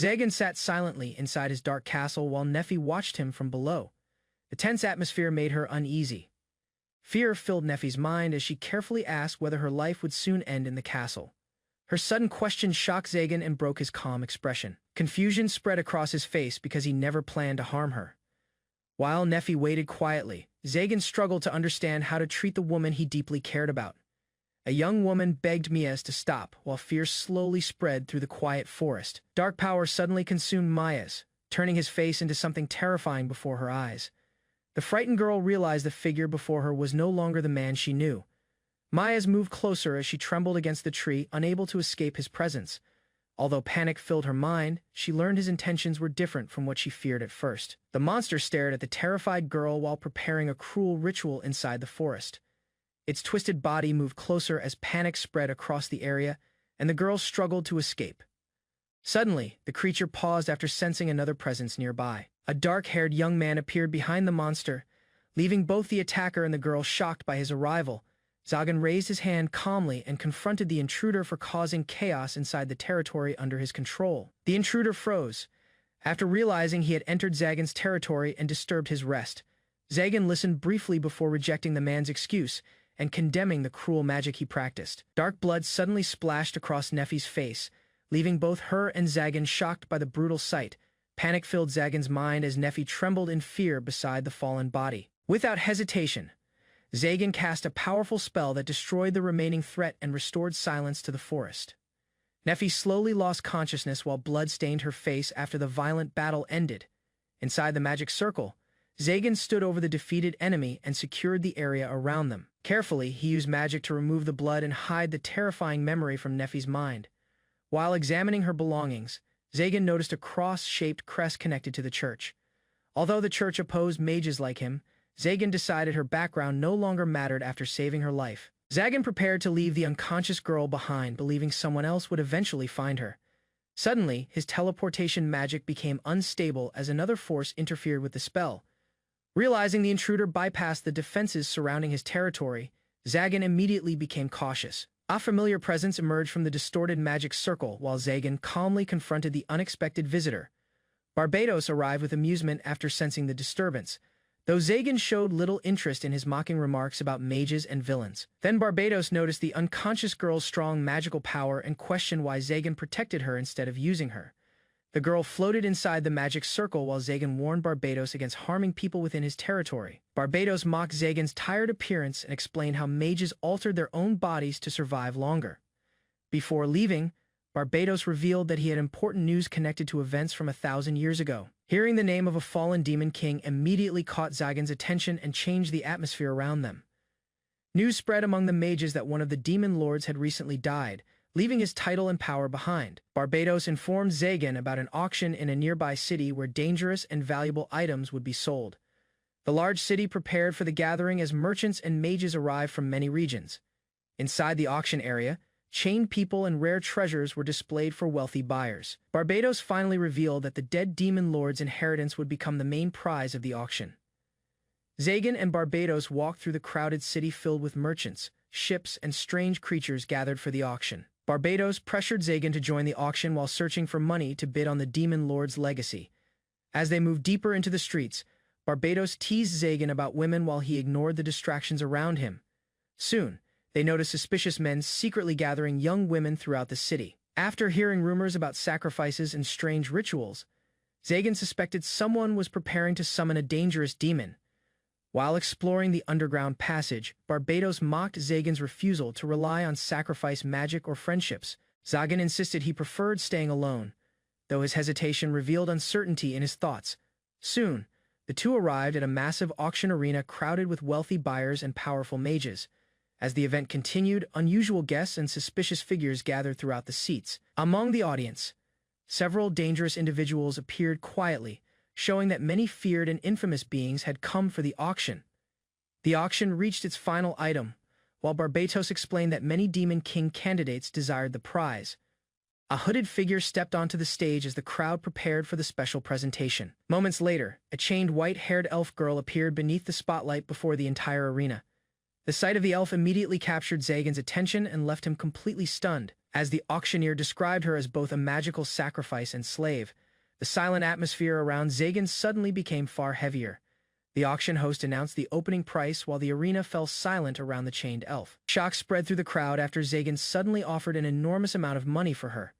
Zagan sat silently inside his dark castle while Nefi watched him from below. The tense atmosphere made her uneasy. Fear filled Nefi's mind as she carefully asked whether her life would soon end in the castle. Her sudden question shocked Zagan and broke his calm expression. Confusion spread across his face because he never planned to harm her. While Nefi waited quietly, Zagan struggled to understand how to treat the woman he deeply cared about. A young woman begged Mies to stop while fear slowly spread through the quiet forest. Dark power suddenly consumed Mies, turning his face into something terrifying before her eyes. The frightened girl realized the figure before her was no longer the man she knew. Mies moved closer as she trembled against the tree, unable to escape his presence. Although panic filled her mind, she learned his intentions were different from what she feared at first. The monster stared at the terrified girl while preparing a cruel ritual inside the forest. Its twisted body moved closer as panic spread across the area, and the girl struggled to escape. Suddenly, the creature paused after sensing another presence nearby. A dark-haired young man appeared behind the monster, leaving both the attacker and the girl shocked by his arrival. Zagan raised his hand calmly and confronted the intruder for causing chaos inside the territory under his control. The intruder froze, after realizing he had entered Zagan's territory and disturbed his rest. Zagan listened briefly before rejecting the man's excuse and condemning the cruel magic he practiced. Dark blood suddenly splashed across Nefi's face, leaving both her and Zagan shocked by the brutal sight. Panic filled Zagan's mind as Nefi trembled in fear beside the fallen body. Without hesitation, Zagan cast a powerful spell that destroyed the remaining threat and restored silence to the forest. Nefi slowly lost consciousness while blood stained her face after the violent battle ended. Inside the magic circle, Zagan stood over the defeated enemy and secured the area around them. Carefully, he used magic to remove the blood and hide the terrifying memory from Nefi's mind. While examining her belongings, Zagan noticed a cross-shaped crest connected to the church. Although the church opposed mages like him, Zagan decided her background no longer mattered after saving her life. Zagan prepared to leave the unconscious girl behind, believing someone else would eventually find her. Suddenly, his teleportation magic became unstable as another force interfered with the spell. Realizing the intruder bypassed the defenses surrounding his territory, Zagan immediately became cautious. A familiar presence emerged from the distorted magic circle while Zagan calmly confronted the unexpected visitor. Barbados arrived with amusement after sensing the disturbance, though Zagan showed little interest in his mocking remarks about mages and villains. Then Barbados noticed the unconscious girl's strong magical power and questioned why Zagan protected her instead of using her. The girl floated inside the magic circle while Zagan warned Barbados against harming people within his territory. Barbados mocked Zagan's tired appearance and explained how mages altered their own bodies to survive longer. Before leaving, Barbados revealed that he had important news connected to events from 1,000 years ago. Hearing the name of a fallen demon king immediately caught Zagan's attention and changed the atmosphere around them. News spread among the mages that one of the demon lords had recently died, leaving his title and power behind. Barbados informed Zagan about an auction in a nearby city where dangerous and valuable items would be sold. The large city prepared for the gathering as merchants and mages arrived from many regions. Inside the auction area, chained people and rare treasures were displayed for wealthy buyers. Barbados finally revealed that the dead demon lord's inheritance would become the main prize of the auction. Zagan and Barbados walked through the crowded city filled with merchants, ships, and strange creatures gathered for the auction. Barbados pressured Zagan to join the auction while searching for money to bid on the demon lord's legacy. As they moved deeper into the streets, Barbados teased Zagan about women while he ignored the distractions around him. Soon, they noticed suspicious men secretly gathering young women throughout the city. After hearing rumors about sacrifices and strange rituals, Zagan suspected someone was preparing to summon a dangerous demon. While exploring the underground passage, Barbados mocked Zagan's refusal to rely on sacrifice magic or friendships. Zagan insisted he preferred staying alone, though his hesitation revealed uncertainty in his thoughts. Soon, the two arrived at a massive auction arena crowded with wealthy buyers and powerful mages. As the event continued, unusual guests and suspicious figures gathered throughout the seats. Among the audience, several dangerous individuals appeared quietly, showing that many feared and infamous beings had come for the auction. The auction reached its final item, while Barbados explained that many Demon King candidates desired the prize. A hooded figure stepped onto the stage as the crowd prepared for the special presentation. Moments later, a chained white-haired elf girl appeared beneath the spotlight before the entire arena. The sight of the elf immediately captured Zagan's attention and left him completely stunned. As the auctioneer described her as both a magical sacrifice and slave, the silent atmosphere around Zagan suddenly became far heavier. The auction host announced the opening price while the arena fell silent around the chained elf. Shock spread through the crowd after Zagan suddenly offered an enormous amount of money for her.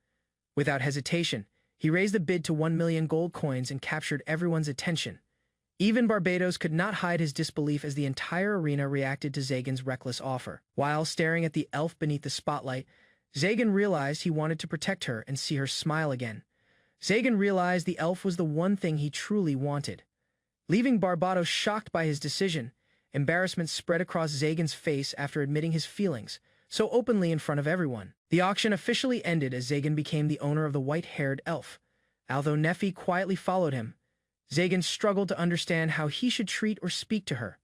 Without hesitation, he raised the bid to 1 million gold coins and captured everyone's attention. Even Barbados could not hide his disbelief as the entire arena reacted to Zagan's reckless offer. While staring at the elf beneath the spotlight, Zagan realized he wanted to protect her and see her smile again. Zagan realized the elf was the one thing he truly wanted. Leaving Barbados shocked by his decision, embarrassment spread across Zagan's face after admitting his feelings, so openly in front of everyone. The auction officially ended as Zagan became the owner of the white-haired elf. Although Nefi quietly followed him, Zagan struggled to understand how he should treat or speak to her.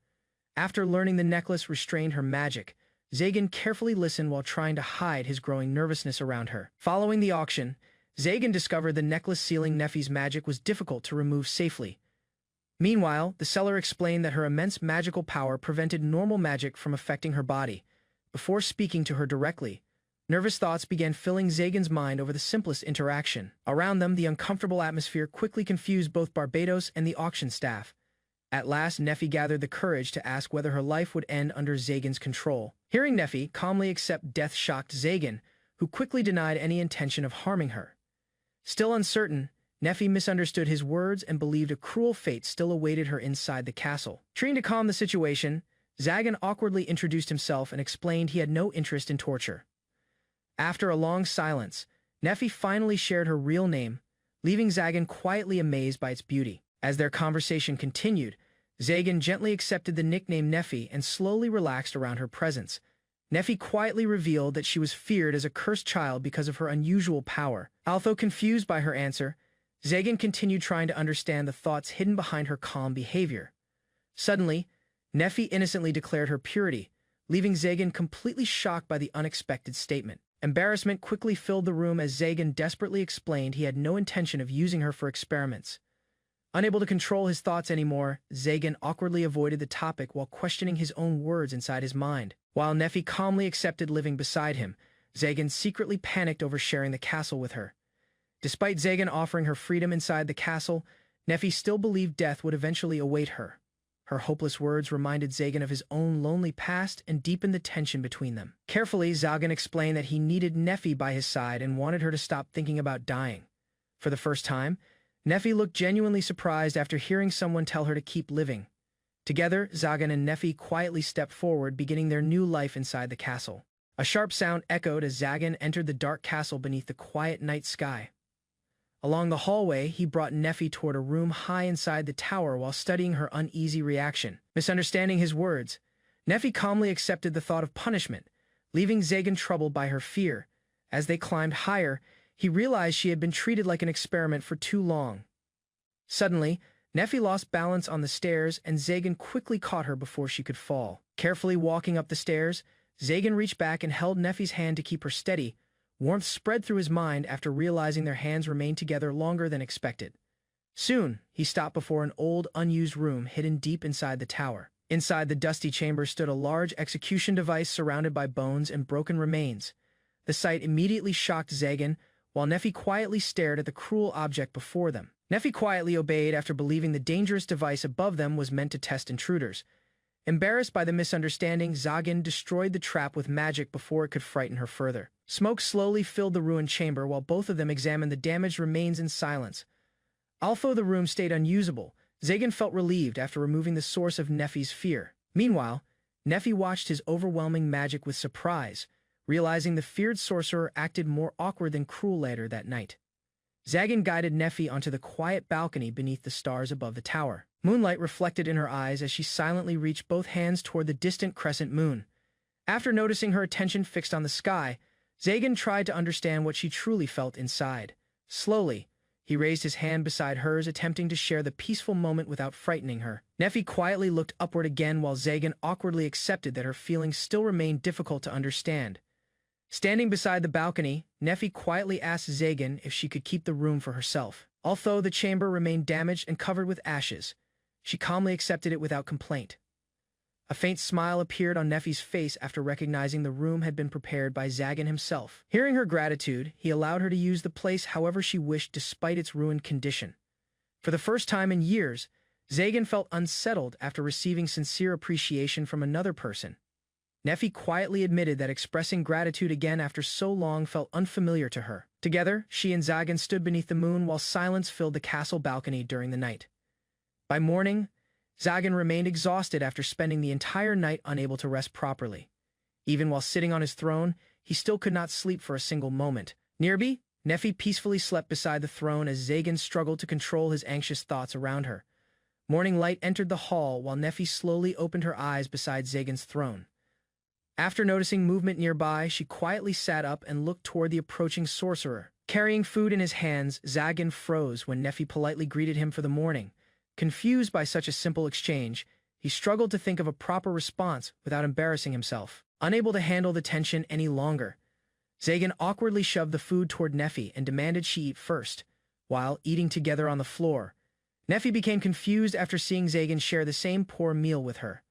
After learning the necklace restrained her magic, Zagan carefully listened while trying to hide his growing nervousness around her. Following the auction, Zagan discovered the necklace sealing Nefi's magic was difficult to remove safely. Meanwhile, the seller explained that her immense magical power prevented normal magic from affecting her body. Before speaking to her directly, nervous thoughts began filling Zagan's mind over the simplest interaction. Around them, the uncomfortable atmosphere quickly confused both Barbados and the auction staff. At last, Nefi gathered the courage to ask whether her life would end under Zagan's control. Hearing Nefi calmly accept death shocked Zagan, who quickly denied any intention of harming her. Still uncertain, Nefi misunderstood his words and believed a cruel fate still awaited her inside the castle. Trying to calm the situation, Zagan awkwardly introduced himself and explained he had no interest in torture. After a long silence, Nefi finally shared her real name, leaving Zagan quietly amazed by its beauty. As their conversation continued, Zagan gently accepted the nickname Nefi and slowly relaxed around her presence. Nefi quietly revealed that she was feared as a cursed child because of her unusual power. Although confused by her answer, Zagan continued trying to understand the thoughts hidden behind her calm behavior. Suddenly, Nefi innocently declared her purity, leaving Zagan completely shocked by the unexpected statement. Embarrassment quickly filled the room as Zagan desperately explained he had no intention of using her for experiments. Unable to control his thoughts anymore, Zagan awkwardly avoided the topic while questioning his own words inside his mind. While Nefi calmly accepted living beside him, Zagan secretly panicked over sharing the castle with her. Despite Zagan offering her freedom inside the castle, Nefi still believed death would eventually await her. Her hopeless words reminded Zagan of his own lonely past and deepened the tension between them. Carefully, Zagan explained that he needed Nefi by his side and wanted her to stop thinking about dying. For the first time, Nefi looked genuinely surprised after hearing someone tell her to keep living. Together, Zagan and Nefi quietly stepped forward, beginning their new life inside the castle. A sharp sound echoed as Zagan entered the dark castle beneath the quiet night sky. Along the hallway, he brought Nefi toward a room high inside the tower while studying her uneasy reaction. Misunderstanding his words, Nefi calmly accepted the thought of punishment, leaving Zagan troubled by her fear. As they climbed higher, he realized she had been treated like an experiment for too long. Suddenly, Nefi lost balance on the stairs and Zagan quickly caught her before she could fall. Carefully walking up the stairs, Zagan reached back and held Nefi's hand to keep her steady. Warmth spread through his mind after realizing their hands remained together longer than expected. Soon, he stopped before an old, unused room hidden deep inside the tower. Inside the dusty chamber stood a large execution device surrounded by bones and broken remains. The sight immediately shocked Zagan, while Nefi quietly stared at the cruel object before them. Nefi quietly obeyed after believing the dangerous device above them was meant to test intruders. Embarrassed by the misunderstanding, Zagan destroyed the trap with magic before it could frighten her further. Smoke slowly filled the ruined chamber while both of them examined the damaged remains in silence. Although the room stayed unusable, Zagan felt relieved after removing the source of Nefi's fear. Meanwhile, Nefi watched his overwhelming magic with surprise, realizing the feared sorcerer acted more awkward than cruel later that night. Zagan guided Nefi onto the quiet balcony beneath the stars above the tower. Moonlight reflected in her eyes as she silently reached both hands toward the distant crescent moon. After noticing her attention fixed on the sky, Zagan tried to understand what she truly felt inside. Slowly, he raised his hand beside hers, attempting to share the peaceful moment without frightening her. Nefi quietly looked upward again while Zagan awkwardly accepted that her feelings still remained difficult to understand. Standing beside the balcony, Nefi quietly asked Zagan if she could keep the room for herself. Although the chamber remained damaged and covered with ashes, she calmly accepted it without complaint. A faint smile appeared on Neffy's face after recognizing the room had been prepared by Zagan himself. Hearing her gratitude, he allowed her to use the place however she wished despite its ruined condition. For the first time in years, Zagan felt unsettled after receiving sincere appreciation from another person. Neffy quietly admitted that expressing gratitude again after so long felt unfamiliar to her. Together, she and Zagan stood beneath the moon while silence filled the castle balcony during the night. By morning, Zagan remained exhausted after spending the entire night unable to rest properly. Even while sitting on his throne, he still could not sleep for a single moment. Nearby, Neffy peacefully slept beside the throne as Zagan struggled to control his anxious thoughts around her. Morning light entered the hall while Neffy slowly opened her eyes beside Zagan's throne. After noticing movement nearby, she quietly sat up and looked toward the approaching sorcerer. Carrying food in his hands, Zagan froze when Neffy politely greeted him for the morning. Confused by such a simple exchange, he struggled to think of a proper response without embarrassing himself. Unable to handle the tension any longer, Zagan awkwardly shoved the food toward Neffy and demanded she eat first. While eating together on the floor, Neffy became confused after seeing Zagan share the same poor meal with her.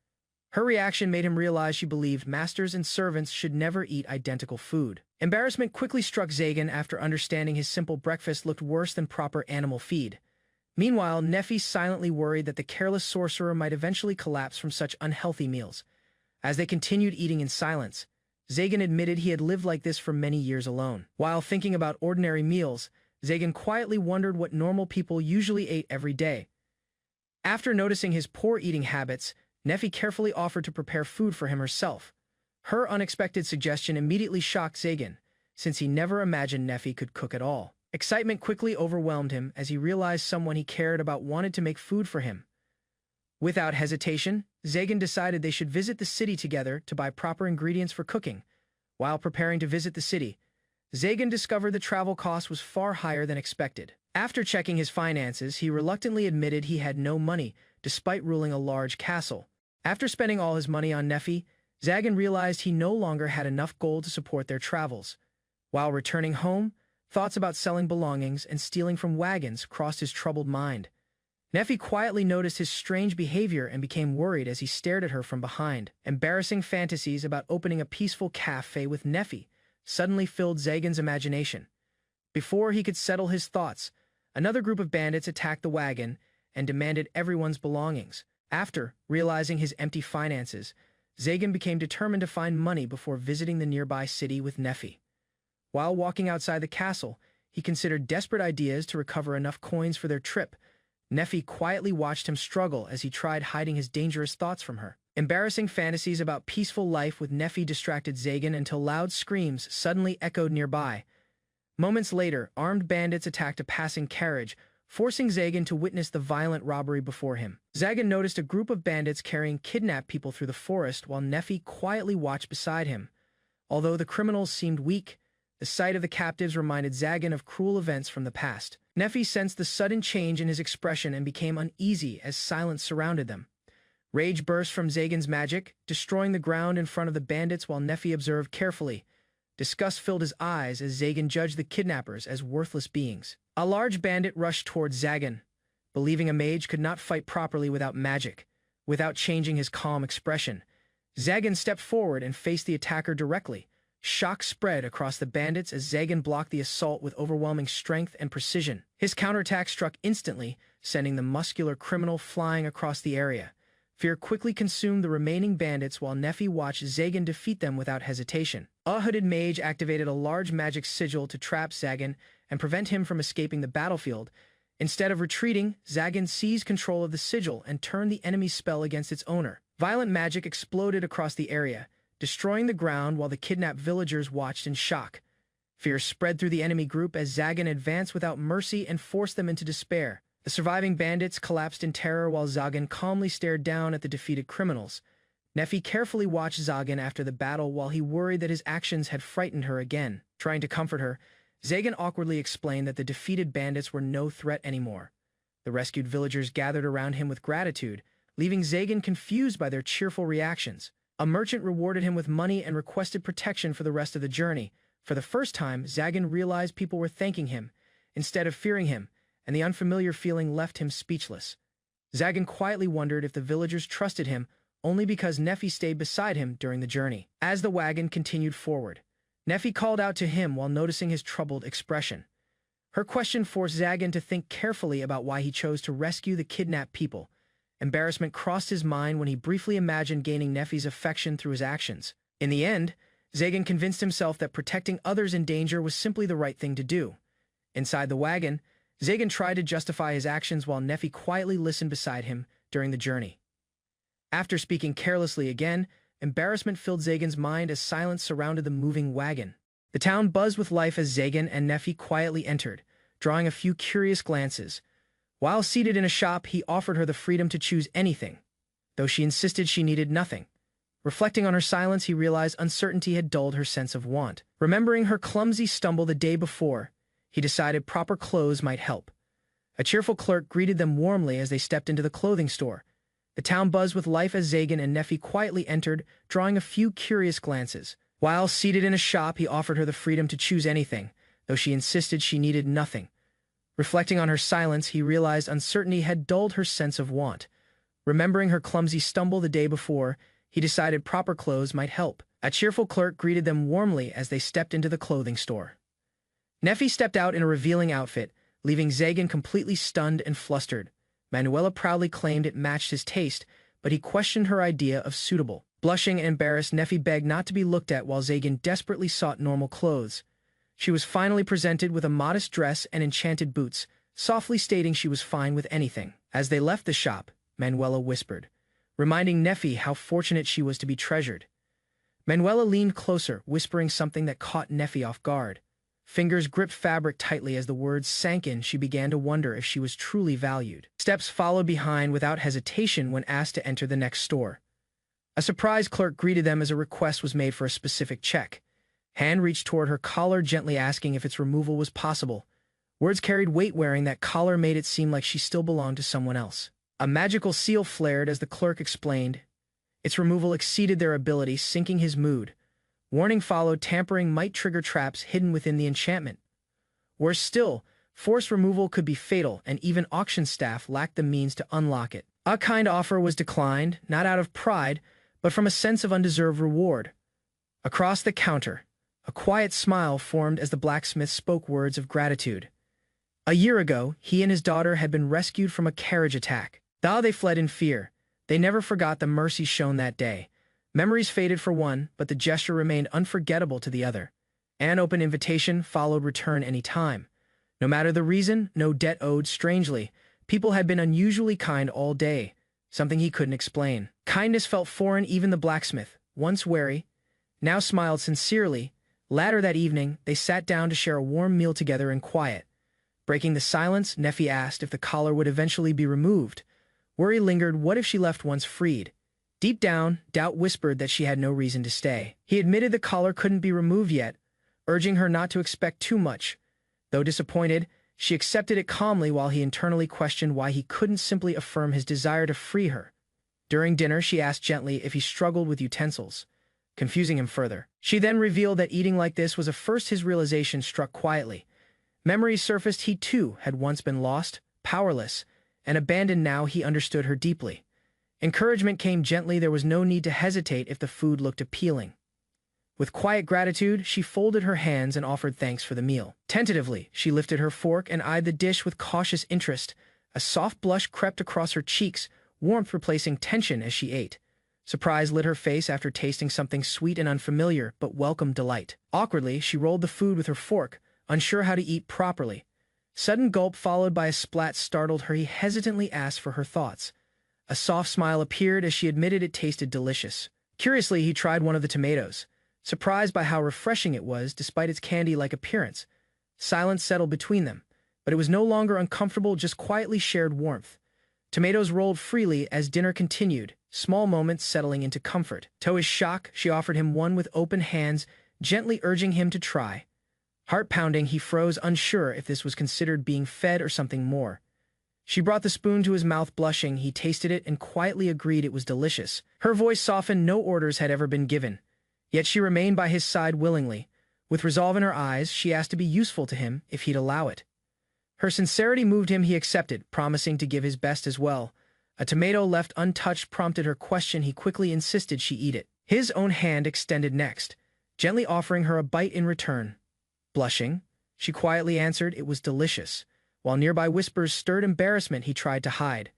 Her reaction made him realize she believed masters and servants should never eat identical food. Embarrassment quickly struck Zagan after understanding his simple breakfast looked worse than proper animal feed. Meanwhile, Neffy silently worried that the careless sorcerer might eventually collapse from such unhealthy meals. As they continued eating in silence, Zagan admitted he had lived like this for many years alone. While thinking about ordinary meals, Zagan quietly wondered what normal people usually ate every day. After noticing his poor eating habits, Neffy carefully offered to prepare food for him herself. Her unexpected suggestion immediately shocked Zagan, since he never imagined Neffy could cook at all. Excitement quickly overwhelmed him as he realized someone he cared about wanted to make food for him. Without hesitation, Zagan decided they should visit the city together to buy proper ingredients for cooking. While preparing to visit the city, Zagan discovered the travel cost was far higher than expected. After checking his finances, he reluctantly admitted he had no money, despite ruling a large castle. After spending all his money on Neffy, Zagan realized he no longer had enough gold to support their travels. While returning home, thoughts about selling belongings and stealing from wagons crossed his troubled mind. Neffy quietly noticed his strange behavior and became worried as he stared at her from behind. Embarrassing fantasies about opening a peaceful cafe with Neffy suddenly filled Zagan's imagination. Before he could settle his thoughts, another group of bandits attacked the wagon and demanded everyone's belongings. After realizing his empty finances, Zagan became determined to find money before visiting the nearby city with Neffy. While walking outside the castle, he considered desperate ideas to recover enough coins for their trip. Neffy quietly watched him struggle as he tried hiding his dangerous thoughts from her. Embarrassing fantasies about peaceful life with Neffy distracted Zagan until loud screams suddenly echoed nearby. Moments later, armed bandits attacked a passing carriage, forcing Zagan to witness the violent robbery before him. Zagan noticed a group of bandits carrying kidnapped people through the forest while Neffy quietly watched beside him. Although the criminals seemed weak, the sight of the captives reminded Zagan of cruel events from the past. Neffy sensed the sudden change in his expression and became uneasy as silence surrounded them. Rage burst from Zagan's magic, destroying the ground in front of the bandits while Neffy observed carefully. Disgust filled his eyes as Zagan judged the kidnappers as worthless beings. A large bandit rushed towards Zagan, believing a mage could not fight properly without magic. Without changing his calm expression, Zagan stepped forward and faced the attacker directly. Shock spread across the bandits as Zagan blocked the assault with overwhelming strength and precision. His counterattack struck instantly, sending the muscular criminal flying across the area. Fear quickly consumed the remaining bandits while Neffy watched Zagan defeat them without hesitation. A hooded mage activated a large magic sigil to trap Zagan and prevent him from escaping the battlefield. Instead of retreating, Zagan seized control of the sigil and turned the enemy's spell against its owner. Violent magic exploded across the area, destroying the ground while the kidnapped villagers watched in shock. Fear spread through the enemy group as Zagan advanced without mercy and forced them into despair. The surviving bandits collapsed in terror while Zagan calmly stared down at the defeated criminals. Neffy carefully watched Zagan after the battle while he worried that his actions had frightened her again. Trying to comfort her, Zagan awkwardly explained that the defeated bandits were no threat anymore. The rescued villagers gathered around him with gratitude, leaving Zagan confused by their cheerful reactions. A merchant rewarded him with money and requested protection for the rest of the journey. For the first time, Zagan realized people were thanking him instead of fearing him, and the unfamiliar feeling left him speechless. Zagan quietly wondered if the villagers trusted him only because Neffy stayed beside him during the journey. As the wagon continued forward, Neffy called out to him while noticing his troubled expression. Her question forced Zagan to think carefully about why he chose to rescue the kidnapped people. Embarrassment crossed his mind when he briefly imagined gaining Neffy's affection through his actions. In the end, Zagan convinced himself that protecting others in danger was simply the right thing to do. Inside the wagon, Zagan tried to justify his actions while Neffy quietly listened beside him during the journey. After speaking carelessly again, embarrassment filled Zagan's mind as silence surrounded the moving wagon. The town buzzed with life as Zagan and Neffy quietly entered, drawing a few curious glances. While seated in a shop, he offered her the freedom to choose anything, though she insisted she needed nothing. Reflecting on her silence, he realized uncertainty had dulled her sense of want. Remembering her clumsy stumble the day before, he decided proper clothes might help. A cheerful clerk greeted them warmly as they stepped into the clothing store. The town buzzed with life as Zagan and Neffy quietly entered, drawing a few curious glances. While seated in a shop, he offered her the freedom to choose anything, though she insisted she needed nothing. Reflecting on her silence, he realized uncertainty had dulled her sense of want. Remembering her clumsy stumble the day before, he decided proper clothes might help. A cheerful clerk greeted them warmly as they stepped into the clothing store. Neffy stepped out in a revealing outfit, leaving Zagan completely stunned and flustered. Manuela proudly claimed it matched his taste, but he questioned her idea of suitable. Blushing and embarrassed, Neffy begged not to be looked at while Zagan desperately sought normal clothes. She was finally presented with a modest dress and enchanted boots, softly stating she was fine with anything. As they left the shop, Manuela whispered, reminding Neffy how fortunate she was to be treasured. Manuela leaned closer, whispering something that caught Neffy off guard. Fingers gripped fabric tightly as the words sank in. She began to wonder if she was truly valued. Steps followed behind without hesitation when asked to enter the next store. A surprised clerk greeted them as a request was made for a specific check. Hand reached toward her collar, gently asking if its removal was possible. Words carried weight. Wearing that collar made it seem like she still belonged to someone else. A magical seal flared as the clerk explained. Its removal exceeded their ability, sinking his mood. Warning followed. Tampering might trigger traps hidden within the enchantment. Worse still, forced removal could be fatal, and even auction staff lacked the means to unlock it. A kind offer was declined, not out of pride, but from a sense of undeserved reward. Across the counter, a quiet smile formed as the blacksmith spoke words of gratitude. A year ago, he and his daughter had been rescued from a carriage attack. Though they fled in fear, they never forgot the mercy shown that day. Memories faded for one, but the gesture remained unforgettable to the other. An open invitation followed return any time. No matter the reason, no debt owed. Strangely, people had been unusually kind all day, something he couldn't explain. Kindness felt foreign. Even the blacksmith, once wary, now smiled sincerely. Later that evening, they sat down to share a warm meal together in quiet. Breaking the silence, Neffy asked if the collar would eventually be removed. Worry lingered. What if she left once freed? Deep down, doubt whispered that she had no reason to stay. He admitted the collar couldn't be removed yet, urging her not to expect too much. Though disappointed, she accepted it calmly while he internally questioned why he couldn't simply affirm his desire to free her. During dinner, she asked gently if he struggled with utensils, confusing him further. She then revealed that eating like this was a first. His realization struck quietly. Memories surfaced. He too had once been lost, powerless, and abandoned. Now he understood her deeply. Encouragement came gently. There was no need to hesitate if the food looked appealing. With quiet gratitude, she folded her hands and offered thanks for the meal. Tentatively, she lifted her fork and eyed the dish with cautious interest. A soft blush crept across her cheeks, warmth replacing tension as she ate. Surprise lit her face after tasting something sweet and unfamiliar, but welcome delight. Awkwardly, she rolled the food with her fork, unsure how to eat properly. Sudden gulp followed by a splat startled her. He hesitantly asked for her thoughts. A soft smile appeared as she admitted it tasted delicious. Curiously, he tried one of the tomatoes, surprised by how refreshing it was despite its candy-like appearance. Silence settled between them, but it was no longer uncomfortable, just quietly shared warmth. Tomatoes rolled freely as dinner continued, small moments settling into comfort. To his shock, she offered him one with open hands, gently urging him to try. Heart pounding, he froze, unsure if this was considered being fed or something more. She brought the spoon to his mouth, blushing. He tasted it and quietly agreed it was delicious. Her voice softened. No orders had ever been given. Yet she remained by his side willingly. With resolve in her eyes, she asked to be useful to him if he'd allow it. Her sincerity moved him. He accepted, promising to give his best as well. A tomato left untouched prompted her question. He quickly insisted she eat it. His own hand extended next, gently offering her a bite in return. Blushing, she quietly answered it was delicious, while nearby whispers stirred embarrassment he tried to hide.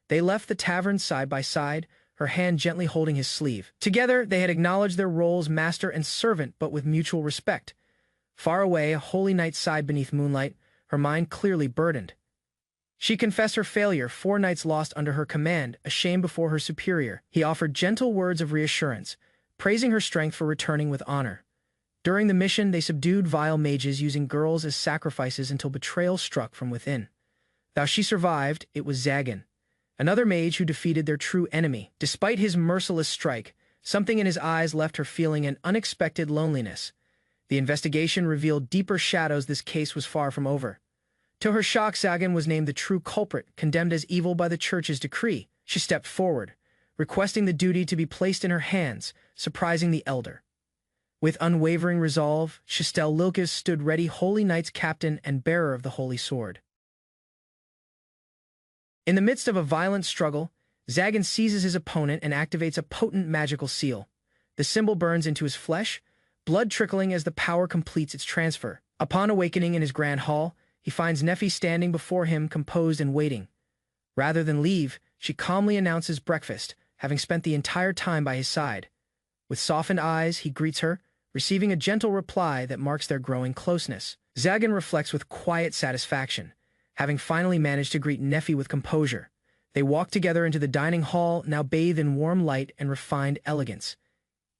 They left the tavern side by side, her hand gently holding his sleeve. Together, they had acknowledged their roles master and servant, but with mutual respect. Far away, a holy knight sighed beneath moonlight, her mind clearly burdened. She confessed her failure, 4 knights lost under her command, ashamed before her superior. He offered gentle words of reassurance, praising her strength for returning with honor. During the mission, they subdued vile mages using girls as sacrifices until betrayal struck from within. Though she survived, it was Zagan, another mage who defeated their true enemy. Despite his merciless strike, something in his eyes left her feeling an unexpected loneliness. The investigation revealed deeper shadows. This case was far from over. To her shock, Zagan was named the true culprit, condemned as evil by the church's decree. She stepped forward, requesting the duty to be placed in her hands, surprising the elder. With unwavering resolve, Shastel Lilkis stood ready, Holy Knight's captain and bearer of the Holy Sword. In the midst of a violent struggle, Zagan seizes his opponent and activates a potent magical seal. The symbol burns into his flesh, blood trickling as the power completes its transfer. Upon awakening in his grand hall, he finds Neffy standing before him, composed and waiting. Rather than leave, she calmly announces breakfast, having spent the entire time by his side. With softened eyes, he greets her, receiving a gentle reply that marks their growing closeness. Zagan reflects with quiet satisfaction, having finally managed to greet Neffy with composure. They walk together into the dining hall, now bathed in warm light and refined elegance.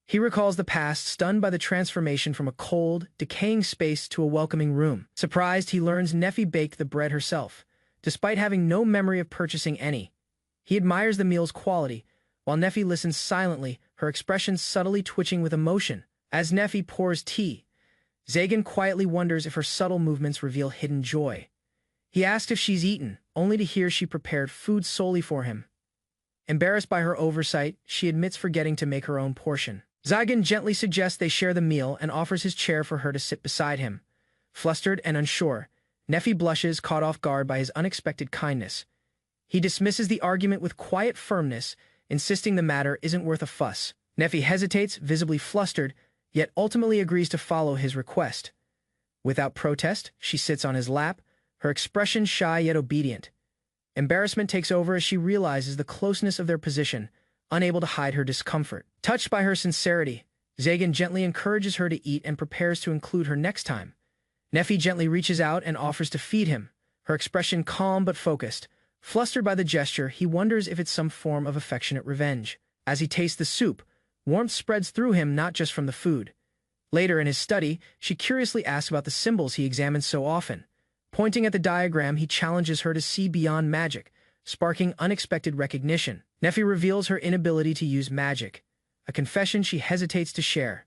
He recalls the past, stunned by the transformation from a cold, decaying space to a welcoming room. Surprised, he learns Neffy baked the bread herself, despite having no memory of purchasing any. He admires the meal's quality, while Neffy listens silently, her expression subtly twitching with emotion. As Neffy pours tea, Zagan quietly wonders if her subtle movements reveal hidden joy. He asks if she's eaten, only to hear she prepared food solely for him. Embarrassed by her oversight, she admits forgetting to make her own portion. Zagan gently suggests they share the meal and offers his chair for her to sit beside him. Flustered and unsure, Neffy blushes, caught off guard by his unexpected kindness. He dismisses the argument with quiet firmness, insisting the matter isn't worth a fuss. Neffy hesitates, visibly flustered, yet ultimately agrees to follow his request. Without protest, she sits on his lap, her expression shy yet obedient. Embarrassment takes over as she realizes the closeness of their position, unable to hide her discomfort. Touched by her sincerity, Zagan gently encourages her to eat and prepares to include her next time. Neffy gently reaches out and offers to feed him, her expression calm but focused. Flustered by the gesture, he wonders if it's some form of affectionate revenge. As he tastes the soup, warmth spreads through him, not just from the food. Later in his study, she curiously asks about the symbols he examines so often. Pointing at the diagram, he challenges her to see beyond magic, sparking unexpected recognition. Neffy reveals her inability to use magic, a confession she hesitates to share.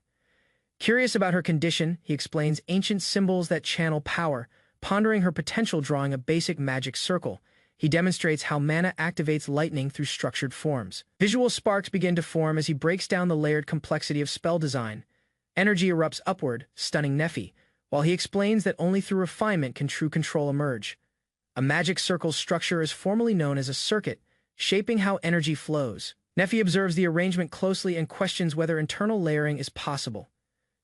Curious about her condition, he explains ancient symbols that channel power, pondering her potential. Drawing a basic magic circle, he demonstrates how mana activates lightning through structured forms. Visual sparks begin to form as he breaks down the layered complexity of spell design. Energy erupts upward, stunning Neffy, while he explains that only through refinement can true control emerge. A magic circle's structure is formally known as a circuit, shaping how energy flows. Neffy observes the arrangement closely and questions whether internal layering is possible.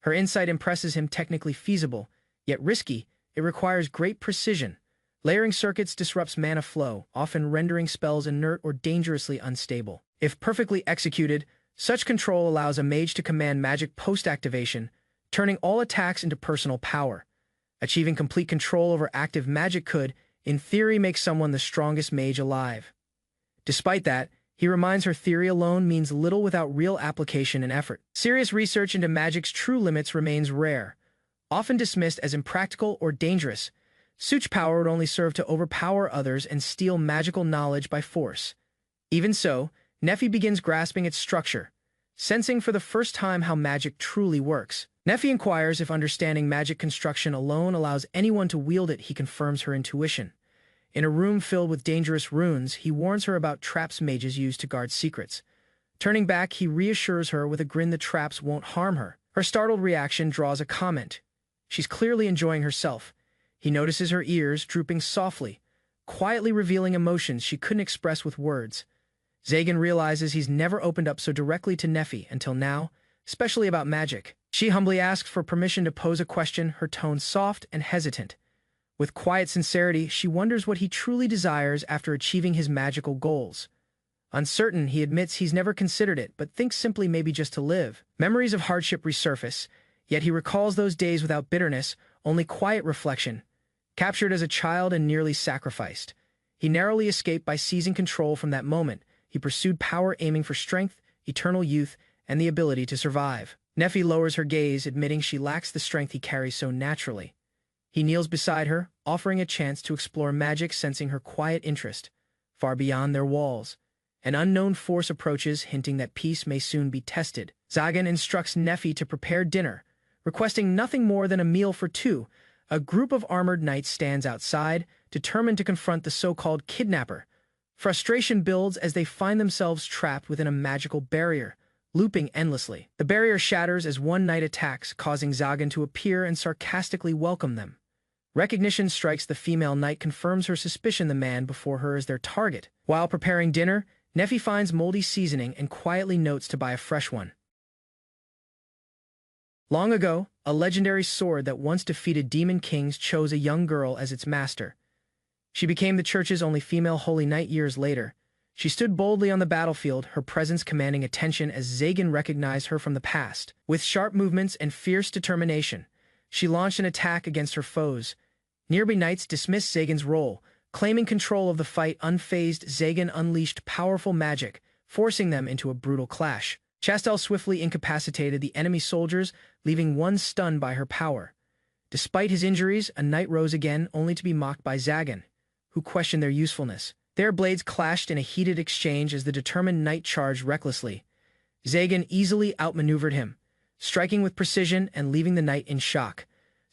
Her insight impresses him, technically feasible, yet risky. It requires great precision. Layering circuits disrupts mana flow, often rendering spells inert or dangerously unstable. If perfectly executed, such control allows a mage to command magic post-activation, turning all attacks into personal power. Achieving complete control over active magic could, in theory, make someone the strongest mage alive. Despite that, he reminds her theory alone means little without real application and effort. Serious research into magic's true limits remains rare, often dismissed as impractical or dangerous. Such power would only serve to overpower others and steal magical knowledge by force. Even so, Neffy begins grasping its structure, sensing for the first time how magic truly works. Neffy inquires if understanding magic construction alone allows anyone to wield it. He confirms her intuition. In a room filled with dangerous runes, he warns her about traps mages use to guard secrets. Turning back, he reassures her with a grin the traps won't harm her. Her startled reaction draws a comment. She's clearly enjoying herself. He notices her ears drooping softly, quietly revealing emotions she couldn't express with words. Zagan realizes he's never opened up so directly to Neffy until now, especially about magic. She humbly asks for permission to pose a question, her tone soft and hesitant. With quiet sincerity, she wonders what he truly desires after achieving his magical goals. Uncertain, he admits he's never considered it, but thinks simply maybe just to live. Memories of hardship resurface, yet he recalls those days without bitterness, only quiet reflection. Captured as a child and nearly sacrificed, he narrowly escaped by seizing control from that moment. He pursued power, aiming for strength, eternal youth, and the ability to survive. Neffy lowers her gaze, admitting she lacks the strength he carries so naturally. He kneels beside her, offering a chance to explore magic, sensing her quiet interest. Far beyond their walls, an unknown force approaches, hinting that peace may soon be tested. Zagan instructs Neffy to prepare dinner, requesting nothing more than a meal for two. A group of armored knights stands outside, determined to confront the so-called kidnapper. Frustration builds as they find themselves trapped within a magical barrier, looping endlessly. The barrier shatters as one knight attacks, causing Zagan to appear and sarcastically welcome them. Recognition strikes the female knight, confirms her suspicion the man before her is their target. While preparing dinner, Neffy finds moldy seasoning and quietly notes to buy a fresh one. Long ago, a legendary sword that once defeated demon kings chose a young girl as its master. She became the church's only female holy knight years later. She stood boldly on the battlefield, her presence commanding attention as Zagan recognized her from the past. With sharp movements and fierce determination, she launched an attack against her foes. Nearby knights dismissed Zagan's role, claiming control of the fight. Unfazed, Zagan unleashed powerful magic, forcing them into a brutal clash. Chastel swiftly incapacitated the enemy soldiers, leaving one stunned by her power. Despite his injuries, a knight rose again, only to be mocked by Zagan, who questioned their usefulness. Their blades clashed in a heated exchange as the determined knight charged recklessly. Zagan easily outmaneuvered him, striking with precision and leaving the knight in shock.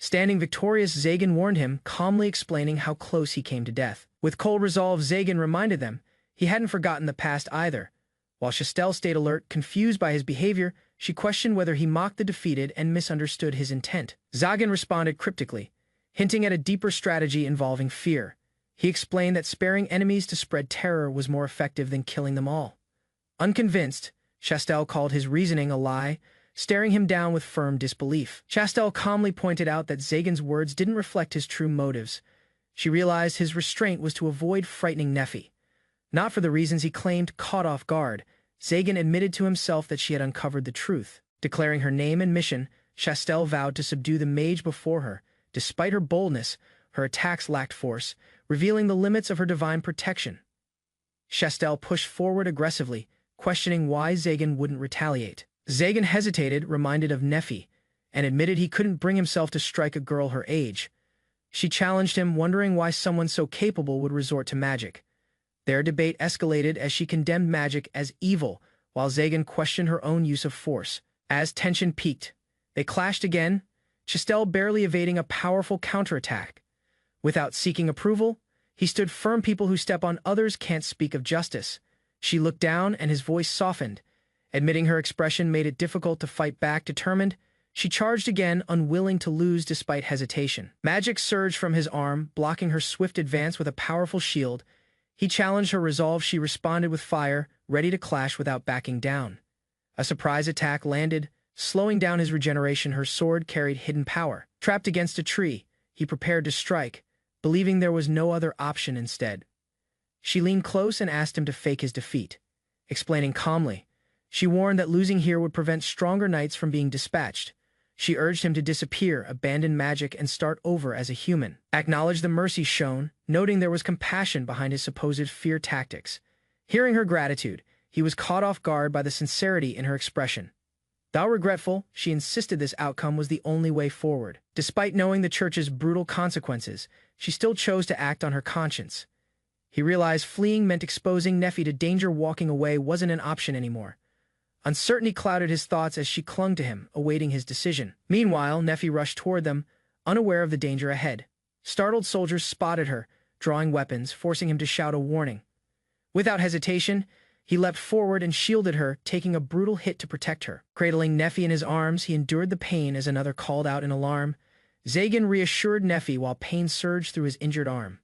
Standing victorious, Zagan warned him, calmly explaining how close he came to death. With cold resolve, Zagan reminded them he hadn't forgotten the past either. While Chastel stayed alert, confused by his behavior, she questioned whether he mocked the defeated and misunderstood his intent. Zagan responded cryptically, hinting at a deeper strategy involving fear. He explained that sparing enemies to spread terror was more effective than killing them all. Unconvinced, Chastel called his reasoning a lie, staring him down with firm disbelief. Chastel calmly pointed out that Zagan's words didn't reflect his true motives. She realized his restraint was to avoid frightening Neffy. Not for the reasons he claimed. Caught off guard, Zagan admitted to himself that she had uncovered the truth. Declaring her name and mission, Chastel vowed to subdue the mage before her. Despite her boldness, her attacks lacked force, revealing the limits of her divine protection. Chastel pushed forward aggressively, questioning why Zagan wouldn't retaliate. Zagan hesitated, reminded of Neffy, and admitted he couldn't bring himself to strike a girl her age. She challenged him, wondering why someone so capable would resort to magic. Their debate escalated as she condemned magic as evil, while Zagan questioned her own use of force. As tension peaked, they clashed again, Chastel barely evading a powerful counterattack. Without seeking approval, he stood firm. People who step on others can't speak of justice. She looked down and his voice softened. Admitting her expression made it difficult to fight back. Determined, she charged again, unwilling to lose despite hesitation. Magic surged from his arm, blocking her swift advance with a powerful shield. He challenged her resolve. She responded with fire, ready to clash without backing down. A surprise attack landed, slowing down his regeneration. Her sword carried hidden power. Trapped against a tree, he prepared to strike, believing there was no other option instead. She leaned close and asked him to fake his defeat. Explaining calmly, she warned that losing here would prevent stronger knights from being dispatched. She urged him to disappear, abandon magic, and start over as a human. Acknowledged the mercy shown, noting there was compassion behind his supposed fear tactics. Hearing her gratitude, he was caught off guard by the sincerity in her expression. Though regretful, she insisted this outcome was the only way forward. Despite knowing the church's brutal consequences, she still chose to act on her conscience. He realized fleeing meant exposing Neffy to danger. Walking away wasn't an option anymore. Uncertainty clouded his thoughts as she clung to him, awaiting his decision. Meanwhile, Neffy rushed toward them, unaware of the danger ahead. Startled soldiers spotted her, drawing weapons, forcing him to shout a warning. Without hesitation, he leapt forward and shielded her, taking a brutal hit to protect her. Cradling Neffy in his arms, he endured the pain as another called out in alarm. Zagan reassured Neffy while pain surged through his injured arm.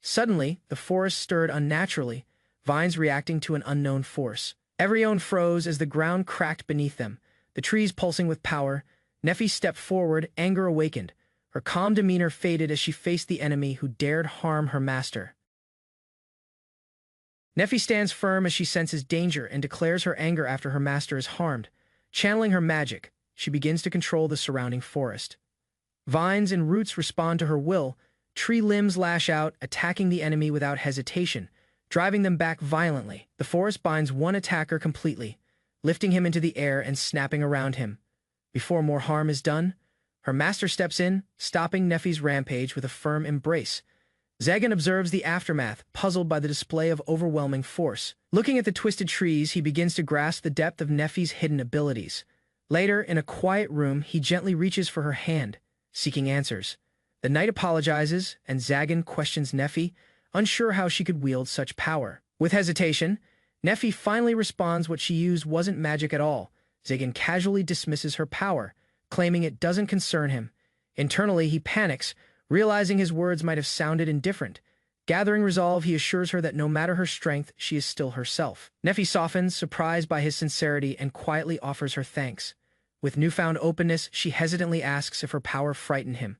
Suddenly, the forest stirred unnaturally, vines reacting to an unknown force. Everyone froze as the ground cracked beneath them, the trees pulsing with power. Neffy stepped forward, anger awakened. Her calm demeanor faded as she faced the enemy who dared harm her master. Neffy stands firm as she senses danger and declares her anger after her master is harmed. Channeling her magic, she begins to control the surrounding forest. Vines and roots respond to her will, tree limbs lash out, attacking the enemy without hesitation, driving them back violently. The forest binds one attacker completely, lifting him into the air and snapping around him. Before more harm is done, her master steps in, stopping Neffy's rampage with a firm embrace. Zagan observes the aftermath, puzzled by the display of overwhelming force. Looking at the twisted trees, he begins to grasp the depth of Neffy's hidden abilities. Later, in a quiet room, he gently reaches for her hand, seeking answers. The knight apologizes, and Zagan questions Neffy, unsure how she could wield such power. With hesitation, Neffy finally responds what she used wasn't magic at all. Zagan casually dismisses her power, claiming it doesn't concern him. Internally, he panics, realizing his words might have sounded indifferent. Gathering resolve, he assures her that no matter her strength, she is still herself. Neffy softens, surprised by his sincerity, and quietly offers her thanks. With newfound openness, she hesitantly asks if her power frightened him.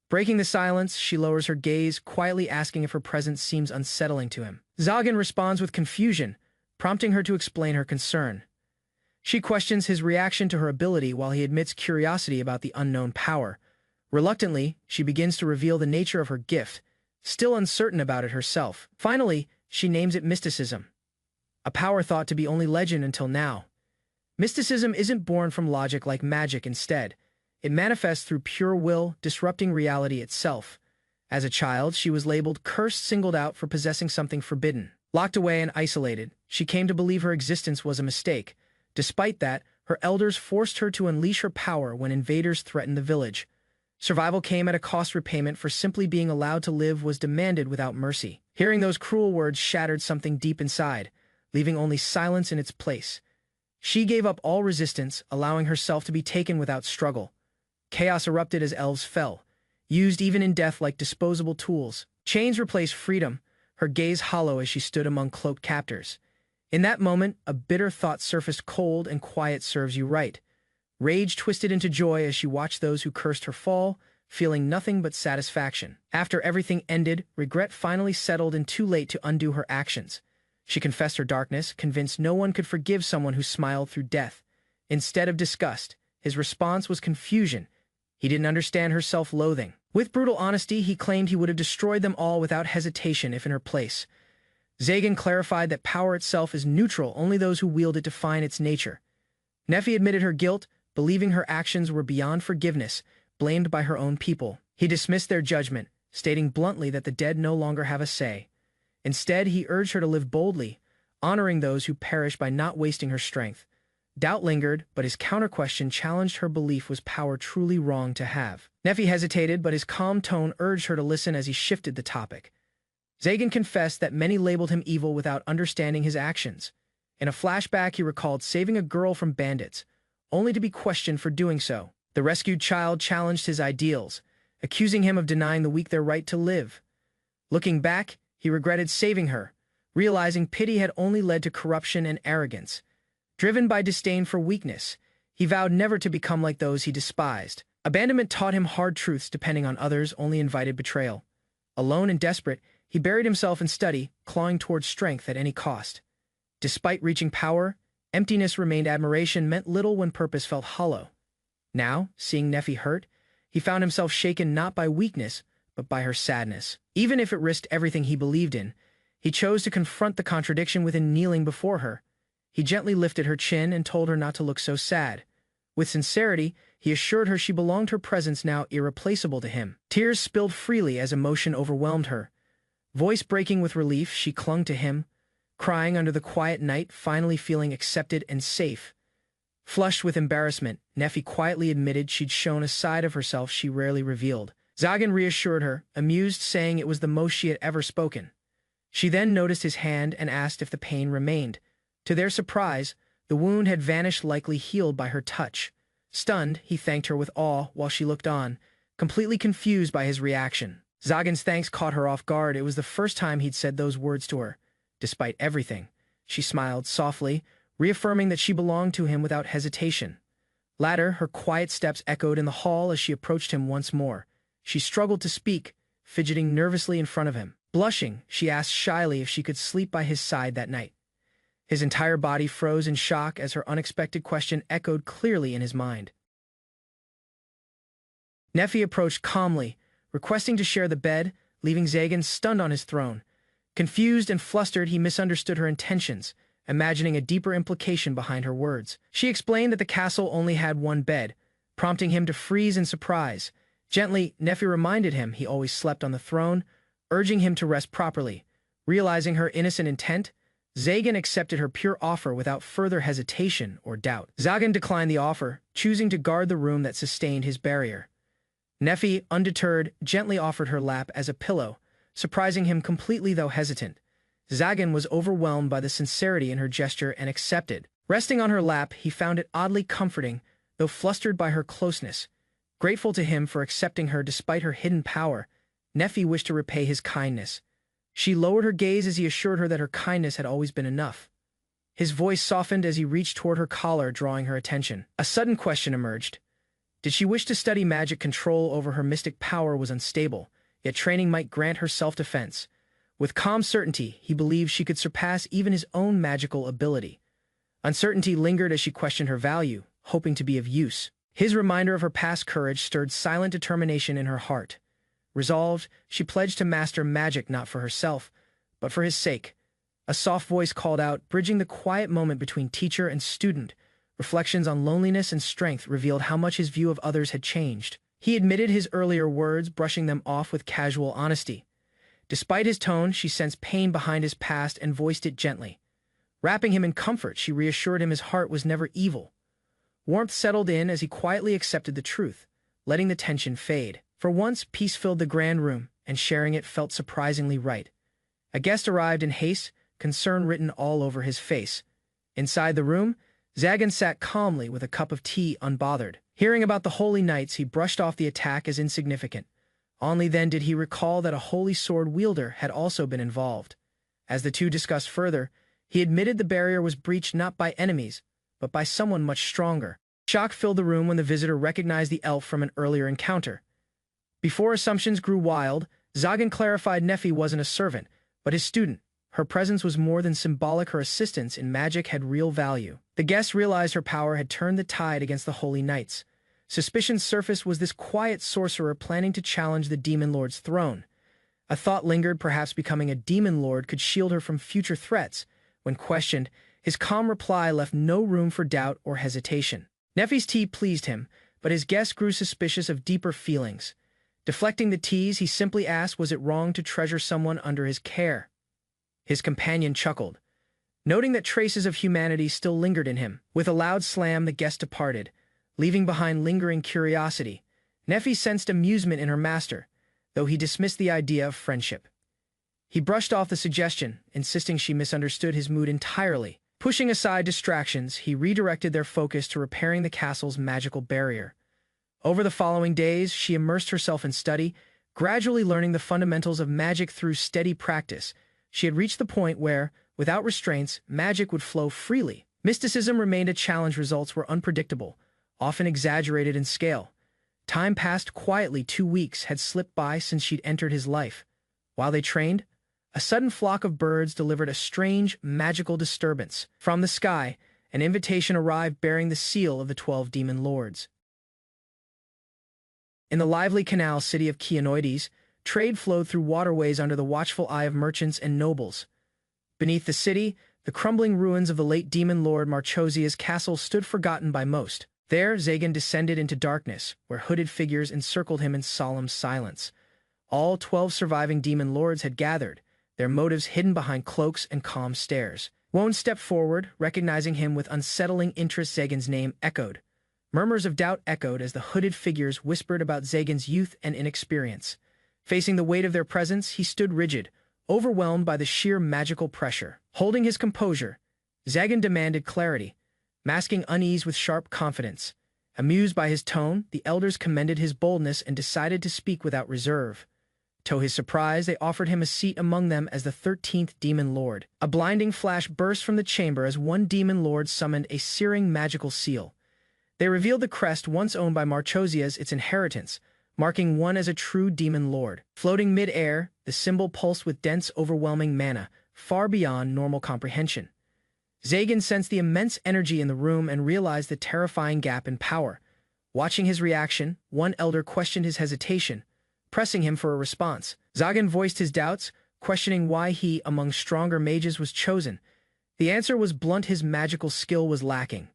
Breaking the silence, she lowers her gaze, quietly asking if her presence seems unsettling to him. Zagan responds with confusion, prompting her to explain her concern. She questions his reaction to her ability while he admits curiosity about the unknown power. Reluctantly, she begins to reveal the nature of her gift, still uncertain about it herself. Finally, she names it mysticism, a power thought to be only legend until now. Mysticism isn't born from logic like magic. Instead, it manifests through pure will, disrupting reality itself. As a child, she was labeled cursed, singled out for possessing something forbidden. Locked away and isolated, she came to believe her existence was a mistake. Despite that, her elders forced her to unleash her power when invaders threatened the village. Survival came at a cost. Repayment for simply being allowed to live was demanded without mercy. Hearing those cruel words shattered something deep inside, leaving only silence in its place. She gave up all resistance, allowing herself to be taken without struggle. Chaos erupted as elves fell, used even in death like disposable tools. Chains replaced freedom, her gaze hollow as she stood among cloaked captors. In that moment, a bitter thought surfaced. Cold and quiet serves you right. Rage twisted into joy as she watched those who cursed her fall, feeling nothing but satisfaction. After everything ended, regret finally settled, and too late to undo her actions. She confessed her darkness, convinced no one could forgive someone who smiled through death. Instead of disgust, his response was confusion. He didn't understand her self-loathing. With brutal honesty, he claimed he would have destroyed them all without hesitation if in her place. Zagan clarified that power itself is neutral, only those who wield it define its nature. Neffy admitted her guilt, believing her actions were beyond forgiveness, blamed by her own people. He dismissed their judgment, stating bluntly that the dead no longer have a say. Instead, he urged her to live boldly, honoring those who perish by not wasting her strength. Doubt lingered, but his counter-question challenged her belief. Was power truly wrong to have? Neffy hesitated, but his calm tone urged her to listen as he shifted the topic. Zagan confessed that many labeled him evil without understanding his actions. In a flashback, he recalled saving a girl from bandits, only to be questioned for doing so. The rescued child challenged his ideals, accusing him of denying the weak their right to live. Looking back, he regretted saving her, realizing pity had only led to corruption and arrogance. Driven by disdain for weakness, he vowed never to become like those he despised. Abandonment taught him hard truths. Depending on others only invited betrayal. Alone and desperate, he buried himself in study, clawing towards strength at any cost. Despite reaching power, emptiness remained. Admiration meant little when purpose felt hollow. Now, seeing Neffy hurt, he found himself shaken not by weakness, but by her sadness. Even if it risked everything he believed in, he chose to confront the contradiction within. Kneeling before her, he gently lifted her chin and told her not to look so sad. With sincerity, he assured her she belonged, her presence now irreplaceable to him. Tears spilled freely as emotion overwhelmed her. Voice breaking with relief, she clung to him, crying under the quiet night, finally feeling accepted and safe. Flushed with embarrassment, Neffy quietly admitted she'd shown a side of herself she rarely revealed. Zagan reassured her, amused, saying it was the most she had ever spoken. She then noticed his hand and asked if the pain remained. To their surprise, the wound had vanished, likely healed by her touch. Stunned, he thanked her with awe while she looked on, completely confused by his reaction. Zagan's thanks caught her off guard. It was the first time he'd said those words to her. despite everything. She smiled softly, reaffirming that she belonged to him without hesitation. Later, her quiet steps echoed in the hall as she approached him once more. She struggled to speak, fidgeting nervously in front of him. Blushing, she asked shyly if she could sleep by his side that night. His entire body froze in shock as her unexpected question echoed clearly in his mind. Neffy approached calmly, requesting to share the bed, leaving Zagan stunned on his throne. Confused and flustered, he misunderstood her intentions, imagining a deeper implication behind her words. She explained that the castle only had one bed, prompting him to freeze in surprise. Gently, Neffy reminded him he always slept on the throne, urging him to rest properly. Realizing her innocent intent, Zagan accepted her pure offer without further hesitation or doubt. Zagan declined the offer, choosing to guard the room that sustained his barrier. Neffy, undeterred, gently offered her lap as a pillow, surprising him completely though hesitant. Zagan was overwhelmed by the sincerity in her gesture and accepted. Resting on her lap, he found it oddly comforting, though flustered by her closeness. Grateful to him for accepting her despite her hidden power, Neffy wished to repay his kindness. She lowered her gaze as he assured her that her kindness had always been enough. His voice softened as he reached toward her collar, drawing her attention. A sudden question emerged. Did she wish to study magic? Control over her mystic power was unstable, yet training might grant her self-defense. With calm certainty, he believed she could surpass even his own magical ability. Uncertainty lingered as she questioned her value, hoping to be of use. His reminder of her past courage stirred silent determination in her heart. Resolved, she pledged to master magic not for herself, but for his sake. A soft voice called out, bridging the quiet moment between teacher and student. Reflections on loneliness and strength revealed how much his view of others had changed. He admitted his earlier words, brushing them off with casual honesty. Despite his tone, she sensed pain behind his past and voiced it gently. Wrapping him in comfort, she reassured him his heart was never evil. Warmth settled in as he quietly accepted the truth, letting the tension fade. For once, peace filled the grand room, and sharing it felt surprisingly right. A guest arrived in haste, concern written all over his face. Inside the room, Zagan sat calmly with a cup of tea, unbothered. Hearing about the holy knights, he brushed off the attack as insignificant. Only then did he recall that a holy sword wielder had also been involved. As the two discussed further, he admitted the barrier was breached not by enemies, but by someone much stronger. Shock filled the room when the visitor recognized the elf from an earlier encounter. Before assumptions grew wild, Zagan clarified Neffy wasn't a servant, but his student. Her presence was more than symbolic. Her assistance in magic had real value. The guests realized her power had turned the tide against the holy knights. Suspicion surfaced. Was this quiet sorcerer planning to challenge the demon lord's throne? A thought lingered, perhaps becoming a demon lord could shield her from future threats. When questioned, his calm reply left no room for doubt or hesitation. Neffy's tea pleased him, but his guest grew suspicious of deeper feelings. Deflecting the tease, he simply asked, was it wrong to treasure someone under his care? His companion chuckled, noting that traces of humanity still lingered in him. With a loud slam, the guest departed, leaving behind lingering curiosity. Neffy sensed amusement in her master, though he dismissed the idea of friendship. He brushed off the suggestion, insisting she misunderstood his mood entirely. Pushing aside distractions, he redirected their focus to repairing the castle's magical barrier. Over the following days, she immersed herself in study, gradually learning the fundamentals of magic through steady practice. She had reached the point where, without restraints, magic would flow freely. Mysticism remained a challenge. Results were unpredictable, often exaggerated in scale. Time passed quietly. 2 weeks had slipped by since she'd entered his life. While they trained, a sudden flock of birds delivered a strange, magical disturbance. From the sky, an invitation arrived bearing the seal of the 12 demon lords. In the lively canal city of Keanoides, trade flowed through waterways under the watchful eye of merchants and nobles. Beneath the city, the crumbling ruins of the late demon lord Marchosia's castle stood forgotten by most. There, Zagan descended into darkness, where hooded figures encircled him in solemn silence. All 12 surviving demon lords had gathered, their motives hidden behind cloaks and calm stares. Wone stepped forward, recognizing him with unsettling interest. Zagan's name echoed. Murmurs of doubt echoed as the hooded figures whispered about Zagan's youth and inexperience. Facing the weight of their presence, he stood rigid, overwhelmed by the sheer magical pressure. Holding his composure, Zagan demanded clarity, masking unease with sharp confidence. Amused by his tone, the elders commended his boldness and decided to speak without reserve. To his surprise, they offered him a seat among them as the 13th Demon Lord. A blinding flash burst from the chamber as one Demon Lord summoned a searing magical seal. They revealed the crest once owned by Marchosia as its inheritance, marking one as a true Demon Lord. Floating mid-air, the symbol pulsed with dense, overwhelming mana, far beyond normal comprehension. Zagan sensed the immense energy in the room and realized the terrifying gap in power. Watching his reaction, one elder questioned his hesitation, pressing him for a response. Zagan voiced his doubts, questioning why he, among stronger mages, was chosen. The answer was blunt: his magical skill was lacking.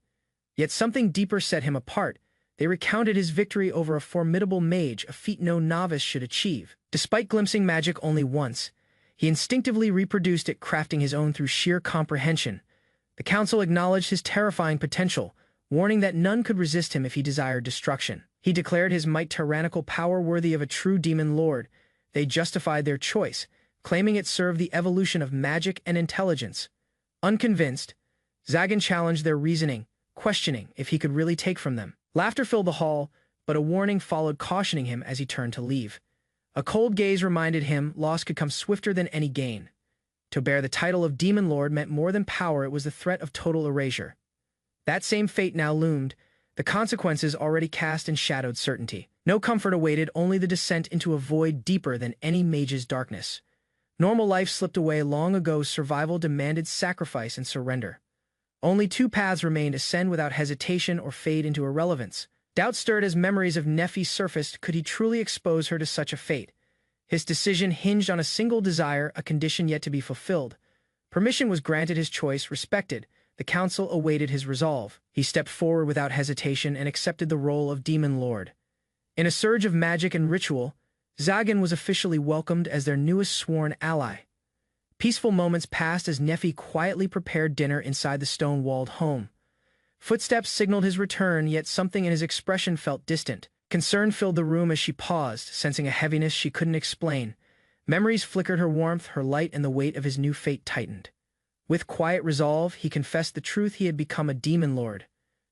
Yet something deeper set him apart. They recounted his victory over a formidable mage, a feat no novice should achieve. Despite glimpsing magic only once, he instinctively reproduced it, crafting his own through sheer comprehension. The council acknowledged his terrifying potential, warning that none could resist him if he desired destruction. He declared his might tyrannical power worthy of a true demon lord. They justified their choice, claiming it served the evolution of magic and intelligence. Unconvinced, Zagan challenged their reasoning, questioning if he could really take from them. Laughter filled the hall, but a warning followed, cautioning him as he turned to leave. A cold gaze reminded him loss could come swifter than any gain. To bear the title of Demon Lord meant more than power, it was the threat of total erasure. That same fate now loomed, the consequences already cast in shadowed certainty. No comfort awaited, only the descent into a void deeper than any mage's darkness. Normal life slipped away long ago, survival demanded sacrifice and surrender. Only two paths remained: ascend without hesitation or fade into irrelevance. Doubt stirred as memories of Nephi surfaced. Could he truly expose her to such a fate? His decision hinged on a single desire, a condition yet to be fulfilled. Permission was granted, his choice respected. The council awaited his resolve. He stepped forward without hesitation and accepted the role of Demon Lord. In a surge of magic and ritual, Zagan was officially welcomed as their newest sworn ally. Peaceful moments passed as Nephi quietly prepared dinner inside the stone-walled home. Footsteps signaled his return, yet something in his expression felt distant. Concern filled the room as she paused, sensing a heaviness she couldn't explain. Memories flickered her warmth, her light, and the weight of his new fate tightened. With quiet resolve, he confessed the truth: he had become a demon lord.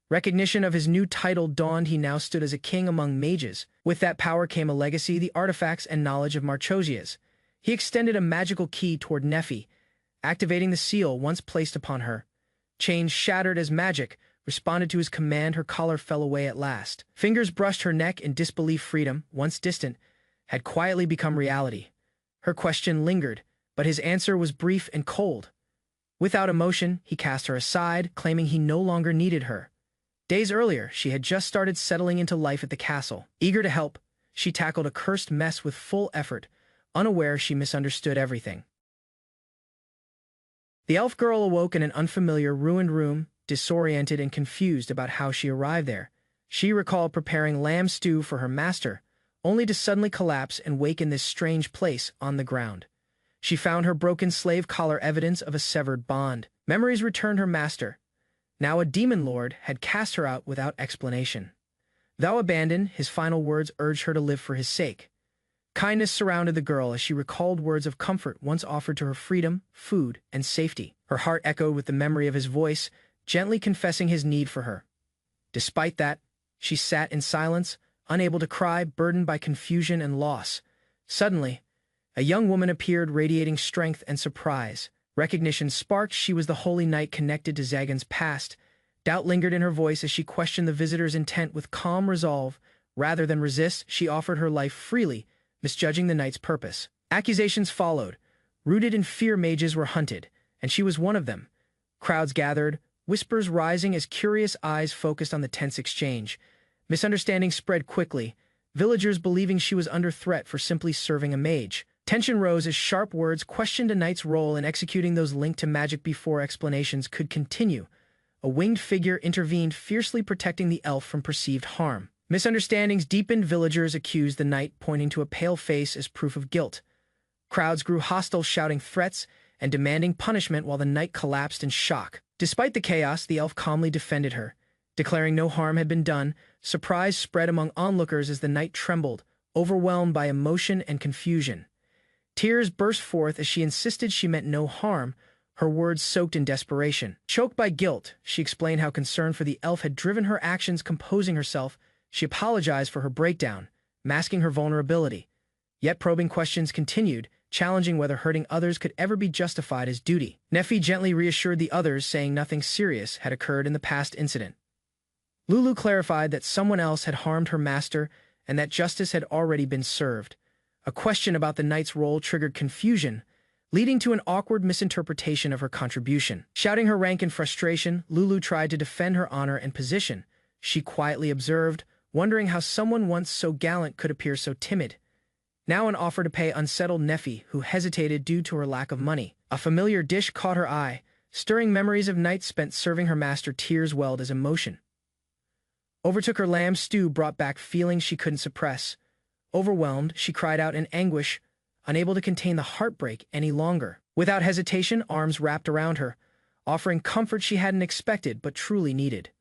Recognition of his new title dawned. He now stood as a king among mages. With that power came a legacy, the artifacts and knowledge of Marchosia's. He extended a magical key toward Nephi, activating the seal once placed upon her. Chains shattered as magic responded to his command. Her collar fell away at last. Fingers brushed her neck in disbelief. Freedom, once distant, had quietly become reality. Her question lingered, but his answer was brief and cold. Without emotion, he cast her aside, claiming he no longer needed her. Days earlier, she had just started settling into life at the castle. Eager to help, she tackled a cursed mess with full effort, unaware she misunderstood everything. The elf girl awoke in an unfamiliar, ruined room, disoriented and confused about how she arrived there. She recalled preparing lamb stew for her master, only to suddenly collapse and wake in this strange place on the ground. She found her broken slave collar, evidence of a severed bond. Memories returned. Her master, now a demon lord, had cast her out without explanation. Thou abandon, his final words urged her to live for his sake. Kindness surrounded the girl as she recalled words of comfort once offered to her: freedom, food, and safety. Her heart echoed with the memory of his voice, gently confessing his need for her. Despite that, she sat in silence, unable to cry, burdened by confusion and loss. Suddenly, a young woman appeared, radiating strength and surprise. Recognition sparked. She was the holy knight connected to Zagan's past. Doubt lingered in her voice as she questioned the visitor's intent. With calm resolve, rather than resist, she offered her life freely, misjudging the knight's purpose. Accusations followed. Rooted in fear, mages were hunted, and she was one of them. Crowds gathered, whispers rising as curious eyes focused on the tense exchange. Misunderstanding spread quickly, villagers believing she was under threat for simply serving a mage. Tension rose as sharp words questioned a knight's role in executing those linked to magic. Before explanations could continue, a winged figure intervened, fiercely protecting the elf from perceived harm. Misunderstandings deepened. Villagers accused the knight, pointing to a pale face as proof of guilt. Crowds grew hostile, shouting threats and demanding punishment, while the knight collapsed in shock. Despite the chaos, the elf calmly defended her, declaring no harm had been done. Surprise spread among onlookers as the knight trembled, overwhelmed by emotion and confusion. Tears burst forth as she insisted she meant no harm, her words soaked in desperation. Choked by guilt, she explained how concern for the elf had driven her actions. Composing herself, she apologized for her breakdown, masking her vulnerability. Yet probing questions continued, challenging whether hurting others could ever be justified as duty. Neffy gently reassured the others, saying nothing serious had occurred in the past incident. Lulu clarified that someone else had harmed her master and that justice had already been served. A question about the knight's role triggered confusion, leading to an awkward misinterpretation of her contribution. Shouting her rank in frustration, Lulu tried to defend her honor and position. She quietly observed, wondering how someone once so gallant could appear so timid. Now an offer to pay unsettled Neffy, who hesitated due to her lack of money. A familiar dish caught her eye, stirring memories of nights spent serving her master. Tears welled as emotion overtook her. Lamb stew brought back feelings she couldn't suppress. Overwhelmed, she cried out in anguish, unable to contain the heartbreak any longer. Without hesitation, arms wrapped around her, offering comfort she hadn't expected but truly needed.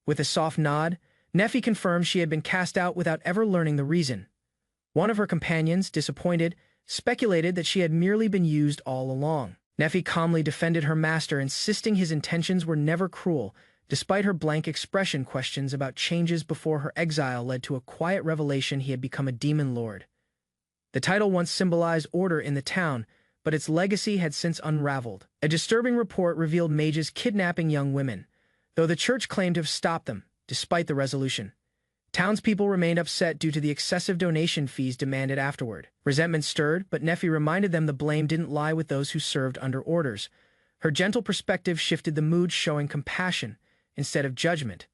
With a soft nod, Neffy confirmed she had been cast out without ever learning the reason. One of her companions, disappointed, speculated that she had merely been used all along. Neffy calmly defended her master, insisting his intentions were never cruel. Despite her blank expression, questions about changes before her exile led to a quiet revelation: he had become a demon lord. The title once symbolized order in the town, but its legacy had since unraveled. A disturbing report revealed mages kidnapping young women, though the church claimed to have stopped them. Despite the resolution, townspeople remained upset due to the excessive donation fees demanded afterward. Resentment stirred, but Neffy reminded them the blame didn't lie with those who served under orders. Her gentle perspective shifted the mood, showing compassion instead of judgment.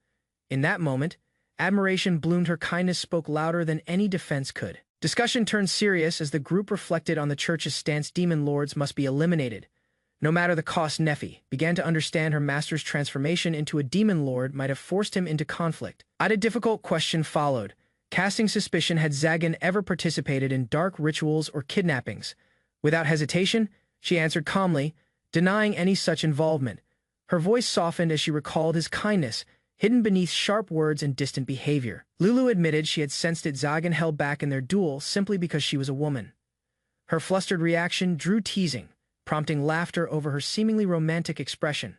In that moment, admiration bloomed. Her kindness spoke louder than any defense could. Discussion turned serious as the group reflected on the church's stance. Demon lords must be eliminated, no matter the cost. Neffy began to understand her master's transformation into a demon lord might have forced him into conflict. A difficult question followed, casting suspicion: had Zagan ever participated in dark rituals or kidnappings? Without hesitation, she answered calmly, denying any such involvement. Her voice softened as she recalled his kindness, hidden beneath sharp words and distant behavior. Lulu admitted she had sensed it. Zagan held back in their duel simply because she was a woman. Her flustered reaction drew teasing, prompting laughter over her seemingly romantic expression.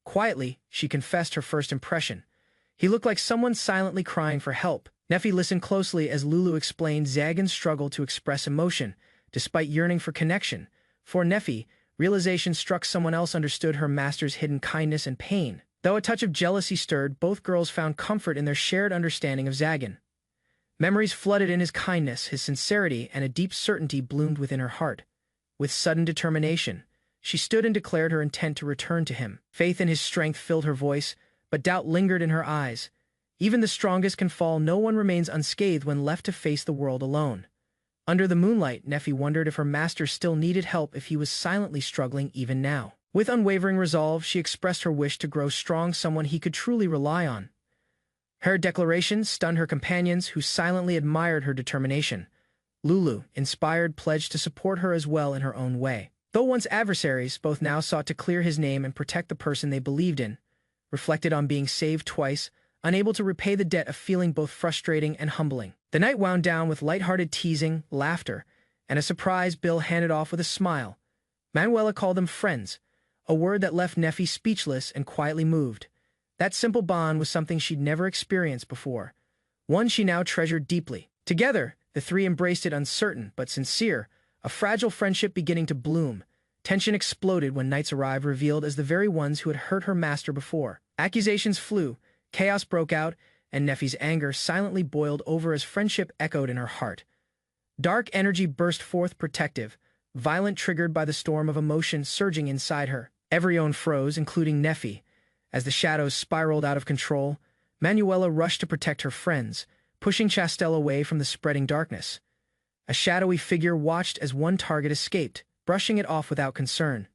Quietly, she confessed her first impression: he looked like someone silently crying for help. Neffy listened closely as Lulu explained Zagan's struggle to express emotion, despite yearning for connection. For Neffy, realization struck: someone else understood her master's hidden kindness and pain. Though a touch of jealousy stirred, both girls found comfort in their shared understanding of Zagan. Memories flooded in: his kindness, his sincerity, and a deep certainty bloomed within her heart. With sudden determination, she stood and declared her intent to return to him. Faith in his strength filled her voice, but doubt lingered in her eyes. Even the strongest can fall. No one remains unscathed when left to face the world alone. Under the moonlight, Neffy wondered if her master still needed help, if he was silently struggling even now. With unwavering resolve, she expressed her wish to grow strong, someone he could truly rely on. Her declaration stunned her companions, who silently admired her determination. Lulu, inspired, pledged to support her as well in her own way. Though once adversaries, both now sought to clear his name and protect the person they believed in. Reflected on being saved twice, unable to repay the debt, a feeling both frustrating and humbling. The night wound down with light-hearted teasing, laughter, and a surprise bill handed off with a smile. Manuela called them friends, a word that left Neffy speechless and quietly moved. That simple bond was something she'd never experienced before, one she now treasured deeply. Together, the three embraced it, uncertain but sincere, a fragile friendship beginning to bloom. Tension exploded when nights arrived, revealed as the very ones who had hurt her master before. Accusations flew, chaos broke out, and Neffy's anger silently boiled over as friendship echoed in her heart. Dark energy burst forth, protective, violent, triggered by the storm of emotion surging inside her. Everyone froze, including Neffy. As the shadows spiraled out of control, Manuela rushed to protect her friends, pushing Chastel away from the spreading darkness. A shadowy figure watched as one target escaped, brushing it off without concern.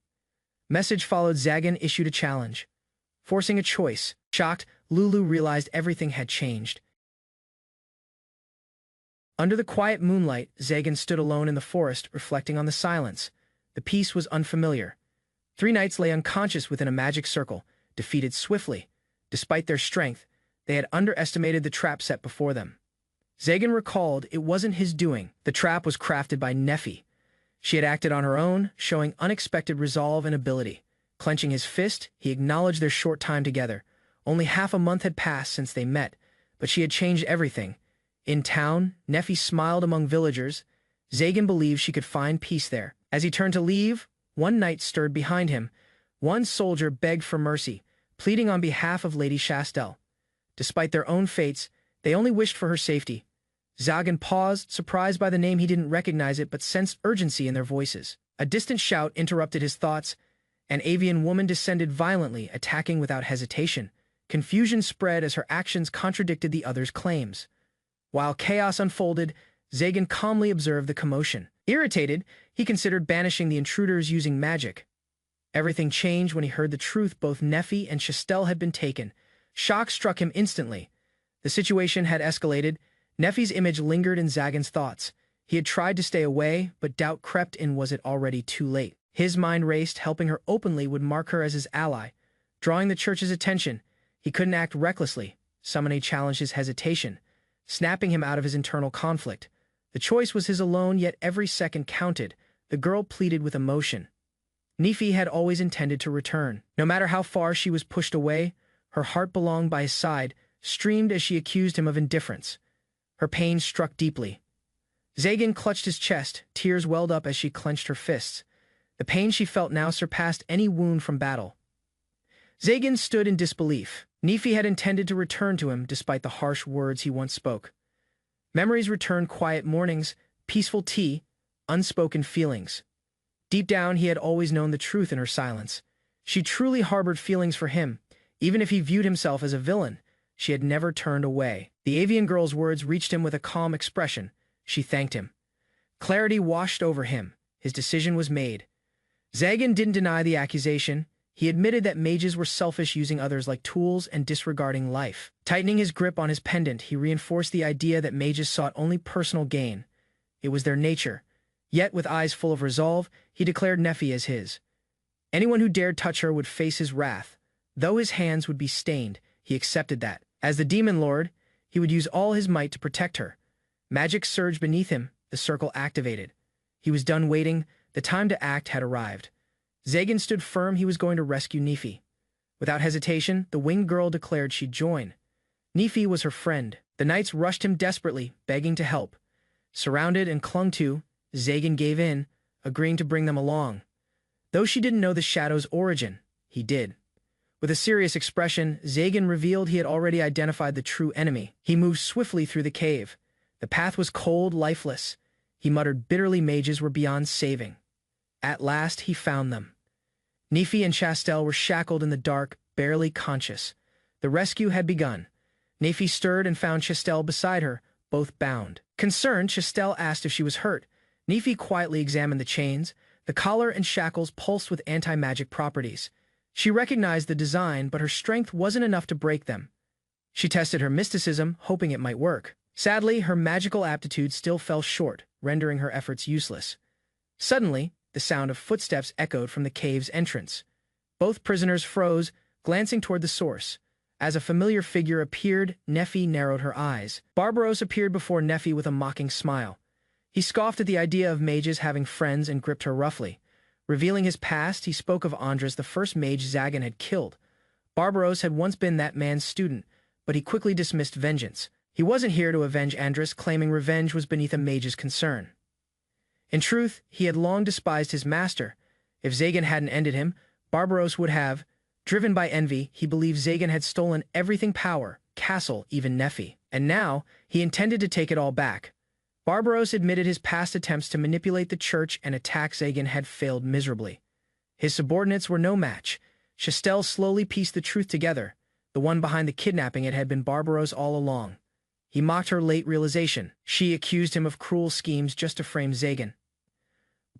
Message followed. Zagan issued a challenge, forcing a choice. Shocked, Lulu realized everything had changed. Under the quiet moonlight, Zagan stood alone in the forest, reflecting on the silence. The peace was unfamiliar. 3 knights lay unconscious within a magic circle, defeated swiftly. Despite their strength, they had underestimated the trap set before them. Zagan recalled it wasn't his doing. The trap was crafted by Neffy. She had acted on her own, showing unexpected resolve and ability. Clenching his fist, he acknowledged their short time together. Only half a month had passed since they met, but she had changed everything. In town, Neffy smiled among villagers. Zagan believed she could find peace there. As he turned to leave, one knight stirred behind him. One soldier begged for mercy, pleading on behalf of Lady Chastel. Despite their own fates, they only wished for her safety. Zagan paused, surprised by the name. He didn't recognize it, but sensed urgency in their voices. A distant shout interrupted his thoughts. An avian woman descended violently, attacking without hesitation. Confusion spread as her actions contradicted the others' claims. While chaos unfolded, Zagan calmly observed the commotion. Irritated, he considered banishing the intruders using magic. Everything changed when he heard the truth. Both Neffy and Chastel had been taken. Shock struck him instantly. The situation had escalated. Neffy's image lingered in Zagan's thoughts. He had tried to stay away, but doubt crept in. Was it already too late? His mind raced. Helping her openly would mark her as his ally. Drawing the church's attention, he couldn't act recklessly. Summoning challenged his hesitation, snapping him out of his internal conflict. The choice was his alone, yet every second counted. The girl pleaded with emotion. Neffy had always intended to return. No matter how far she was pushed away, her heart belonged by his side, streamed as she accused him of indifference. Her pain struck deeply. Zagan clutched his chest. Tears welled up as she clenched her fists. The pain she felt now surpassed any wound from battle. Zagan stood in disbelief. Neffy had intended to return to him despite the harsh words he once spoke. Memories returned: quiet mornings, peaceful tea, unspoken feelings. Deep down, he had always known the truth in her silence. She truly harbored feelings for him. Even if he viewed himself as a villain, she had never turned away. The avian girl's words reached him with a calm expression. She thanked him. Clarity washed over him. His decision was made. Zagan didn't deny the accusation. He admitted that mages were selfish, using others like tools and disregarding life. Tightening his grip on his pendant, he reinforced the idea that mages sought only personal gain. It was their nature. Yet, with eyes full of resolve, he declared Neffy as his. Anyone who dared touch her would face his wrath. Though his hands would be stained, he accepted that. As the demon lord, he would use all his might to protect her. Magic surged beneath him, the circle activated. He was done waiting. The time to act had arrived. Zagan stood firm. He was going to rescue Neffy. Without hesitation, the winged girl declared she'd join. Neffy was her friend. The knights rushed him desperately, begging to help. Surrounded and clung to, Zagan gave in, agreeing to bring them along. Though she didn't know the shadow's origin, he did. With a serious expression, Zagan revealed he had already identified the true enemy. He moved swiftly through the cave. The path was cold, lifeless. He muttered bitterly, mages were beyond saving. At last, he found them. Neffy and Chastel were shackled in the dark, barely conscious. The rescue had begun. Neffy stirred and found Chastel beside her, both bound. Concerned, Chastel asked if she was hurt. Neffy quietly examined the chains. The collar and shackles pulsed with anti-magic properties. She recognized the design, but her strength wasn't enough to break them. She tested her mysticism, hoping it might work. Sadly, her magical aptitude still fell short, rendering her efforts useless. Suddenly, the sound of footsteps echoed from the cave's entrance. Both prisoners froze, glancing toward the source. As a familiar figure appeared, Neffy narrowed her eyes. Barbaros appeared before Neffy with a mocking smile. He scoffed at the idea of mages having friends and gripped her roughly. Revealing his past, he spoke of Andres, the first mage Zagan had killed. Barbaros had once been that man's student, but he quickly dismissed vengeance. He wasn't here to avenge Andres, claiming revenge was beneath a mage's concern. In truth, he had long despised his master. If Zagan hadn't ended him, Barbaros would have. Driven by envy, he believed Zagan had stolen everything: power, castle, even Neffy. And now, he intended to take it all back. Barbaros admitted his past attempts to manipulate the church and attack Zagan had failed miserably. His subordinates were no match. Chastel slowly pieced the truth together. The one behind the kidnapping it had been Barbaros all along. He mocked her late realization. She accused him of cruel schemes just to frame Zagan.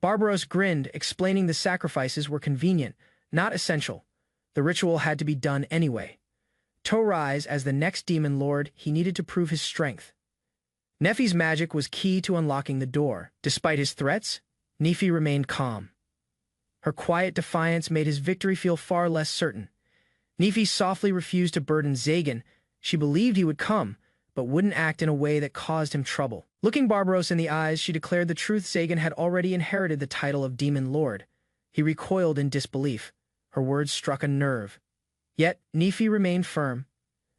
Barbaros grinned, explaining the sacrifices were convenient, not essential. The ritual had to be done anyway. To rise as the next demon lord, he needed to prove his strength. Neffy's magic was key to unlocking the door. Despite his threats, Neffy remained calm. Her quiet defiance made his victory feel far less certain. Neffy softly refused to burden Zagan. She believed he would come, but wouldn't act in a way that caused him trouble. Looking Barbaros in the eyes, she declared the truth: Zagan had already inherited the title of Demon Lord. He recoiled in disbelief. Her words struck a nerve. Yet, Neffy remained firm.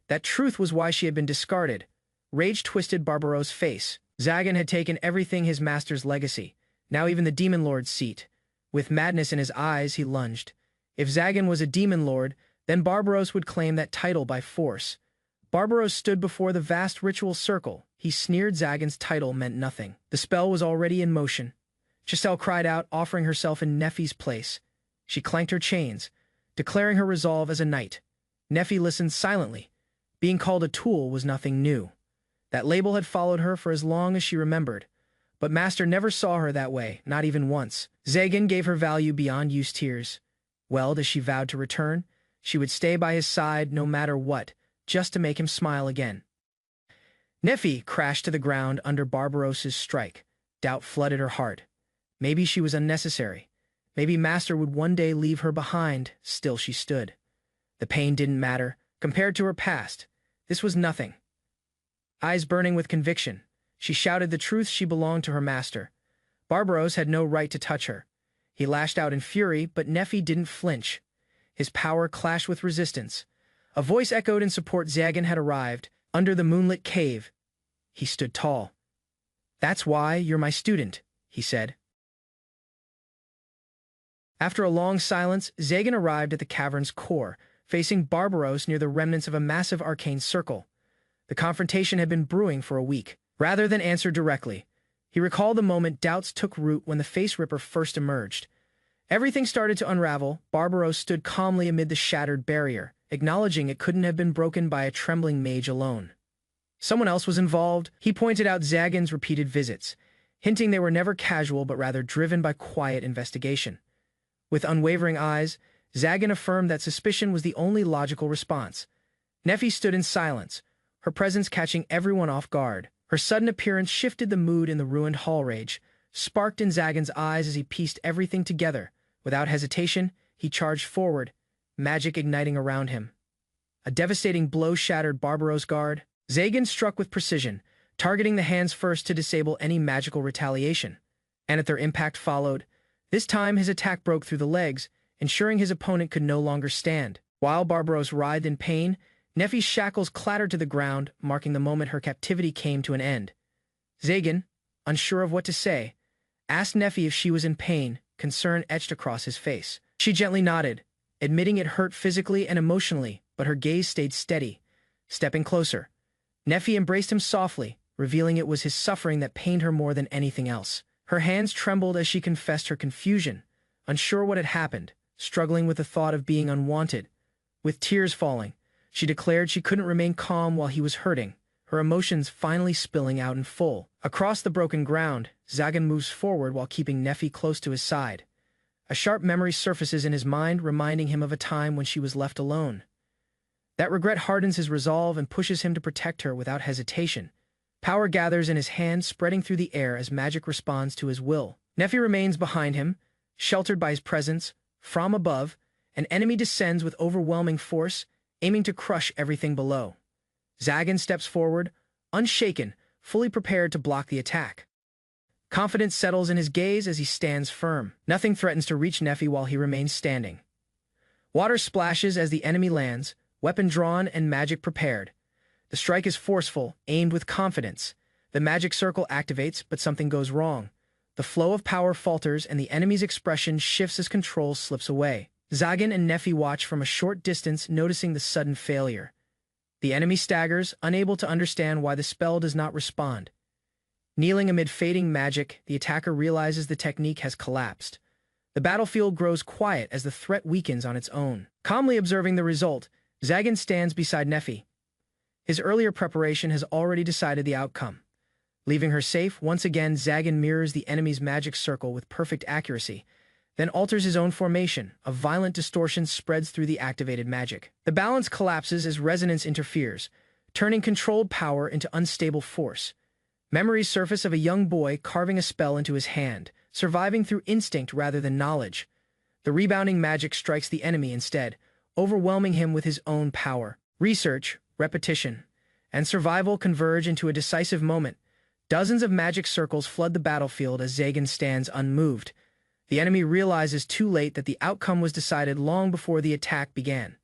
That truth was why she had been discarded. Rage twisted Barbaros' face. Zagan had taken everything his master's legacy, now even the Demon Lord's seat. With madness in his eyes, he lunged. If Zagan was a Demon Lord, then Barbaros would claim that title by force. Barbaros stood before the vast ritual circle. He sneered Zagan's title meant nothing. The spell was already in motion. Giselle cried out, offering herself in Nephi's place. She clanked her chains, declaring her resolve as a knight. Nephi listened silently. Being called a tool was nothing new. That label had followed her for as long as she remembered. But Master never saw her that way, not even once. Zagan gave her value beyond use tears. Welled as she vowed to return, she would stay by his side no matter what, just to make him smile again. Nephi crashed to the ground under Barbaros's strike. Doubt flooded her heart. Maybe she was unnecessary. Maybe Master would one day leave her behind. Still she stood. The pain didn't matter. Compared to her past, this was nothing. Eyes burning with conviction, she shouted the truth: she belonged to her master. Barbaros had no right to touch her. He lashed out in fury, but Nephi didn't flinch. His power clashed with resistance. A voice echoed in support. Zagan had arrived, under the moonlit cave. He stood tall. "That's why you're my student," he said. After a long silence, Zagan arrived at the cavern's core, facing Barbaros near the remnants of a massive arcane circle. The confrontation had been brewing for a week. Rather than answer directly, he recalled the moment doubts took root when the Face Ripper first emerged. Everything started to unravel. Barbaros stood calmly amid the shattered barrier, acknowledging it couldn't have been broken by a trembling mage alone. Someone else was involved. He pointed out Zagan's repeated visits, hinting they were never casual but rather driven by quiet investigation. With unwavering eyes, Zagan affirmed that suspicion was the only logical response. Nephi stood in silence, her presence catching everyone off guard. Her sudden appearance shifted the mood in the ruined hall. Rage sparked in Zagan's eyes as he pieced everything together. Without hesitation, he charged forward, magic igniting around him. A devastating blow shattered Barbaros' guard. Zagan struck with precision, targeting the hands first to disable any magical retaliation. And at their impact followed. This time his attack broke through the legs, ensuring his opponent could no longer stand. While Barbaros writhed in pain, Nephi's shackles clattered to the ground, marking the moment her captivity came to an end. Zagan, unsure of what to say, asked Nephi if she was in pain, concern etched across his face. She gently nodded, admitting it hurt physically and emotionally, but her gaze stayed steady. Stepping closer, Nephi embraced him softly, revealing it was his suffering that pained her more than anything else. Her hands trembled as she confessed her confusion, unsure what had happened, struggling with the thought of being unwanted. With tears falling, she declared she couldn't remain calm while he was hurting, her emotions finally spilling out in full. Across the broken ground, Zagan moves forward while keeping Nephi close to his side. A sharp memory surfaces in his mind, reminding him of a time when she was left alone. That regret hardens his resolve and pushes him to protect her without hesitation. Power gathers in his hand, spreading through the air as magic responds to his will. Nephi remains behind him, sheltered by his presence. From above, an enemy descends with overwhelming force, aiming to crush everything below. Zagan steps forward, unshaken, fully prepared to block the attack. Confidence settles in his gaze as he stands firm. Nothing threatens to reach Nephi while he remains standing. Water splashes as the enemy lands, weapon drawn and magic prepared. The strike is forceful, aimed with confidence. The magic circle activates, but something goes wrong. The flow of power falters and the enemy's expression shifts as control slips away. Zagan and Nephi watch from a short distance, noticing the sudden failure. The enemy staggers, unable to understand why the spell does not respond. Kneeling amid fading magic, the attacker realizes the technique has collapsed. The battlefield grows quiet as the threat weakens on its own. Calmly observing the result, Zagan stands beside Nephi. His earlier preparation has already decided the outcome. Leaving her safe, once again Zagan mirrors the enemy's magic circle with perfect accuracy, then alters his own formation. A violent distortion spreads through the activated magic. The balance collapses as resonance interferes, turning controlled power into unstable force. Memories surface of a young boy carving a spell into his hand, surviving through instinct rather than knowledge. The rebounding magic strikes the enemy instead, overwhelming him with his own power. Research, repetition, and survival converge into a decisive moment. Dozens of magic circles flood the battlefield as Zagan stands unmoved. The enemy realizes too late that the outcome was decided long before the attack began.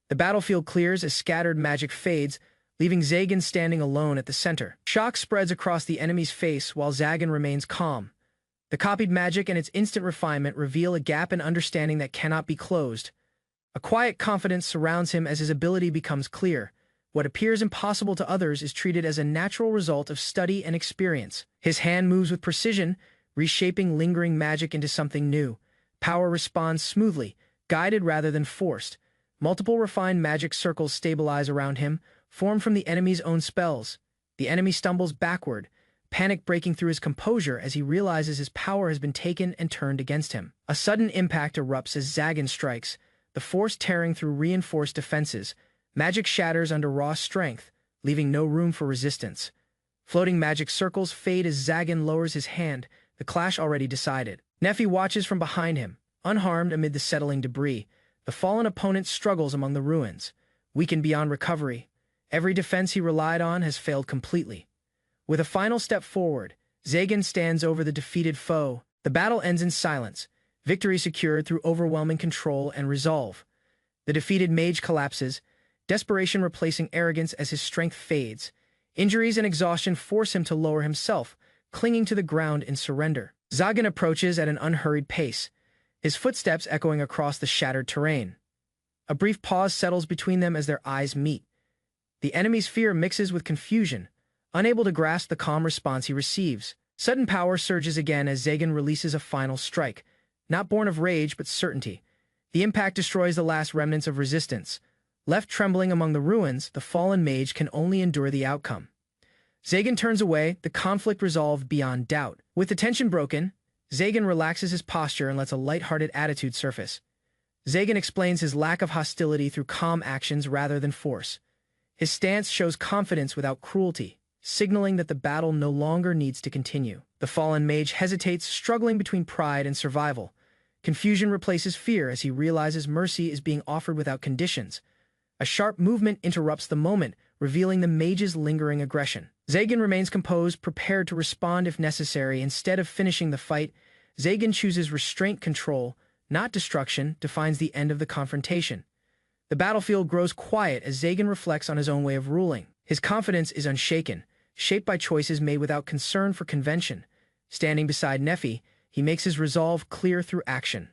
The battlefield clears as scattered magic fades, leaving Zagan standing alone at the center. Shock spreads across the enemy's face while Zagan remains calm. The copied magic and its instant refinement reveal a gap in understanding that cannot be closed. A quiet confidence surrounds him as his ability becomes clear. What appears impossible to others is treated as a natural result of study and experience. His hand moves with precision, reshaping lingering magic into something new. Power responds smoothly, guided rather than forced. Multiple refined magic circles stabilize around him, formed from the enemy's own spells. The enemy stumbles backward, panic breaking through his composure as he realizes his power has been taken and turned against him. A sudden impact erupts as Zagan strikes, the force tearing through reinforced defenses. Magic shatters under raw strength, leaving no room for resistance. Floating magic circles fade as Zagan lowers his hand, the clash already decided. Nephi watches from behind him, unharmed amid the settling debris. The fallen opponent struggles among the ruins, weakened beyond recovery. Every defense he relied on has failed completely. With a final step forward, Zagan stands over the defeated foe. The battle ends in silence, victory secured through overwhelming control and resolve. The defeated mage collapses, desperation replacing arrogance as his strength fades. Injuries and exhaustion force him to lower himself, clinging to the ground in surrender. Zagan approaches at an unhurried pace, his footsteps echoing across the shattered terrain. A brief pause settles between them as their eyes meet. The enemy's fear mixes with confusion, unable to grasp the calm response he receives. Sudden power surges again as Zagan releases a final strike, not born of rage but certainty. The impact destroys the last remnants of resistance. Left trembling among the ruins, the fallen mage can only endure the outcome. Zagan turns away, the conflict resolved beyond doubt. With the tension broken, Zagan relaxes his posture and lets a light-hearted attitude surface. Zagan explains his lack of hostility through calm actions rather than force. His stance shows confidence without cruelty, signaling that the battle no longer needs to continue. The fallen mage hesitates, struggling between pride and survival. Confusion replaces fear as he realizes mercy is being offered without conditions. A sharp movement interrupts the moment, revealing the mage's lingering aggression. Zagan remains composed, prepared to respond if necessary. Instead of finishing the fight, Zagan chooses restraint control, not destruction, defines the end of the confrontation. The battlefield grows quiet as Zagan reflects on his own way of ruling. His confidence is unshaken, shaped by choices made without concern for convention. Standing beside Nephi, he makes his resolve clear through action.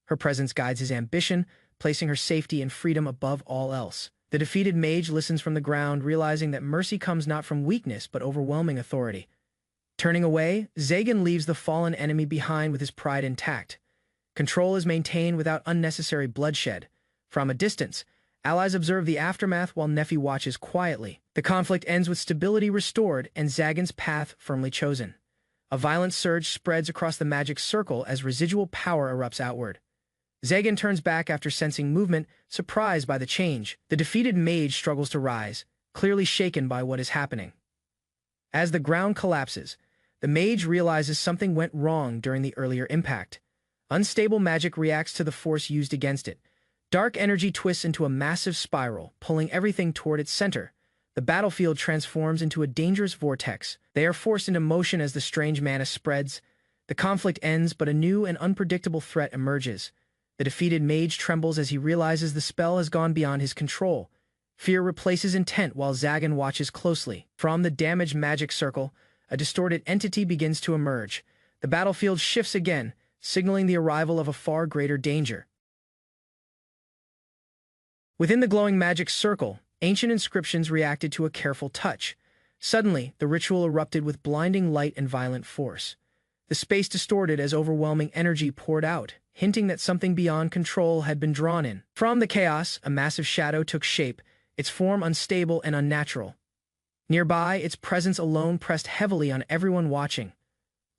Her presence guides his ambition, placing her safety and freedom above all else. The defeated mage listens from the ground, realizing that mercy comes not from weakness but overwhelming authority. Turning away, Zagan leaves the fallen enemy behind with his pride intact. Control is maintained without unnecessary bloodshed. From a distance, allies observe the aftermath while Nephi watches quietly. The conflict ends with stability restored and Zagan's path firmly chosen. A violent surge spreads across the magic circle as residual power erupts outward. Zagan turns back after sensing movement, surprised by the change. The defeated mage struggles to rise, clearly shaken by what is happening. As the ground collapses, the mage realizes something went wrong during the earlier impact. Unstable magic reacts to the force used against it. Dark energy twists into a massive spiral, pulling everything toward its center. The battlefield transforms into a dangerous vortex. They are forced into motion as the strange mana spreads. The conflict ends, but a new and unpredictable threat emerges. The defeated mage trembles as he realizes the spell has gone beyond his control. Fear replaces intent while Zagan watches closely. From the damaged magic circle, a distorted entity begins to emerge. The battlefield shifts again, signaling the arrival of a far greater danger. Within the glowing magic circle, ancient inscriptions reacted to a careful touch. Suddenly, the ritual erupted with blinding light and violent force. The space distorted as overwhelming energy poured out, hinting that something beyond control had been drawn in. From the chaos, a massive shadow took shape, its form unstable and unnatural. Nearby, its presence alone pressed heavily on everyone watching.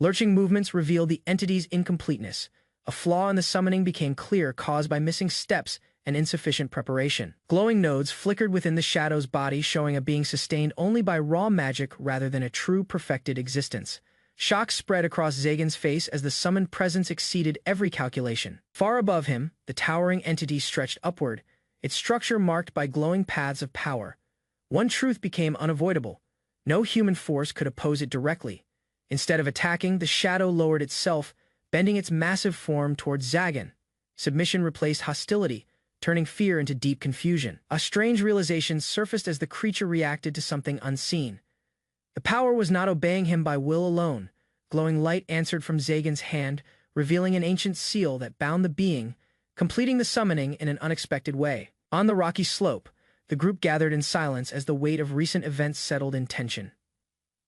Lurching movements revealed the entity's incompleteness. A flaw in the summoning became clear, caused by missing steps and insufficient preparation. Glowing nodes flickered within the shadow's body, showing a being sustained only by raw magic rather than a true perfected existence. Shock spread across Zagan's face as the summoned presence exceeded every calculation. Far above him, the towering entity stretched upward, its structure marked by glowing paths of power. One truth became unavoidable. No human force could oppose it directly. Instead of attacking, the shadow lowered itself, bending its massive form towards Zagan. Submission replaced hostility, turning fear into deep confusion. A strange realization surfaced as the creature reacted to something unseen. The power was not obeying him by will alone. Glowing light answered from Zagan's hand, revealing an ancient seal that bound the being, completing the summoning in an unexpected way. On the rocky slope, the group gathered in silence as the weight of recent events settled in tension.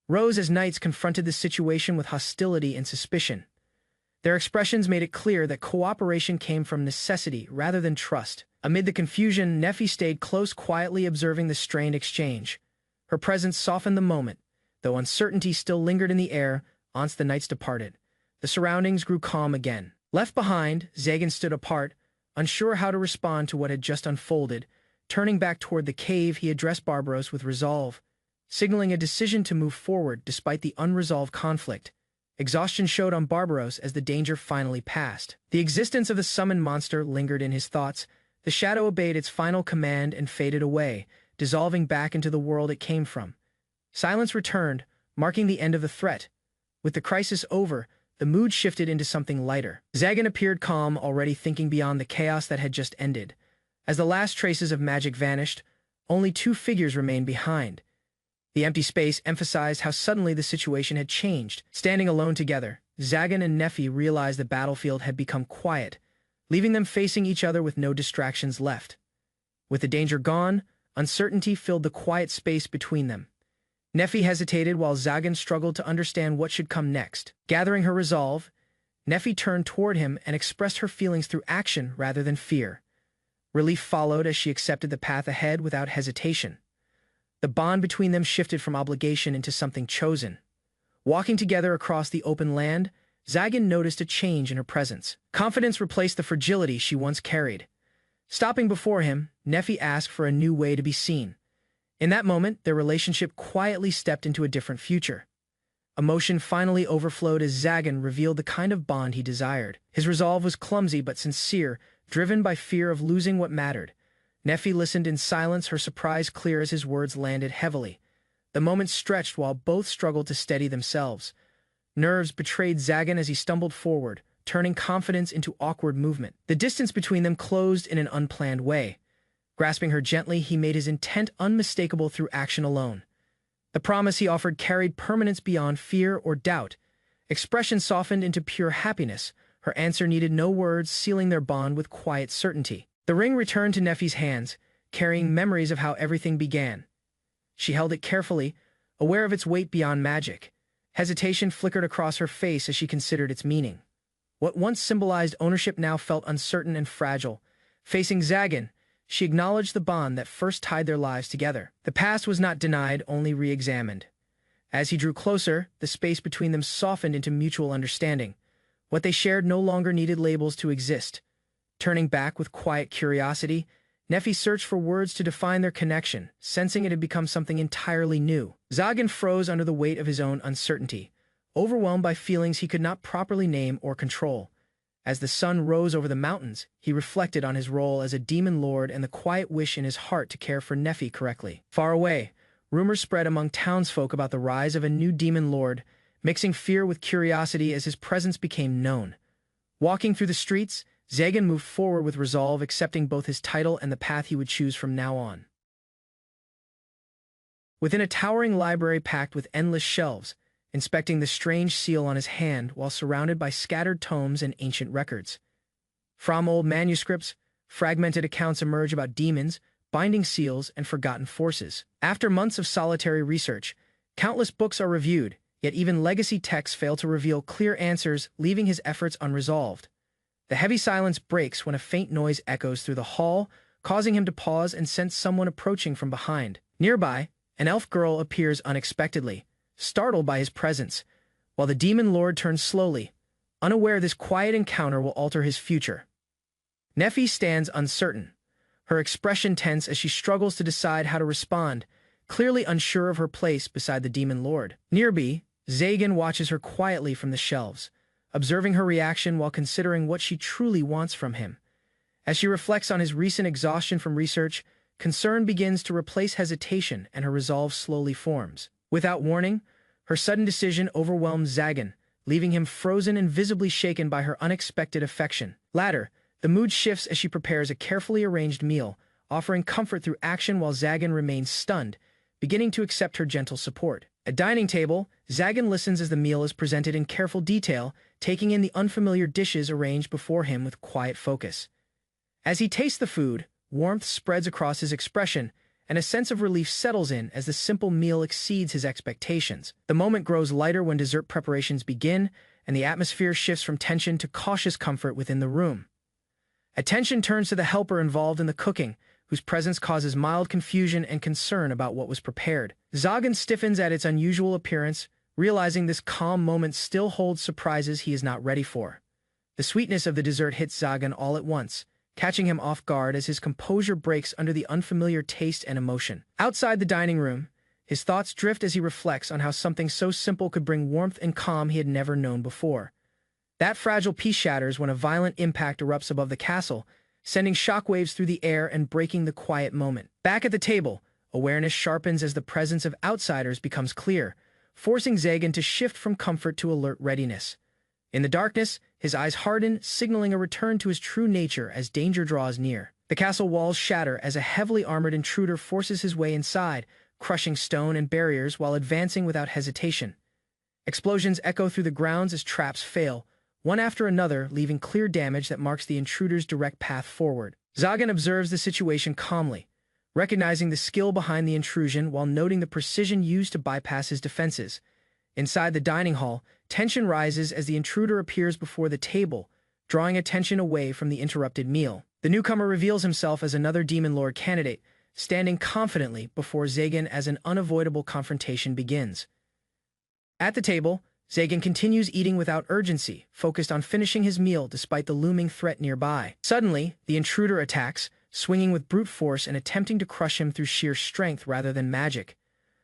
Rose as knights confronted the situation with hostility and suspicion. Their expressions made it clear that cooperation came from necessity rather than trust. Amid the confusion, Neffy stayed close, quietly observing the strained exchange. Her presence softened the moment, though uncertainty still lingered in the air once the knights departed. The surroundings grew calm again. Left behind, Zagan stood apart, unsure how to respond to what had just unfolded. Turning back toward the cave, he addressed Barbaros with resolve, signaling a decision to move forward despite the unresolved conflict. Exhaustion showed on Barbaros as the danger finally passed. The existence of the summoned monster lingered in his thoughts. The shadow obeyed its final command and faded away, dissolving back into the world it came from. Silence returned, marking the end of the threat. With the crisis over, the mood shifted into something lighter. Zagan appeared calm, already thinking beyond the chaos that had just ended. As the last traces of magic vanished, only two figures remained behind. The empty space emphasized how suddenly the situation had changed. Standing alone together, Zagan and Neffy realized the battlefield had become quiet, leaving them facing each other with no distractions left. With the danger gone, uncertainty filled the quiet space between them. Neffy hesitated while Zagan struggled to understand what should come next. Gathering her resolve, Neffy turned toward him and expressed her feelings through action rather than fear. Relief followed as she accepted the path ahead without hesitation. The bond between them shifted from obligation into something chosen. Walking together across the open land, Zagan noticed a change in her presence. Confidence replaced the fragility she once carried. Stopping before him, Neffy asked for a new way to be seen. In that moment, their relationship quietly stepped into a different future. Emotion finally overflowed as Zagan revealed the kind of bond he desired. His resolve was clumsy but sincere, driven by fear of losing what mattered. Neffy listened in silence, her surprise clear as his words landed heavily. The moment stretched while both struggled to steady themselves. Nerves betrayed Zagan as he stumbled forward, turning confidence into awkward movement. The distance between them closed in an unplanned way. Grasping her gently, he made his intent unmistakable through action alone. The promise he offered carried permanence beyond fear or doubt. Expression softened into pure happiness. Her answer needed no words, sealing their bond with quiet certainty. The ring returned to Neffy's hands, carrying memories of how everything began. She held it carefully, aware of its weight beyond magic. Hesitation flickered across her face as she considered its meaning. What once symbolized ownership now felt uncertain and fragile. Facing Zagan, she acknowledged the bond that first tied their lives together. The past was not denied, only re-examined. As he drew closer, the space between them softened into mutual understanding. What they shared no longer needed labels to exist. Turning back with quiet curiosity, Neffy searched for words to define their connection, sensing it had become something entirely new. Zagan froze under the weight of his own uncertainty, overwhelmed by feelings he could not properly name or control. As the sun rose over the mountains, he reflected on his role as a demon lord and the quiet wish in his heart to care for Neffy correctly. Far away, rumors spread among townsfolk about the rise of a new demon lord, mixing fear with curiosity as his presence became known. Walking through the streets, Zagan moved forward with resolve, accepting both his title and the path he would choose from now on. Within a towering library packed with endless shelves, inspecting the strange seal on his hand while surrounded by scattered tomes and ancient records. From old manuscripts, fragmented accounts emerge about demons, binding seals, and forgotten forces. After months of solitary research, countless books are reviewed, yet even legacy texts fail to reveal clear answers, leaving his efforts unresolved. The heavy silence breaks when a faint noise echoes through the hall, causing him to pause and sense someone approaching from behind. Nearby, an elf girl appears unexpectedly, startled by his presence, while the demon lord turns slowly, unaware this quiet encounter will alter his future. Neffy stands uncertain, her expression tense as she struggles to decide how to respond, clearly unsure of her place beside the demon lord. Nearby, Zagan watches her quietly from the shelves, observing her reaction while considering what she truly wants from him. As she reflects on his recent exhaustion from research, concern begins to replace hesitation and her resolve slowly forms. Without warning, her sudden decision overwhelms Zagan, leaving him frozen and visibly shaken by her unexpected affection. Later, The mood shifts as she prepares a carefully arranged meal, offering comfort through action while Zagan remains stunned, beginning to accept her gentle support. At dining table, Zagan listens as the meal is presented in careful detail, taking in the unfamiliar dishes arranged before him with quiet focus. As he tastes the food, warmth spreads across his expression, and a sense of relief settles in as the simple meal exceeds his expectations. The moment grows lighter when dessert preparations begin, and the atmosphere shifts from tension to cautious comfort within the room. Attention turns to the helper involved in the cooking, whose presence causes mild confusion and concern about what was prepared. Zagan stiffens at its unusual appearance, realizing this calm moment still holds surprises he is not ready for. The sweetness of the dessert hits Zagan all at once, catching him off guard as his composure breaks under the unfamiliar taste and emotion. Outside the dining room, his thoughts drift as he reflects on how something so simple could bring warmth and calm he had never known before. That fragile peace shatters when a violent impact erupts above the castle, sending shockwaves through the air and breaking the quiet moment. Back at the table, awareness sharpens as the presence of outsiders becomes clear, forcing Zagan to shift from comfort to alert readiness. In the darkness, his eyes harden, signaling a return to his true nature as danger draws near. The castle walls shatter as a heavily armored intruder forces his way inside, crushing stone and barriers while advancing without hesitation. Explosions echo through the grounds as traps fail, one after another, leaving clear damage that marks the intruder's direct path forward. Zagan observes the situation calmly, recognizing the skill behind the intrusion while noting the precision used to bypass his defenses. Inside the dining hall, tension rises as the intruder appears before the table, drawing attention away from the interrupted meal. The newcomer reveals himself as another Demon Lord candidate, standing confidently before Zagan as an unavoidable confrontation begins. At the table, Zagan continues eating without urgency, focused on finishing his meal despite the looming threat nearby. Suddenly, the intruder attacks, swinging with brute force and attempting to crush him through sheer strength rather than magic.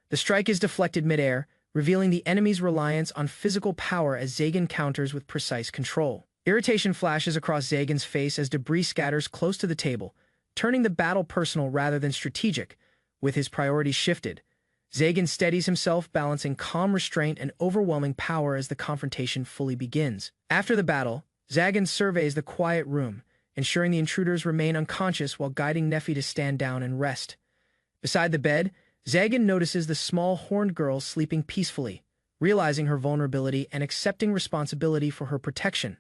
The strike is deflected midair, revealing the enemy's reliance on physical power as Zagan counters with precise control. Irritation flashes across Zagan's face as debris scatters close to the table, turning the battle personal rather than strategic. With his priorities shifted, Zagan steadies himself, balancing calm restraint and overwhelming power as the confrontation fully begins. After the battle, Zagan surveys the quiet room, ensuring the intruders remain unconscious while guiding Neffy to stand down and rest. Beside the bed, Zagan notices the small horned girl sleeping peacefully, realizing her vulnerability and accepting responsibility for her protection.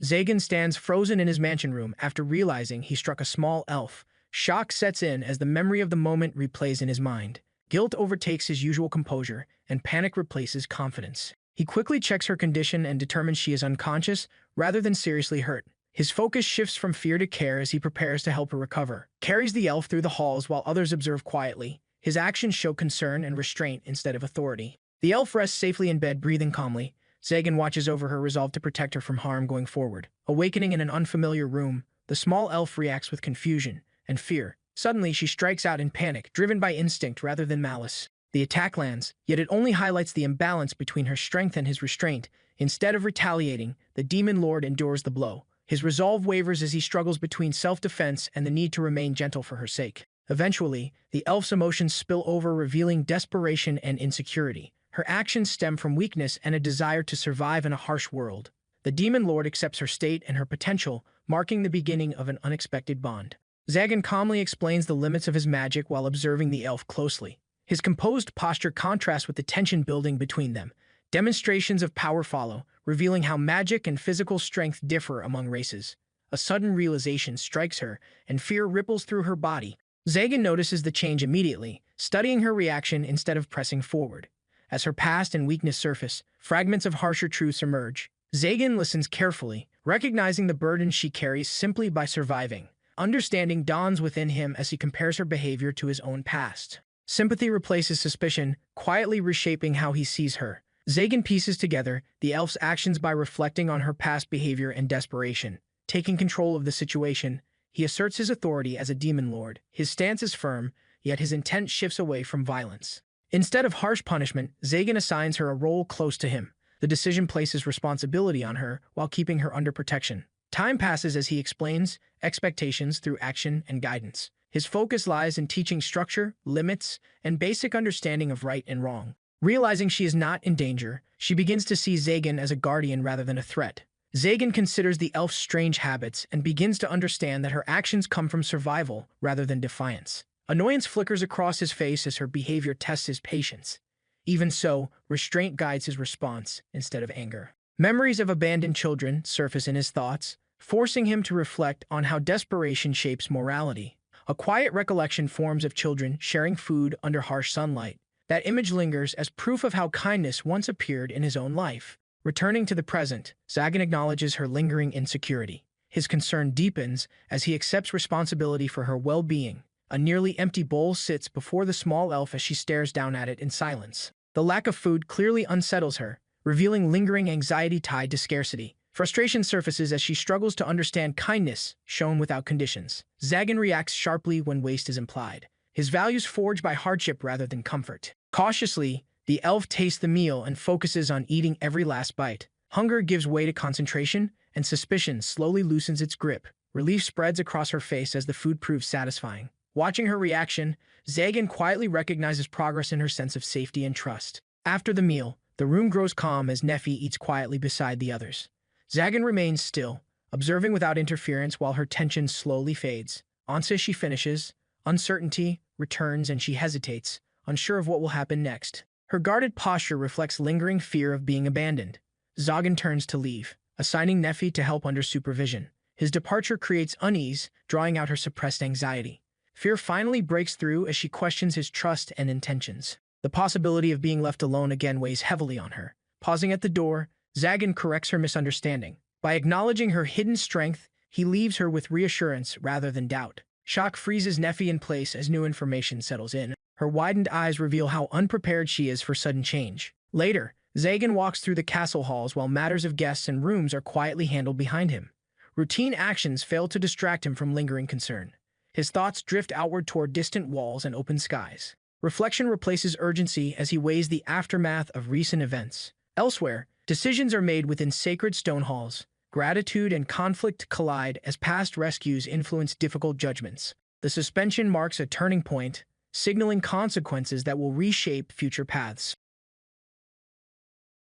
Zagan stands frozen in his mansion room after realizing he struck a small elf. Shock sets in as the memory of the moment replays in his mind. Guilt overtakes his usual composure, and panic replaces confidence. He quickly checks her condition and determines she is unconscious rather than seriously hurt. His focus shifts from fear to care as he prepares to help her recover. Carries the elf through the halls while others observe quietly. His actions show concern and restraint instead of authority. The elf rests safely in bed, breathing calmly. Zagan watches over her, resolved to protect her from harm going forward. Awakening in an unfamiliar room, the small elf reacts with confusion and fear. Suddenly, she strikes out in panic, driven by instinct rather than malice. The attack lands, yet it only highlights the imbalance between her strength and his restraint. Instead of retaliating, the Demon Lord endures the blow. His resolve wavers as he struggles between self-defense and the need to remain gentle for her sake. Eventually, the elf's emotions spill over, revealing desperation and insecurity. Her actions stem from weakness and a desire to survive in a harsh world. The Demon Lord accepts her state and her potential, marking the beginning of an unexpected bond. Zagan calmly explains the limits of his magic while observing the elf closely. His composed posture contrasts with the tension building between them. Demonstrations of power follow, revealing how magic and physical strength differ among races. A sudden realization strikes her, and fear ripples through her body. Zagan notices the change immediately, studying her reaction instead of pressing forward. As her past and weakness surface, fragments of harsher truths emerge. Zagan listens carefully, recognizing the burden she carries simply by surviving. Understanding dawns within him as he compares her behavior to his own past. Sympathy replaces suspicion, quietly reshaping how he sees her. Zagan pieces together the elf's actions by reflecting on her past behavior and desperation. Taking control of the situation, he asserts his authority as a demon lord. His stance is firm, yet his intent shifts away from violence. Instead of harsh punishment, Zagan assigns her a role close to him. The decision places responsibility on her while keeping her under protection. Time passes as he explains expectations through action and guidance. His focus lies in teaching structure, limits, and basic understanding of right and wrong. Realizing she is not in danger, she begins to see Zagan as a guardian rather than a threat. Zagan considers the elf's strange habits and begins to understand that her actions come from survival rather than defiance. Annoyance flickers across his face as her behavior tests his patience. Even so, restraint guides his response instead of anger. Memories of abandoned children surface in his thoughts, forcing him to reflect on how desperation shapes morality. A quiet recollection forms of children sharing food under harsh sunlight. That image lingers as proof of how kindness once appeared in his own life. Returning to the present, Zagan acknowledges her lingering insecurity. His concern deepens as he accepts responsibility for her well-being. A nearly empty bowl sits before the small elf as she stares down at it in silence. The lack of food clearly unsettles her, revealing lingering anxiety tied to scarcity. Frustration surfaces as she struggles to understand kindness shown without conditions. Zagan reacts sharply when waste is implied, his values forged by hardship rather than comfort. Cautiously, the elf tastes the meal and focuses on eating every last bite. Hunger gives way to concentration, and suspicion slowly loosens its grip. Relief spreads across her face as the food proves satisfying. Watching her reaction, Zagan quietly recognizes progress in her sense of safety and trust. After the meal, the room grows calm as Neffy eats quietly beside the others. Zagan remains still, observing without interference while her tension slowly fades. Once she finishes, uncertainty returns and she hesitates, unsure of what will happen next. Her guarded posture reflects lingering fear of being abandoned. Zagan turns to leave, assigning Neffy to help under supervision. His departure creates unease, drawing out her suppressed anxiety. Fear finally breaks through as she questions his trust and intentions. The possibility of being left alone again weighs heavily on her. Pausing at the door, Zagan corrects her misunderstanding. By acknowledging her hidden strength, he leaves her with reassurance rather than doubt. Shock freezes Neffy in place as new information settles in. Her widened eyes reveal how unprepared she is for sudden change. Later, Zagan walks through the castle halls while matters of guests and rooms are quietly handled behind him. Routine actions fail to distract him from lingering concern. His thoughts drift outward toward distant walls and open skies. Reflection replaces urgency as he weighs the aftermath of recent events. Elsewhere, decisions are made within sacred stone halls. Gratitude and conflict collide as past rescues influence difficult judgments. The suspension marks a turning point, signaling consequences that will reshape future paths.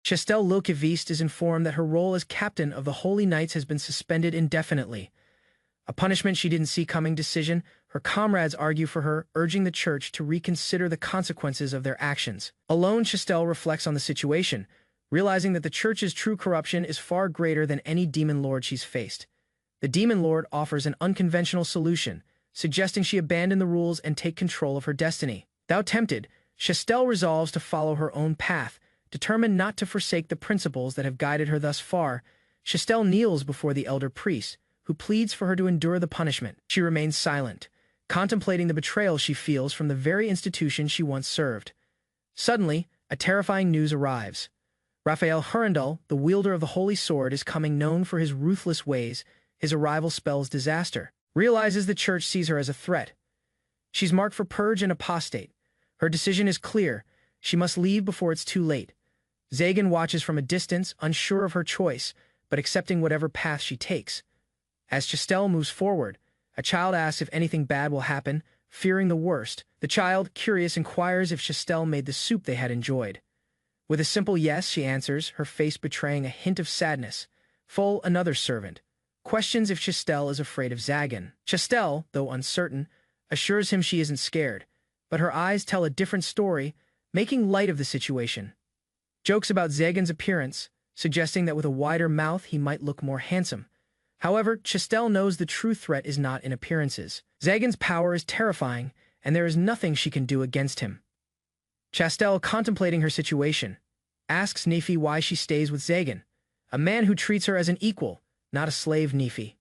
Chastel Lilkevist is informed that her role as captain of the Holy Knights has been suspended indefinitely. A punishment she didn't see coming decision, her comrades argue for her, urging the church to reconsider the consequences of their actions. Alone, Chastel reflects on the situation, realizing that the church's true corruption is far greater than any demon lord she's faced. The demon lord offers an unconventional solution, suggesting she abandon the rules and take control of her destiny. Though tempted, Chastel resolves to follow her own path, determined not to forsake the principles that have guided her thus far. Chastel kneels before the elder priest, who pleads for her to endure the punishment. She remains silent, contemplating the betrayal she feels from the very institution she once served. Suddenly, a terrifying news arrives. Raphael Hurandal, the wielder of the Holy Sword, is coming known for his ruthless ways. His arrival spells disaster. Realizes the church sees her as a threat. She's marked for purge and apostate. Her decision is clear. She must leave before it's too late. Zagan watches from a distance, unsure of her choice, but accepting whatever path she takes. As Chastel moves forward, a child asks if anything bad will happen, fearing the worst. The child, curious, inquires if Chastel made the soup they had enjoyed. With a simple yes, she answers, her face betraying a hint of sadness. Full, another servant, questions if Chastel is afraid of Zagan. Chastel, though uncertain, assures him she isn't scared, but her eyes tell a different story, making light of the situation. Jokes about Zagan's appearance, suggesting that with a wider mouth he might look more handsome. However, Chastel knows the true threat is not in appearances. Zagan's power is terrifying, and there is nothing she can do against him. Chastel, contemplating her situation, asks Neffy why she stays with Zagan, a man who treats her as an equal, not a slave. Neffy,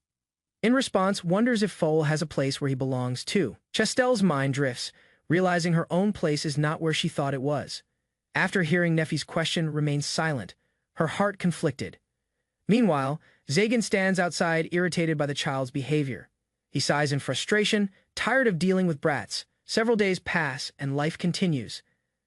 in response, wonders if Foal has a place where he belongs too. Chastel's mind drifts, realizing her own place is not where she thought it was. After hearing Neffy's question, remains silent, her heart conflicted. Meanwhile, Zagan stands outside, irritated by the child's behavior. He sighs in frustration, tired of dealing with brats. Several days pass, and life continues.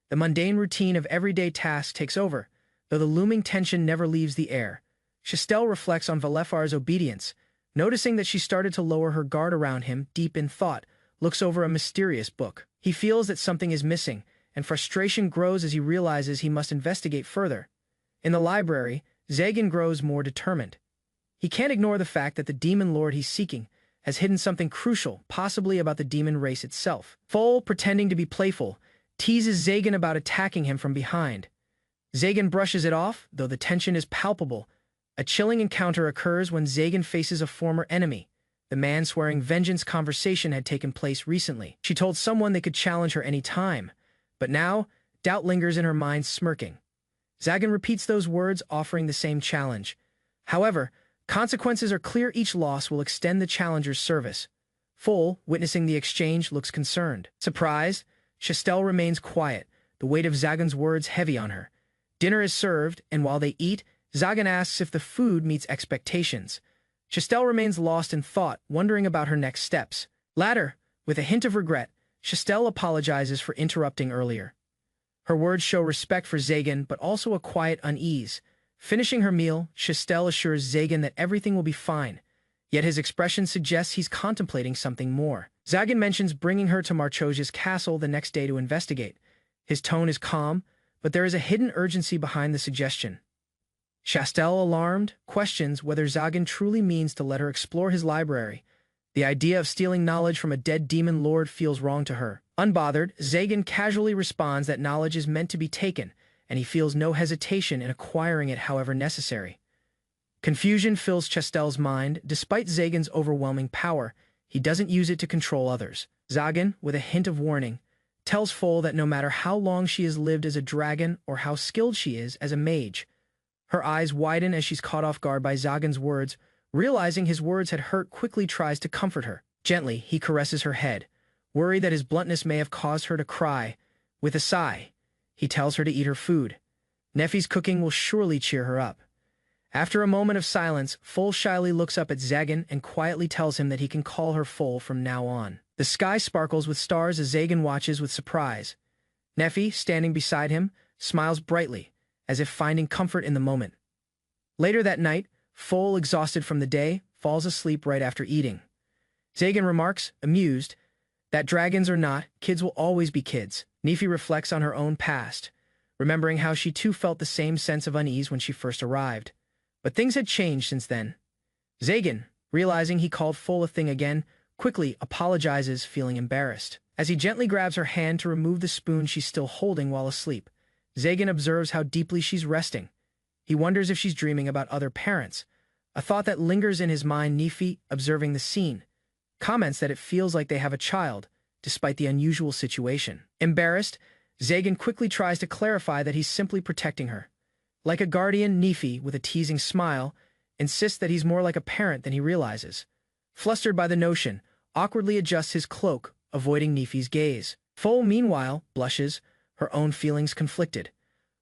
The mundane routine of everyday tasks takes over, though the looming tension never leaves the air. Chastel reflects on Valefar's obedience, noticing that she started to lower her guard around him. Deep in thought, looks over a mysterious book. He feels that something is missing, and frustration grows as he realizes he must investigate further. In the library, Zagan grows more determined. He can't ignore the fact that the demon lord he's seeking has hidden something crucial, possibly about the demon race itself. Foal, pretending to be playful, teases Zagan about attacking him from behind. Zagan brushes it off, though the tension is palpable. A chilling encounter occurs when Zagan faces a former enemy. The man swearing vengeance conversation had taken place recently. She told someone they could challenge her any time, but now doubt lingers in her mind, smirking. Zagan repeats those words, offering the same challenge. However, consequences are clear. Each loss will extend the challenger's service. Foal, witnessing the exchange, looks concerned. Surprised, Chastel remains quiet, the weight of Zagan's words heavy on her. Dinner is served, and while they eat, Zagan asks if the food meets expectations. Chastel remains lost in thought, wondering about her next steps. Later, with a hint of regret, Chastel apologizes for interrupting earlier. Her words show respect for Zagan, but also a quiet unease. Finishing her meal, Chastel assures Zagan that everything will be fine, yet his expression suggests he's contemplating something more. Zagan mentions bringing her to Marchoja's castle the next day to investigate. His tone is calm, but there is a hidden urgency behind the suggestion. Chastel, alarmed, questions whether Zagan truly means to let her explore his library. The idea of stealing knowledge from a dead demon lord feels wrong to her. Unbothered, Zagan casually responds that knowledge is meant to be taken, and he feels no hesitation in acquiring it however necessary. Confusion fills Chastel's mind. Despite Zagan's overwhelming power, he doesn't use it to control others. Zagan, with a hint of warning, tells Foal that no matter how long she has lived as a dragon or how skilled she is as a mage, her eyes widen as she's caught off guard by Zagan's words. Realizing his words had hurt, quickly tries to comfort her. Gently, he caresses her head, worried that his bluntness may have caused her to cry. With a sigh, he tells her to eat her food. Nefi's cooking will surely cheer her up. After a moment of silence, Foal shyly looks up at Zagan and quietly tells him that he can call her Foal from now on. The sky sparkles with stars as Zagan watches with surprise. Nefi, standing beside him, smiles brightly, as if finding comfort in the moment. Later that night, Foal, exhausted from the day, falls asleep right after eating. Zagan remarks, amused, that dragons or not, kids will always be kids. Nefi reflects on her own past, remembering how she too felt the same sense of unease when she first arrived. But things had changed since then. Zagan, realizing he called Foal a thing again, quickly apologizes, feeling embarrassed. As he gently grabs her hand to remove the spoon she's still holding while asleep, Zagan observes how deeply she's resting. He wonders if she's dreaming about other parents, a thought that lingers in his mind. Nefi, observing the scene, comments that it feels like they have a child, despite the unusual situation. Embarrassed, Zagan quickly tries to clarify that he's simply protecting her. Like a guardian, Nefi, with a teasing smile, insists that he's more like a parent than he realizes. Flustered by the notion, awkwardly adjusts his cloak, avoiding Nefi's gaze. Foal, meanwhile, blushes, her own feelings conflicted.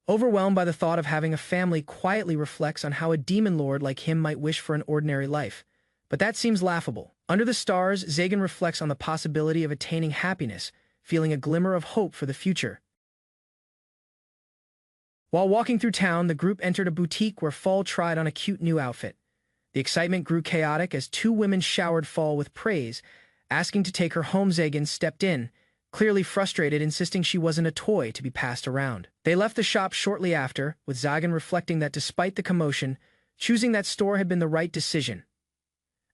Overwhelmed by the thought of having a family, quietly reflects on how a demon lord like him might wish for an ordinary life. But that seems laughable. Under the stars, Zagan reflects on the possibility of attaining happiness, feeling a glimmer of hope for the future. While walking through town, the group entered a boutique where Foal tried on a cute new outfit. The excitement grew chaotic as two women showered Foal with praise, asking to take her home. Zagan stepped in, clearly frustrated, insisting she wasn't a toy to be passed around. They left the shop shortly after, with Zagan reflecting that despite the commotion, choosing that store had been the right decision.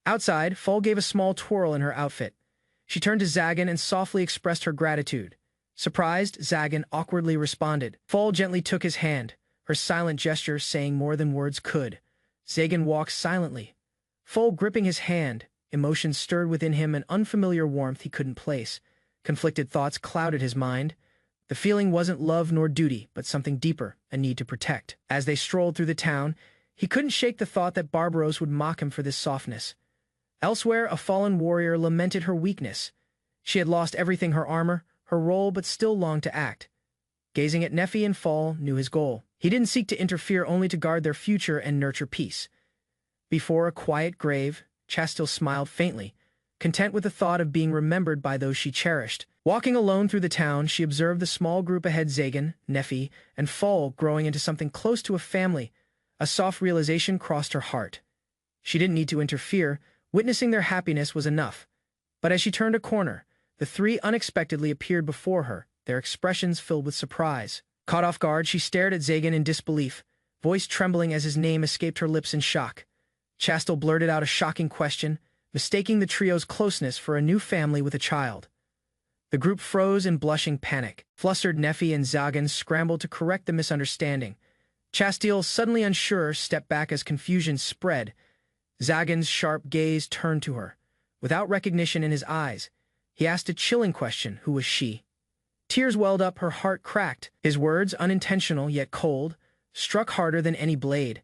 Outside, Foal gave a small twirl in her outfit. She turned to Zagan and softly expressed her gratitude. Surprised, Zagan awkwardly responded. Foal gently took his hand, her silent gesture saying more than words could. Zagan walked silently. Foal gripping his hand, emotions stirred within him, an unfamiliar warmth he couldn't place. Conflicted thoughts clouded his mind. The feeling wasn't love nor duty, but something deeper, a need to protect. As they strolled through the town, he couldn't shake the thought that Barbaros would mock him for this softness. Elsewhere, a fallen warrior lamented her weakness. She had lost everything, her armor, her role, but still longed to act. Gazing at Nefi and Foal knew his goal. He didn't seek to interfere, only to guard their future and nurture peace. Before a quiet grave, Chastel smiled faintly, content with the thought of being remembered by those she cherished. Walking alone through the town, she observed the small group ahead, Zagan, Nefi, and Foal growing into something close to a family. A soft realization crossed her heart. She didn't need to interfere. Witnessing their happiness was enough. But as she turned a corner, the three unexpectedly appeared before her, their expressions filled with surprise. Caught off guard, she stared at Zagan in disbelief, voice trembling as his name escaped her lips in shock. Chastel blurted out a shocking question, mistaking the trio's closeness for a new family with a child. The group froze in blushing panic. Flustered Neffy and Zagan scrambled to correct the misunderstanding. Chastel, suddenly unsure, stepped back as confusion spread. Zagan's sharp gaze turned to her. Without recognition in his eyes, he asked a chilling question: who was she? Tears welled up, her heart cracked. His words, unintentional yet cold, struck harder than any blade.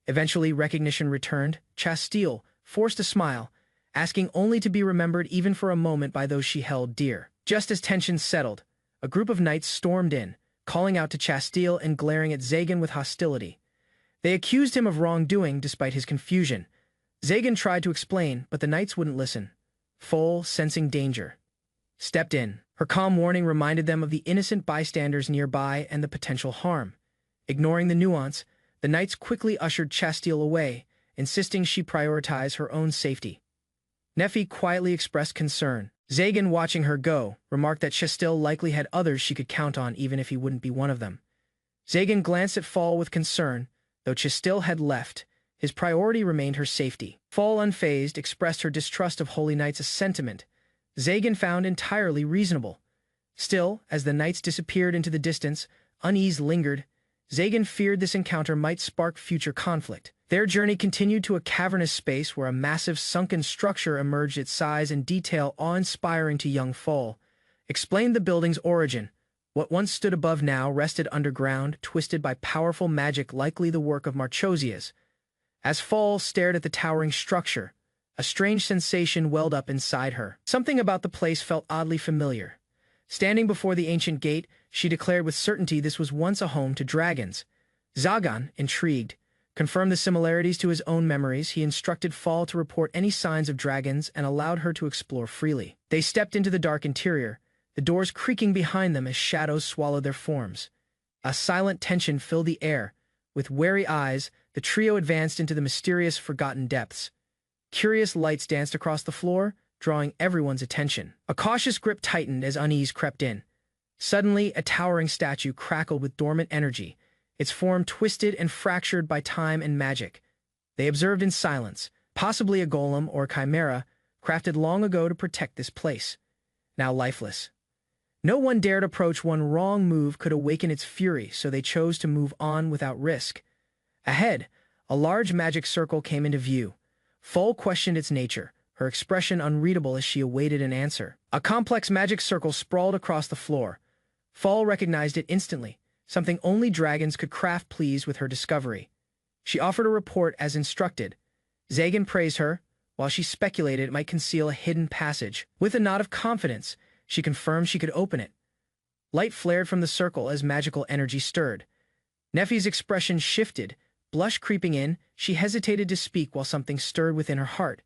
Eventually, recognition returned. Chastel forced a smile, asking only to be remembered even for a moment by those she held dear. Just as tension settled, a group of knights stormed in, calling out to Chastel and glaring at Zagan with hostility. They accused him of wrongdoing despite his confusion. Zagan tried to explain, but the knights wouldn't listen. Foal, sensing danger, stepped in. Her calm warning reminded them of the innocent bystanders nearby and the potential harm. Ignoring the nuance, the knights quickly ushered Chastel away, insisting she prioritize her own safety. Neffy quietly expressed concern. Zagan, watching her go, remarked that Chastel likely had others she could count on even if he wouldn't be one of them. Zagan glanced at Fall with concern. Though Chastel had left, his priority remained her safety. Fall, unfazed, expressed her distrust of Holy Knights, a sentiment Zagan found entirely reasonable. Still, as the knights disappeared into the distance, unease lingered. Zagan feared this encounter might spark future conflict. Their journey continued to a cavernous space where a massive sunken structure emerged, its size and detail awe-inspiring to young Fall. Explained the building's origin. What once stood above now rested underground, twisted by powerful magic likely the work of Marchosias. As Fall stared at the towering structure, a strange sensation welled up inside her. Something about the place felt oddly familiar. Standing before the ancient gate, she declared with certainty this was once a home to dragons. Zagan, intrigued, confirmed the similarities to his own memories. He instructed Fall to report any signs of dragons and allowed her to explore freely. They stepped into the dark interior, the doors creaking behind them as shadows swallowed their forms. A silent tension filled the air. With wary eyes, the trio advanced into the mysterious, forgotten depths. Curious lights danced across the floor, drawing everyone's attention. A cautious grip tightened as unease crept in. Suddenly, a towering statue crackled with dormant energy, its form twisted and fractured by time and magic. They observed in silence, possibly a golem or chimera, crafted long ago to protect this place. Now lifeless. No one dared approach. One wrong move could awaken its fury, so they chose to move on without risk. Ahead, a large magic circle came into view. Fall questioned its nature, her expression unreadable as she awaited an answer. A complex magic circle sprawled across the floor. Fall recognized it instantly, something only dragons could craft. Pleased with her discovery, she offered a report as instructed. Zagan praised her, while she speculated it might conceal a hidden passage. With a nod of confidence, she confirmed she could open it. Light flared from the circle as magical energy stirred. Neffy's expression shifted, blush creeping in. She hesitated to speak while something stirred within her heart.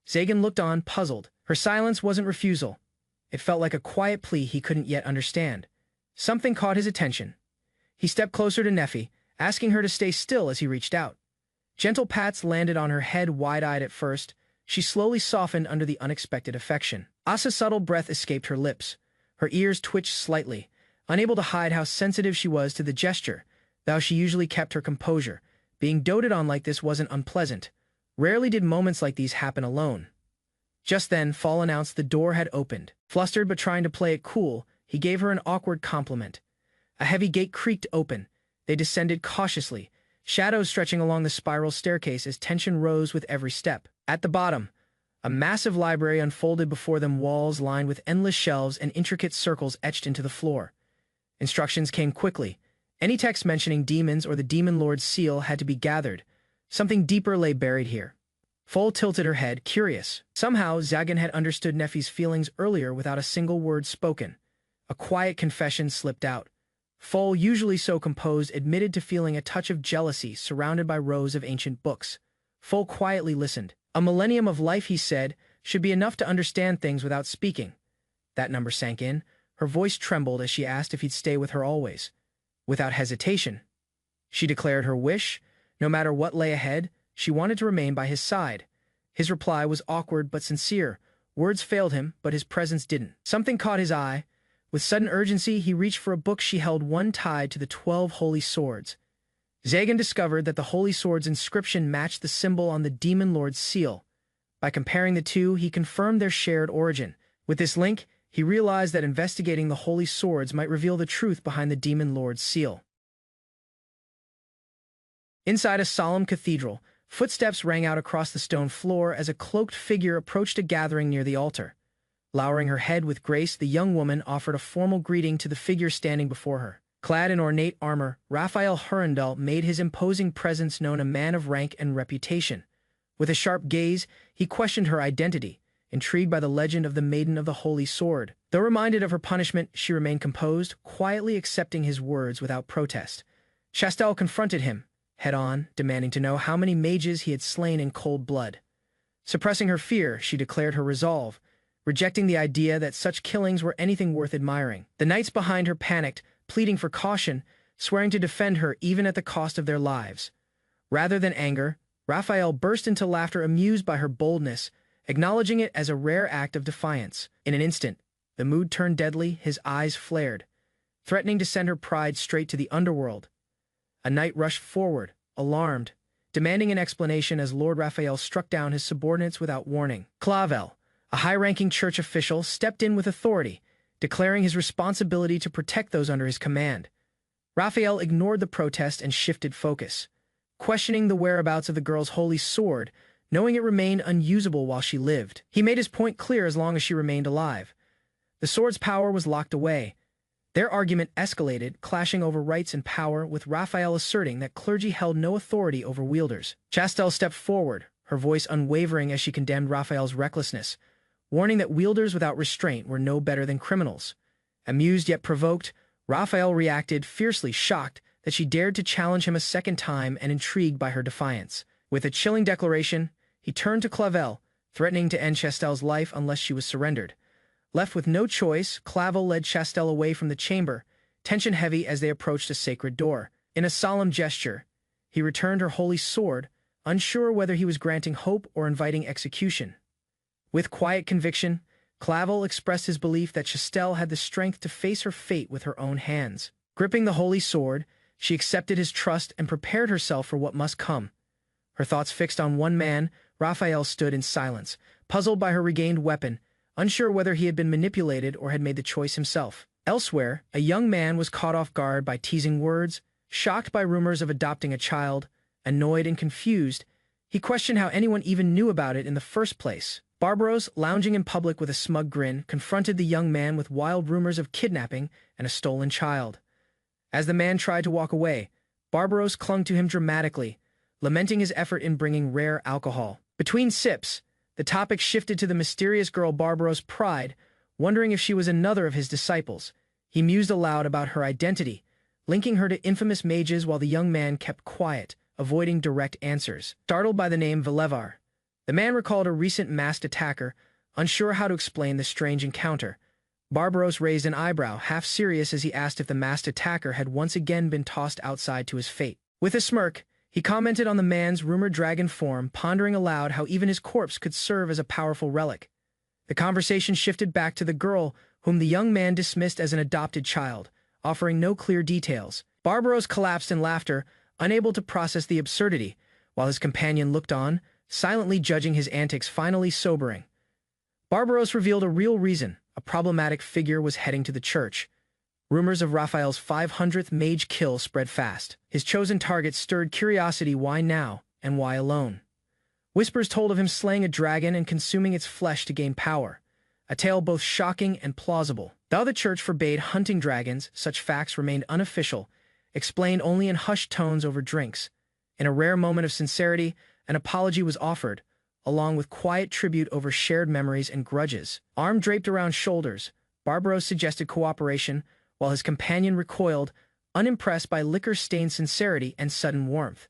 Zagan looked on, puzzled. Her silence wasn't refusal. It felt like a quiet plea he couldn't yet understand. Something caught his attention. He stepped closer to Neffy, asking her to stay still as he reached out. Gentle pats landed on her head, wide-eyed at first. She slowly softened under the unexpected affection. Asa's subtle breath escaped her lips. Her ears twitched slightly, unable to hide how sensitive she was to the gesture, though she usually kept her composure. Being doted on like this wasn't unpleasant. Rarely did moments like these happen alone. Just then, Fall announced the door had opened. Flustered but trying to play it cool, he gave her an awkward compliment. A heavy gate creaked open. They descended cautiously, shadows stretching along the spiral staircase as tension rose with every step. At the bottom, a massive library unfolded before them, walls lined with endless shelves and intricate circles etched into the floor. Instructions came quickly. Any text mentioning demons or the Demon Lord's seal had to be gathered. Something deeper lay buried here. Foal tilted her head, curious. Somehow, Zagan had understood Neffy's feelings earlier without a single word spoken. A quiet confession slipped out. Foal, usually so composed, admitted to feeling a touch of jealousy surrounded by rows of ancient books. Foal quietly listened. A millennium of life, he said, should be enough to understand things without speaking. That number sank in. Her voice trembled as she asked if he'd stay with her always. Without hesitation, she declared her wish. No matter what lay ahead, she wanted to remain by his side. His reply was awkward but sincere. Words failed him, but his presence didn't. Something caught his eye. With sudden urgency, he reached for a book she held, one tied to the 12 holy swords. Zagan discovered that the Holy Sword's inscription matched the symbol on the Demon Lord's seal. By comparing the two, he confirmed their shared origin. With this link, he realized that investigating the Holy Swords might reveal the truth behind the Demon Lord's seal. Inside a solemn cathedral, footsteps rang out across the stone floor as a cloaked figure approached a gathering near the altar. Lowering her head with grace, the young woman offered a formal greeting to the figure standing before her. Clad in ornate armor, Raphael Hurndal made his imposing presence known, a man of rank and reputation. With a sharp gaze, he questioned her identity, intrigued by the legend of the Maiden of the Holy Sword. Though reminded of her punishment, she remained composed, quietly accepting his words without protest. Chastel confronted him, head-on, demanding to know how many mages he had slain in cold blood. Suppressing her fear, she declared her resolve, rejecting the idea that such killings were anything worth admiring. The knights behind her panicked, pleading for caution, swearing to defend her even at the cost of their lives. Rather than anger, Raphael burst into laughter, amused by her boldness, acknowledging it as a rare act of defiance. In an instant, the mood turned deadly, his eyes flared, threatening to send her pride straight to the underworld. A knight rushed forward, alarmed, demanding an explanation as Lord Raphael struck down his subordinates without warning. Clavel, a high-ranking church official, stepped in with authority, declaring his responsibility to protect those under his command. Raphael ignored the protest and shifted focus, questioning the whereabouts of the girl's holy sword, knowing it remained unusable while she lived. He made his point clear: as long as she remained alive, the sword's power was locked away. Their argument escalated, clashing over rights and power, with Raphael asserting that clergy held no authority over wielders. Chastel stepped forward, her voice unwavering as she condemned Raphael's recklessness, warning that wielders without restraint were no better than criminals. Amused yet provoked, Raphael reacted, fiercely shocked that she dared to challenge him a second time and intrigued by her defiance. With a chilling declaration, he turned to Clavel, threatening to end Chastel's life unless she was surrendered. Left with no choice, Clavel led Chastel away from the chamber, tension heavy as they approached a sacred door. In a solemn gesture, he returned her holy sword, unsure whether he was granting hope or inviting execution. With quiet conviction, Clavel expressed his belief that Chastel had the strength to face her fate with her own hands. Gripping the holy sword, she accepted his trust and prepared herself for what must come. Her thoughts fixed on one man, Raphael stood in silence, puzzled by her regained weapon, unsure whether he had been manipulated or had made the choice himself. Elsewhere, a young man was caught off guard by teasing words, shocked by rumors of adopting a child, annoyed and confused. He questioned how anyone even knew about it in the first place. Barbaros, lounging in public with a smug grin, confronted the young man with wild rumors of kidnapping and a stolen child. As the man tried to walk away, Barbaros clung to him dramatically, lamenting his effort in bringing rare alcohol. Between sips, the topic shifted to the mysterious girl Barbaros pried, wondering if she was another of his disciples. He mused aloud about her identity, linking her to infamous mages, while the young man kept quiet, avoiding direct answers. Startled by the name Velevar, the man recalled a recent masked attacker, unsure how to explain the strange encounter. Barbaros raised an eyebrow, half serious, as he asked if the masked attacker had once again been tossed outside to his fate. With a smirk, he commented on the man's rumored dragon form, pondering aloud how even his corpse could serve as a powerful relic. The conversation shifted back to the girl, whom the young man dismissed as an adopted child, offering no clear details. Barbaros collapsed in laughter, unable to process the absurdity, while his companion looked on, silently judging his antics. Finally sobering, Barbaros revealed a real reason: a problematic figure was heading to the church. Rumors of Raphael's 500th mage kill spread fast. His chosen target stirred curiosity. Why now, and why alone? Whispers told of him slaying a dragon and consuming its flesh to gain power, a tale both shocking and plausible. Though the church forbade hunting dragons, such facts remained unofficial, explained only in hushed tones over drinks. In a rare moment of sincerity, an apology was offered, along with quiet tribute over shared memories and grudges. Arm draped around shoulders, Barbaros suggested cooperation, while his companion recoiled, unimpressed by liquor-stained sincerity and sudden warmth.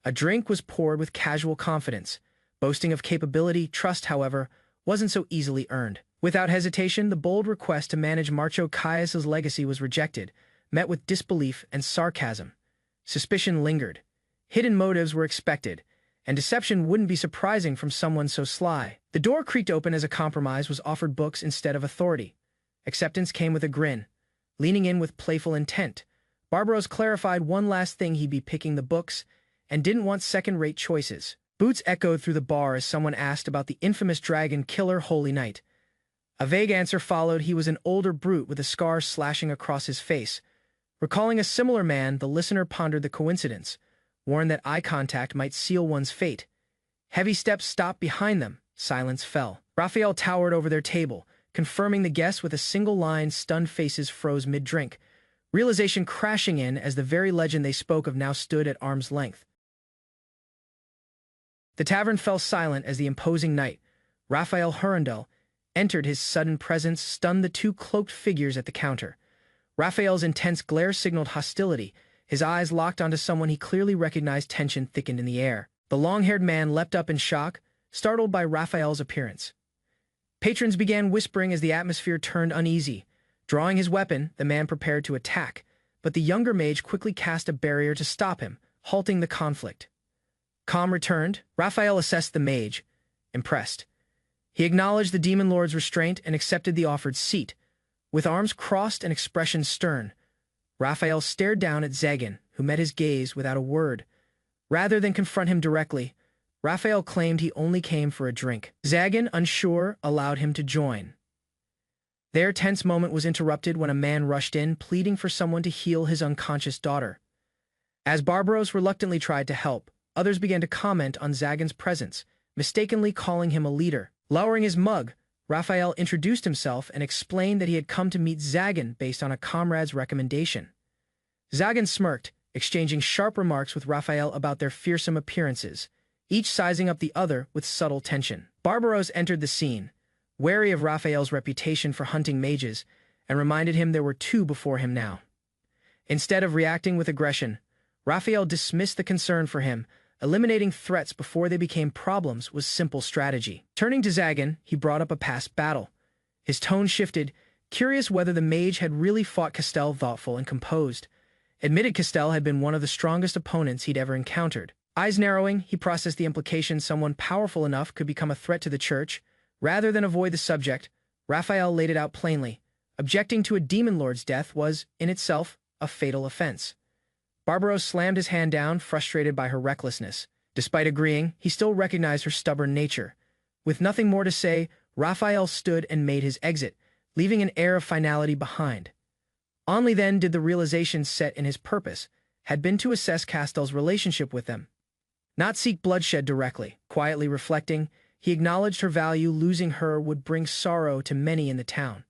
A drink was poured with casual confidence, boasting of capability. Trust, however, wasn't so easily earned. Without hesitation, the bold request to manage Marcho Caius's legacy was rejected, met with disbelief and sarcasm. Suspicion lingered. Hidden motives were expected, and deception wouldn't be surprising from someone so sly. The door creaked open as a compromise was offered: books instead of authority. Acceptance came with a grin. Leaning in with playful intent, Barbaros clarified one last thing: he'd be picking the books, and didn't want second-rate choices. Boots echoed through the bar as someone asked about the infamous dragon killer Holy Knight. A vague answer followed. He was an older brute with a scar slashing across his face. Recalling a similar man, the listener pondered the coincidence, warned that eye contact might seal one's fate. Heavy steps stopped behind them. Silence fell. Raphael towered over their table, confirming the guess with a single line. Stunned faces froze mid-drink, realization crashing in as the very legend they spoke of now stood at arm's length. The tavern fell silent as the imposing knight, Raphael Hurandel, entered. His sudden presence stunned the two cloaked figures at the counter. Raphael's intense glare signaled hostility. His eyes locked onto someone he clearly recognized. Tension thickened in the air. The long-haired man leapt up in shock, startled by Raphael's appearance. Patrons began whispering as the atmosphere turned uneasy. Drawing his weapon, the man prepared to attack, but the younger mage quickly cast a barrier to stop him, halting the conflict. Calm returned. Raphael assessed the mage, impressed. He acknowledged the demon lord's restraint and accepted the offered seat. With arms crossed and expression stern, Raphael stared down at Zagan, who met his gaze without a word. Rather than confront him directly, Raphael claimed he only came for a drink. Zagan, unsure, allowed him to join. Their tense moment was interrupted when a man rushed in, pleading for someone to heal his unconscious daughter. As Barbaros reluctantly tried to help, others began to comment on Zagan's presence, mistakenly calling him a leader. Lowering his mug, Raphael introduced himself and explained that he had come to meet Zagan based on a comrade's recommendation. Zagan smirked, exchanging sharp remarks with Raphael about their fearsome appearances, each sizing up the other with subtle tension. Barbaros entered the scene, wary of Raphael's reputation for hunting mages, and reminded him there were two before him now. Instead of reacting with aggression, Raphael dismissed the concern for him. Eliminating threats before they became problems was simple strategy. Turning to Zagan, he brought up a past battle. His tone shifted, curious whether the mage had really fought Castell. Thoughtful and composed. Admitted Castell had been one of the strongest opponents he'd ever encountered. Eyes narrowing, he processed the implication someone powerful enough could become a threat to the church. Rather than avoid the subject, Raphael laid it out plainly. Objecting to a demon lord's death was, in itself, a fatal offense. Barbaros slammed his hand down, frustrated by her recklessness. Despite agreeing, he still recognized her stubborn nature. With nothing more to say, Raphael stood and made his exit, leaving an air of finality behind. Only then did the realization set in his purpose had been to assess Castell's relationship with them, not seek bloodshed directly. Quietly reflecting, he acknowledged her value. Losing her would bring sorrow to many in the town.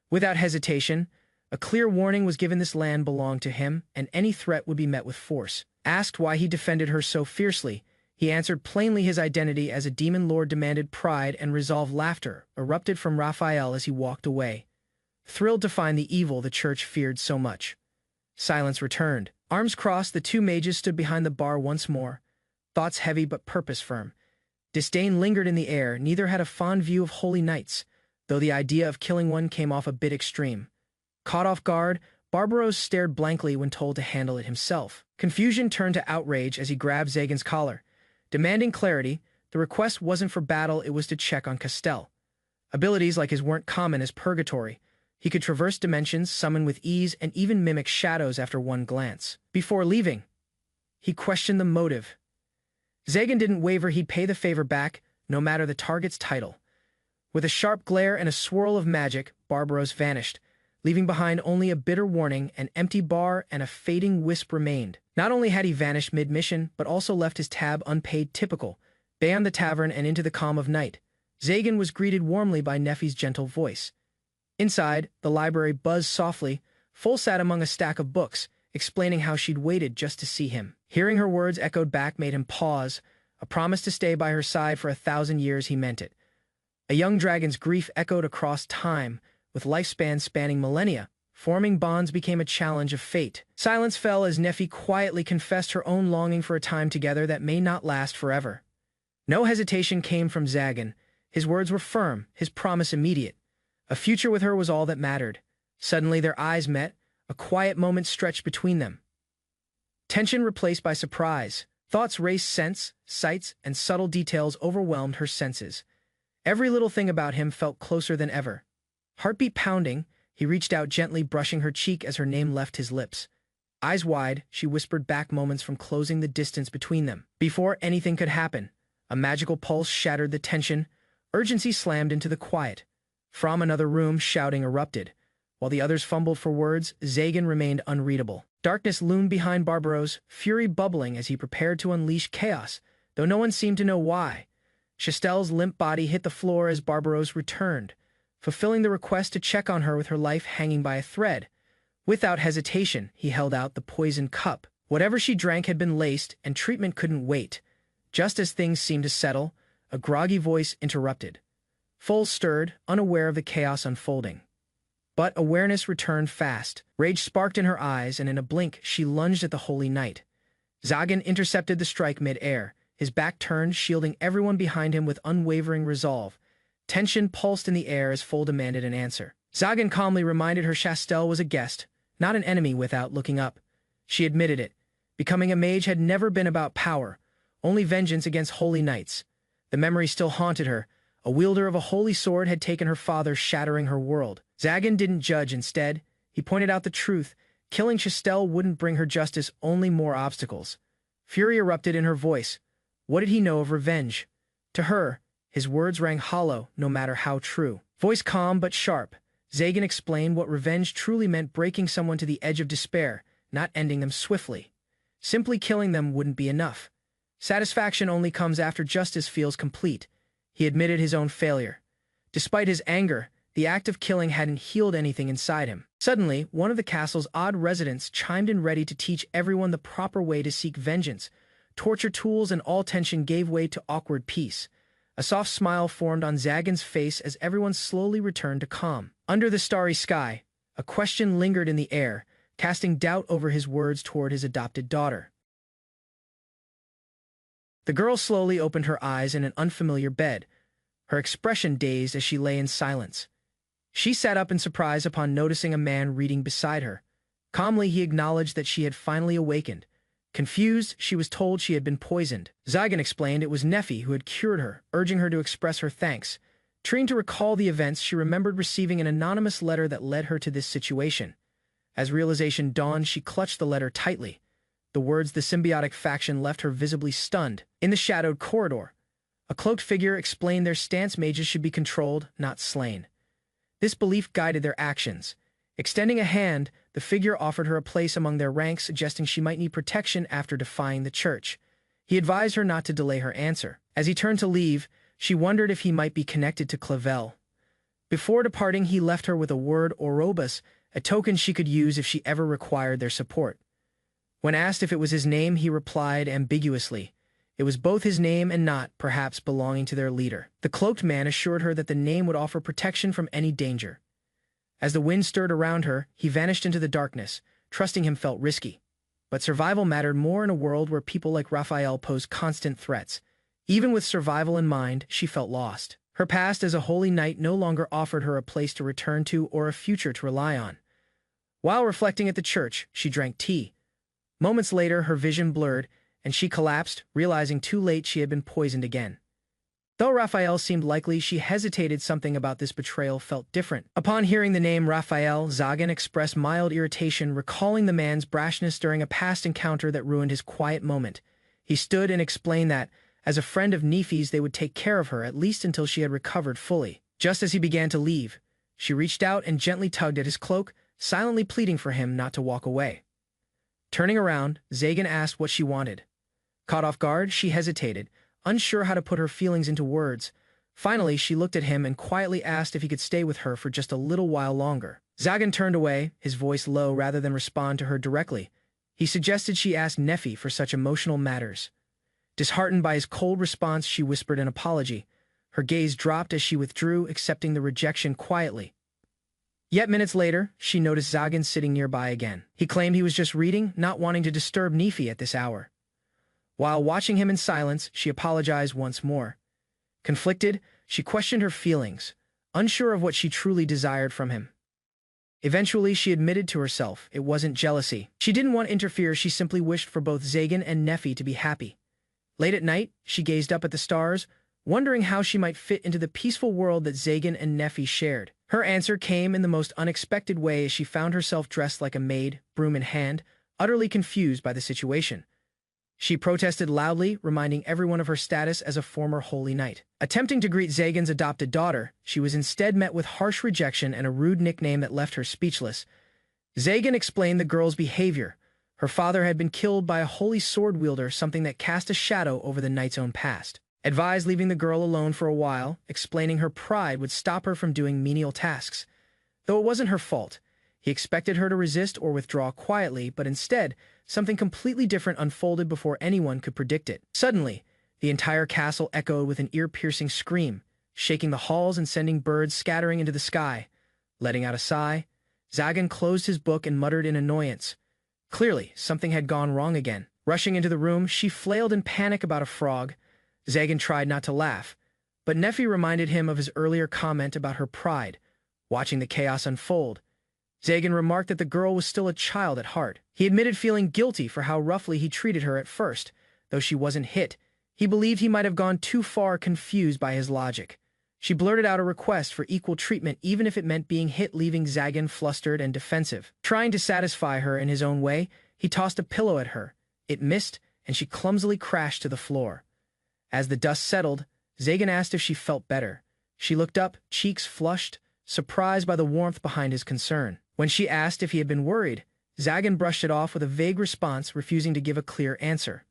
Without hesitation, a clear warning was given: this land belonged to him, and any threat would be met with force. Asked why he defended her so fiercely, he answered plainly: his identity as a demon lord demanded pride and resolve. Laughter erupted from Raphael as he walked away, thrilled to find the evil the church feared so much. Silence returned. Arms crossed, the two mages stood behind the bar once more, thoughts heavy but purpose firm. Disdain lingered in the air. Neither had a fond view of holy knights, though the idea of killing one came off a bit extreme. Caught off guard, Barbaros stared blankly when told to handle it himself. Confusion turned to outrage as he grabbed Zagan's collar. Demanding clarity, the request wasn't for battle, it was to check on Castell. Abilities like his weren't common as purgatory. He could traverse dimensions, summon with ease, and even mimic shadows after one glance. Before leaving, he questioned the motive. Zagan didn't waver. He'd pay the favor back, no matter the target's title. With a sharp glare and a swirl of magic, Barbaros vanished, leaving behind only a bitter warning. An empty bar and a fading wisp remained. Not only had he vanished mid-mission, but also left his tab unpaid. Typical. Beyond the tavern and into the calm of night, Zagan was greeted warmly by Neffy's gentle voice. Inside, the library buzzed softly. Full sat among a stack of books, explaining how she'd waited just to see him. Hearing her words echoed back made him pause. A promise to stay by her side for 1,000 years, he meant it. A young dragon's grief echoed across time, with lifespans spanning millennia. Forming bonds became a challenge of fate. Silence fell as Neffy quietly confessed her own longing for a time together that may not last forever. No hesitation came from Zagan. His words were firm, his promise immediate. A future with her was all that mattered. Suddenly their eyes met, a quiet moment stretched between them. Tension replaced by surprise. Thoughts raced, scents, sights, and subtle details overwhelmed her senses. Every little thing about him felt closer than ever. Heartbeat pounding, he reached out gently, brushing her cheek as her name left his lips. Eyes wide, she whispered back moments from closing the distance between them. Before anything could happen, a magical pulse shattered the tension. Urgency slammed into the quiet. From another room, shouting erupted. While the others fumbled for words, Zagan remained unreadable. Darkness loomed behind Barbaros, fury bubbling as he prepared to unleash chaos, though no one seemed to know why. Chastel's limp body hit the floor as Barbaros returned, fulfilling the request to check on her with her life hanging by a thread. Without hesitation, he held out the poisoned cup. Whatever she drank had been laced, and treatment couldn't wait. Just as things seemed to settle, a groggy voice interrupted. Full stirred, unaware of the chaos unfolding. But awareness returned fast. Rage sparked in her eyes, and in a blink, she lunged at the holy knight. Zagan intercepted the strike mid-air, his back turned, shielding everyone behind him with unwavering resolve. Tension pulsed in the air as Foal demanded an answer. Zagan calmly reminded her Chastel was a guest, not an enemy. Without looking up, she admitted it. Becoming a mage had never been about power, only vengeance against holy knights. The memory still haunted her. A wielder of a holy sword had taken her father, shattering her world. Zagan didn't judge. Instead, he pointed out the truth. Killing Chastel wouldn't bring her justice, only more obstacles. Fury erupted in her voice. What did he know of revenge? To her, his words rang hollow, no matter how true. Voice calm but sharp, Zagan explained what revenge truly meant: breaking someone to the edge of despair, not ending them swiftly. Simply killing them wouldn't be enough. Satisfaction only comes after justice feels complete. He admitted his own failure. Despite his anger, the act of killing hadn't healed anything inside him. Suddenly, one of the castle's odd residents chimed in, ready to teach everyone the proper way to seek vengeance. Torture tools and all tension gave way to awkward peace. A soft smile formed on Zagan's face as everyone slowly returned to calm. Under the starry sky, a question lingered in the air, casting doubt over his words toward his adopted daughter. The girl slowly opened her eyes in an unfamiliar bed, her expression dazed as she lay in silence. She sat up in surprise upon noticing a man reading beside her. Calmly, he acknowledged that she had finally awakened. Confused, she was told she had been poisoned. Zagan explained it was Nephi who had cured her, urging her to express her thanks. Trying to recall the events, she remembered receiving an anonymous letter that led her to this situation. As realization dawned, she clutched the letter tightly. The words "the symbiotic faction" left her visibly stunned. In the shadowed corridor, a cloaked figure explained their stance: mages should be controlled, not slain. This belief guided their actions. Extending a hand, the figure offered her a place among their ranks, suggesting she might need protection after defying the church. He advised her not to delay her answer. As he turned to leave, she wondered if he might be connected to Clavel. Before departing, he left her with a word: Orobus, a token she could use if she ever required their support. When asked if it was his name, he replied ambiguously. It was both his name and not, perhaps, belonging to their leader. The cloaked man assured her that the name would offer protection from any danger. As the wind stirred around her, he vanished into the darkness. Trusting him felt risky. But survival mattered more in a world where people like Raphael posed constant threats. Even with survival in mind, she felt lost. Her past as a holy knight no longer offered her a place to return to or a future to rely on. While reflecting at the church, she drank tea. Moments later, her vision blurred, and she collapsed, realizing too late she had been poisoned again. Though Raphael seemed likely, she hesitated. Something about this betrayal felt different. Upon hearing the name Raphael, Zagan expressed mild irritation, recalling the man's brashness during a past encounter that ruined his quiet moment. He stood and explained that, as a friend of Nephi's, they would take care of her, at least until she had recovered fully. Just as he began to leave, she reached out and gently tugged at his cloak, silently pleading for him not to walk away. Turning around, Zagan asked what she wanted. Caught off guard, she hesitated, unsure how to put her feelings into words. Finally, she looked at him and quietly asked if he could stay with her for just a little while longer. Zagan turned away, his voice low, rather than respond to her directly. He suggested she ask Nephi for such emotional matters. Disheartened by his cold response, she whispered an apology. Her gaze dropped as she withdrew, accepting the rejection quietly. Yet minutes later, she noticed Zagan sitting nearby again. He claimed he was just reading, not wanting to disturb Nephi at this hour. While watching him in silence, she apologized once more. Conflicted, she questioned her feelings, unsure of what she truly desired from him. Eventually, she admitted to herself it wasn't jealousy. She didn't want to interfere, she simply wished for both Zagan and Nephi to be happy. Late at night, she gazed up at the stars, wondering how she might fit into the peaceful world that Zagan and Nephi shared. Her answer came in the most unexpected way as she found herself dressed like a maid, broom in hand, utterly confused by the situation. She protested loudly, reminding everyone of her status as a former holy knight. Attempting to greet Zagan's adopted daughter, she was instead met with harsh rejection and a rude nickname that left her speechless. Zagan explained the girl's behavior. Her father had been killed by a holy sword wielder, something that cast a shadow over the knight's own past. Advised leaving the girl alone for a while, explaining her pride would stop her from doing menial tasks. Though it wasn't her fault, he expected her to resist or withdraw quietly, but instead, something completely different unfolded before anyone could predict it. Suddenly, the entire castle echoed with an ear-piercing scream, shaking the halls and sending birds scattering into the sky. Letting out a sigh, Zagan closed his book and muttered in annoyance. Clearly, something had gone wrong again. Rushing into the room, she flailed in panic about a frog. Zagan tried not to laugh, but Neffy reminded him of his earlier comment about her pride. Watching the chaos unfold, Zagan remarked that the girl was still a child at heart. He admitted feeling guilty for how roughly he treated her at first. Though she wasn't hit, he believed he might have gone too far, confused by his logic. She blurted out a request for equal treatment even if it meant being hit, leaving Zagan flustered and defensive. Trying to satisfy her in his own way, he tossed a pillow at her. It missed, and she clumsily crashed to the floor. As the dust settled, Zagan asked if she felt better. She looked up, cheeks flushed, surprised by the warmth behind his concern. When she asked if he had been worried, Zagan brushed it off with a vague response, refusing to give a clear answer.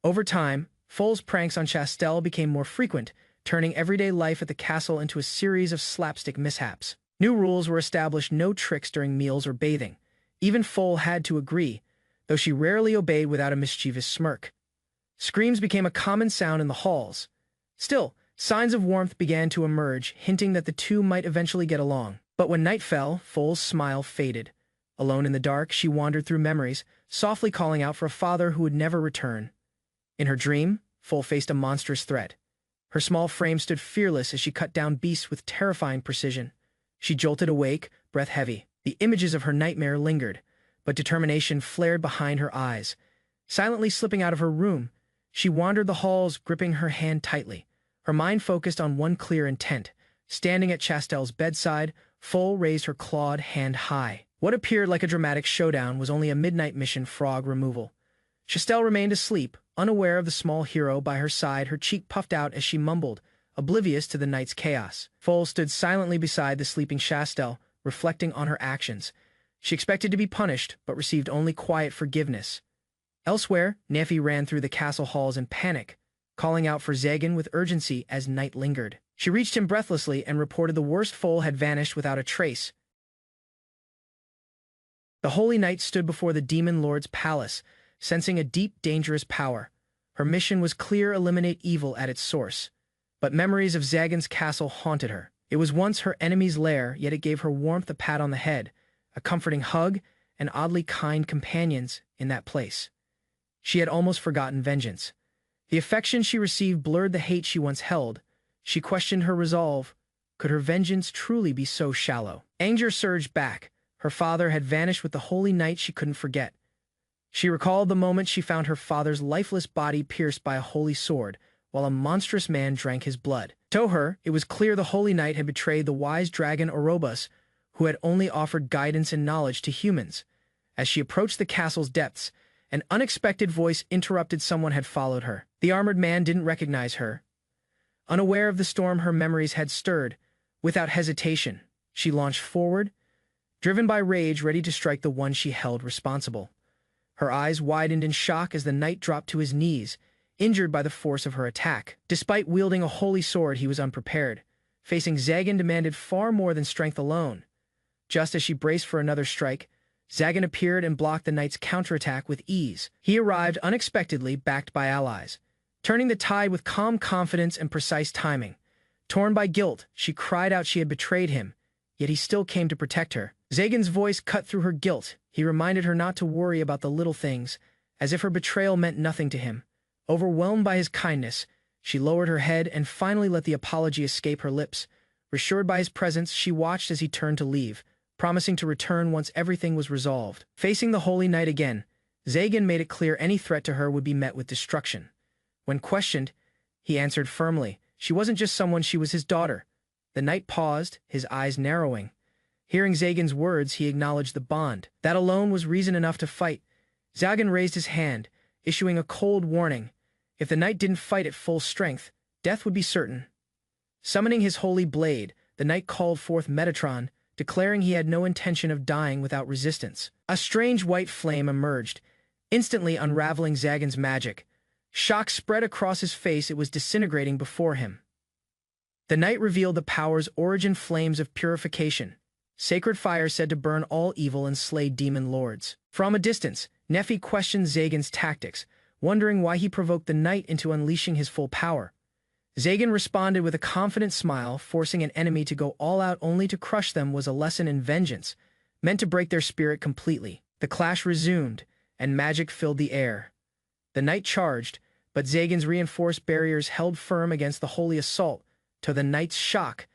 Over time, Foal's pranks on Chastel became more frequent, turning everyday life at the castle into a series of slapstick mishaps. New rules were established: no tricks during meals or bathing. Even Foal had to agree, though she rarely obeyed without a mischievous smirk. Screams became a common sound in the halls. Still, signs of warmth began to emerge, hinting that the two might eventually get along. But when night fell, Foal's smile faded. Alone in the dark, she wandered through memories, softly calling out for a father who would never return. In her dream, Foal faced a monstrous threat. Her small frame stood fearless as she cut down beasts with terrifying precision. She jolted awake, breath heavy. The images of her nightmare lingered, but determination flared behind her eyes. Silently slipping out of her room, she wandered the halls, gripping her hand tightly. Her mind focused on one clear intent. Standing at Chastel's bedside, Foal raised her clawed hand high. What appeared like a dramatic showdown was only a midnight mission: frog removal. Chastel remained asleep, unaware of the small hero by her side, her cheek puffed out as she mumbled, oblivious to the night's chaos. Foal stood silently beside the sleeping Chastel, reflecting on her actions. She expected to be punished, but received only quiet forgiveness. Elsewhere, Neffy ran through the castle halls in panic, calling out for Zagan with urgency as night lingered. She reached him breathlessly and reported the worst: Foal had vanished without a trace. The Holy Knight stood before the Demon Lord's palace, sensing a deep, dangerous power. Her mission was clear: eliminate evil at its source. But memories of Zagan's castle haunted her. It was once her enemy's lair, yet it gave her warmth, a pat on the head, a comforting hug, and oddly kind companions in that place. She had almost forgotten vengeance. The affection she received blurred the hate she once held. She questioned her resolve. Could her vengeance truly be so shallow? Anger surged back. Her father had vanished with the Holy Knight she couldn't forget. She recalled the moment she found her father's lifeless body pierced by a holy sword, while a monstrous man drank his blood. To her, it was clear the Holy Knight had betrayed the wise dragon Orobus, who had only offered guidance and knowledge to humans. As she approached the castle's depths, an unexpected voice interrupted. Someone had followed her. The armored man didn't recognize her. Unaware of the storm her memories had stirred, without hesitation, she launched forward, driven by rage, ready to strike the one she held responsible. Her eyes widened in shock as the knight dropped to his knees, injured by the force of her attack. Despite wielding a holy sword, he was unprepared. Facing Zagan demanded far more than strength alone. Just as she braced for another strike, Zagan appeared and blocked the knight's counterattack with ease. He arrived unexpectedly, backed by allies, turning the tide with calm confidence and precise timing. Torn by guilt, she cried out she had betrayed him, yet he still came to protect her. Zagan's voice cut through her guilt. He reminded her not to worry about the little things, as if her betrayal meant nothing to him. Overwhelmed by his kindness, she lowered her head and finally let the apology escape her lips. Reassured by his presence, she watched as he turned to leave, promising to return once everything was resolved. Facing the Holy Knight again, Zagan made it clear any threat to her would be met with destruction. When questioned, he answered firmly, she wasn't just someone, she was his daughter. The knight paused, his eyes narrowing. Hearing Zagan's words, he acknowledged the bond. That alone was reason enough to fight. Zagan raised his hand, issuing a cold warning. If the knight didn't fight at full strength, death would be certain. Summoning his holy blade, the knight called forth Metatron, declaring he had no intention of dying without resistance. A strange white flame emerged, instantly unraveling Zagan's magic. Shock spread across his face, it was disintegrating before him. The knight revealed the power's origin: flames of purification. Sacred fire said to burn all evil and slay demon lords. From a distance, Nephi questioned Zagan's tactics, wondering why he provoked the knight into unleashing his full power. Zagan responded with a confident smile. Forcing an enemy to go all out only to crush them was a lesson in vengeance, meant to break their spirit completely. The clash resumed, and magic filled the air. The knight charged, but Zagan's reinforced barriers held firm against the holy assault. To the knight's shock,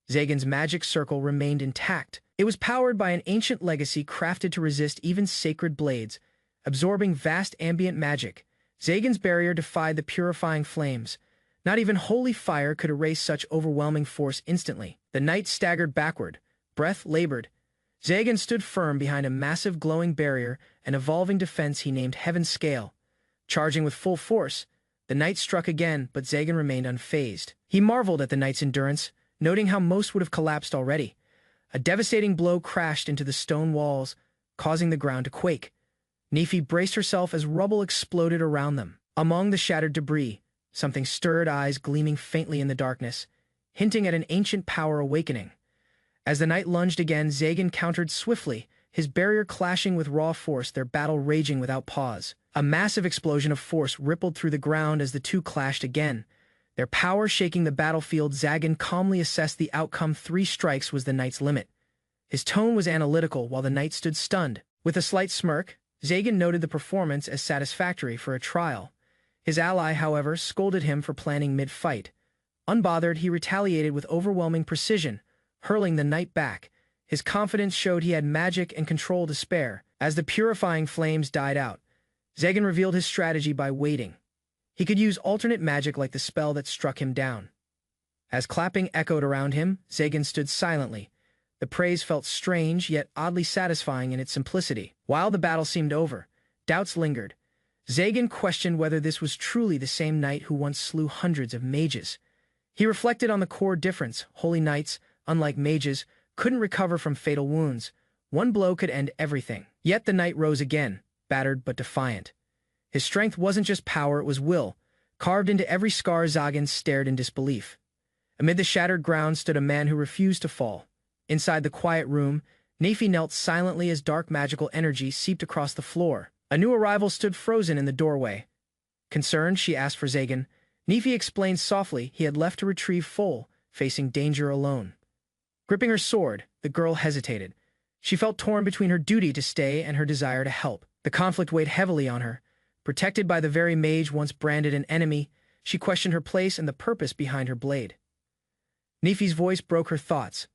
Zagan's magic circle remained intact. It was powered by an ancient legacy crafted to resist even sacred blades, absorbing vast ambient magic. Zagan's barrier defied the purifying flames. Not even holy fire could erase such overwhelming force instantly. The knight staggered backward, breath labored. Zagan stood firm behind a massive glowing barrier, an evolving defense he named Heaven's Scale. Charging with full force, the knight struck again, but Zagan remained unfazed. He marveled at the knight's endurance, noting how most would have collapsed already. A devastating blow crashed into the stone walls, causing the ground to quake. Nephi braced herself as rubble exploded around them. Among the shattered debris, something stirred, eyes gleaming faintly in the darkness, hinting at an ancient power awakening. As the knight lunged again, Zagan countered swiftly, his barrier clashing with raw force, their battle raging without pause. A massive explosion of force rippled through the ground as the two clashed again, their power shaking the battlefield. Zagan calmly assessed the outcome. 3 strikes was the knight's limit. His tone was analytical while the knight stood stunned. With a slight smirk, Zagan noted the performance as satisfactory for a trial. His ally, however, scolded him for planning mid-fight. Unbothered, he retaliated with overwhelming precision, hurling the knight back. His confidence showed he had magic and control to spare. As the purifying flames died out, Zagan revealed his strategy by waiting. He could use alternate magic like the spell that struck him down. As clapping echoed around him, Zagan stood silently. The praise felt strange, yet oddly satisfying in its simplicity. While the battle seemed over, doubts lingered. Zagan questioned whether this was truly the same knight who once slew hundreds of mages. He reflected on the core difference. Holy knights, unlike mages, couldn't recover from fatal wounds. One blow could end everything. Yet the knight rose again, battered but defiant. His strength wasn't just power, it was will. Carved into every scar, Zagan stared in disbelief. Amid the shattered ground stood a man who refused to fall. Inside the quiet room, Nephi knelt silently as dark magical energy seeped across the floor. A new arrival stood frozen in the doorway. Concerned, she asked for Zagan. Nephi explained softly he had left to retrieve Full, facing danger alone. Gripping her sword, the girl hesitated. She felt torn between her duty to stay and her desire to help. The conflict weighed heavily on her. Protected by the very mage once branded an enemy, she questioned her place and the purpose behind her blade. Nephi's voice broke her thoughts.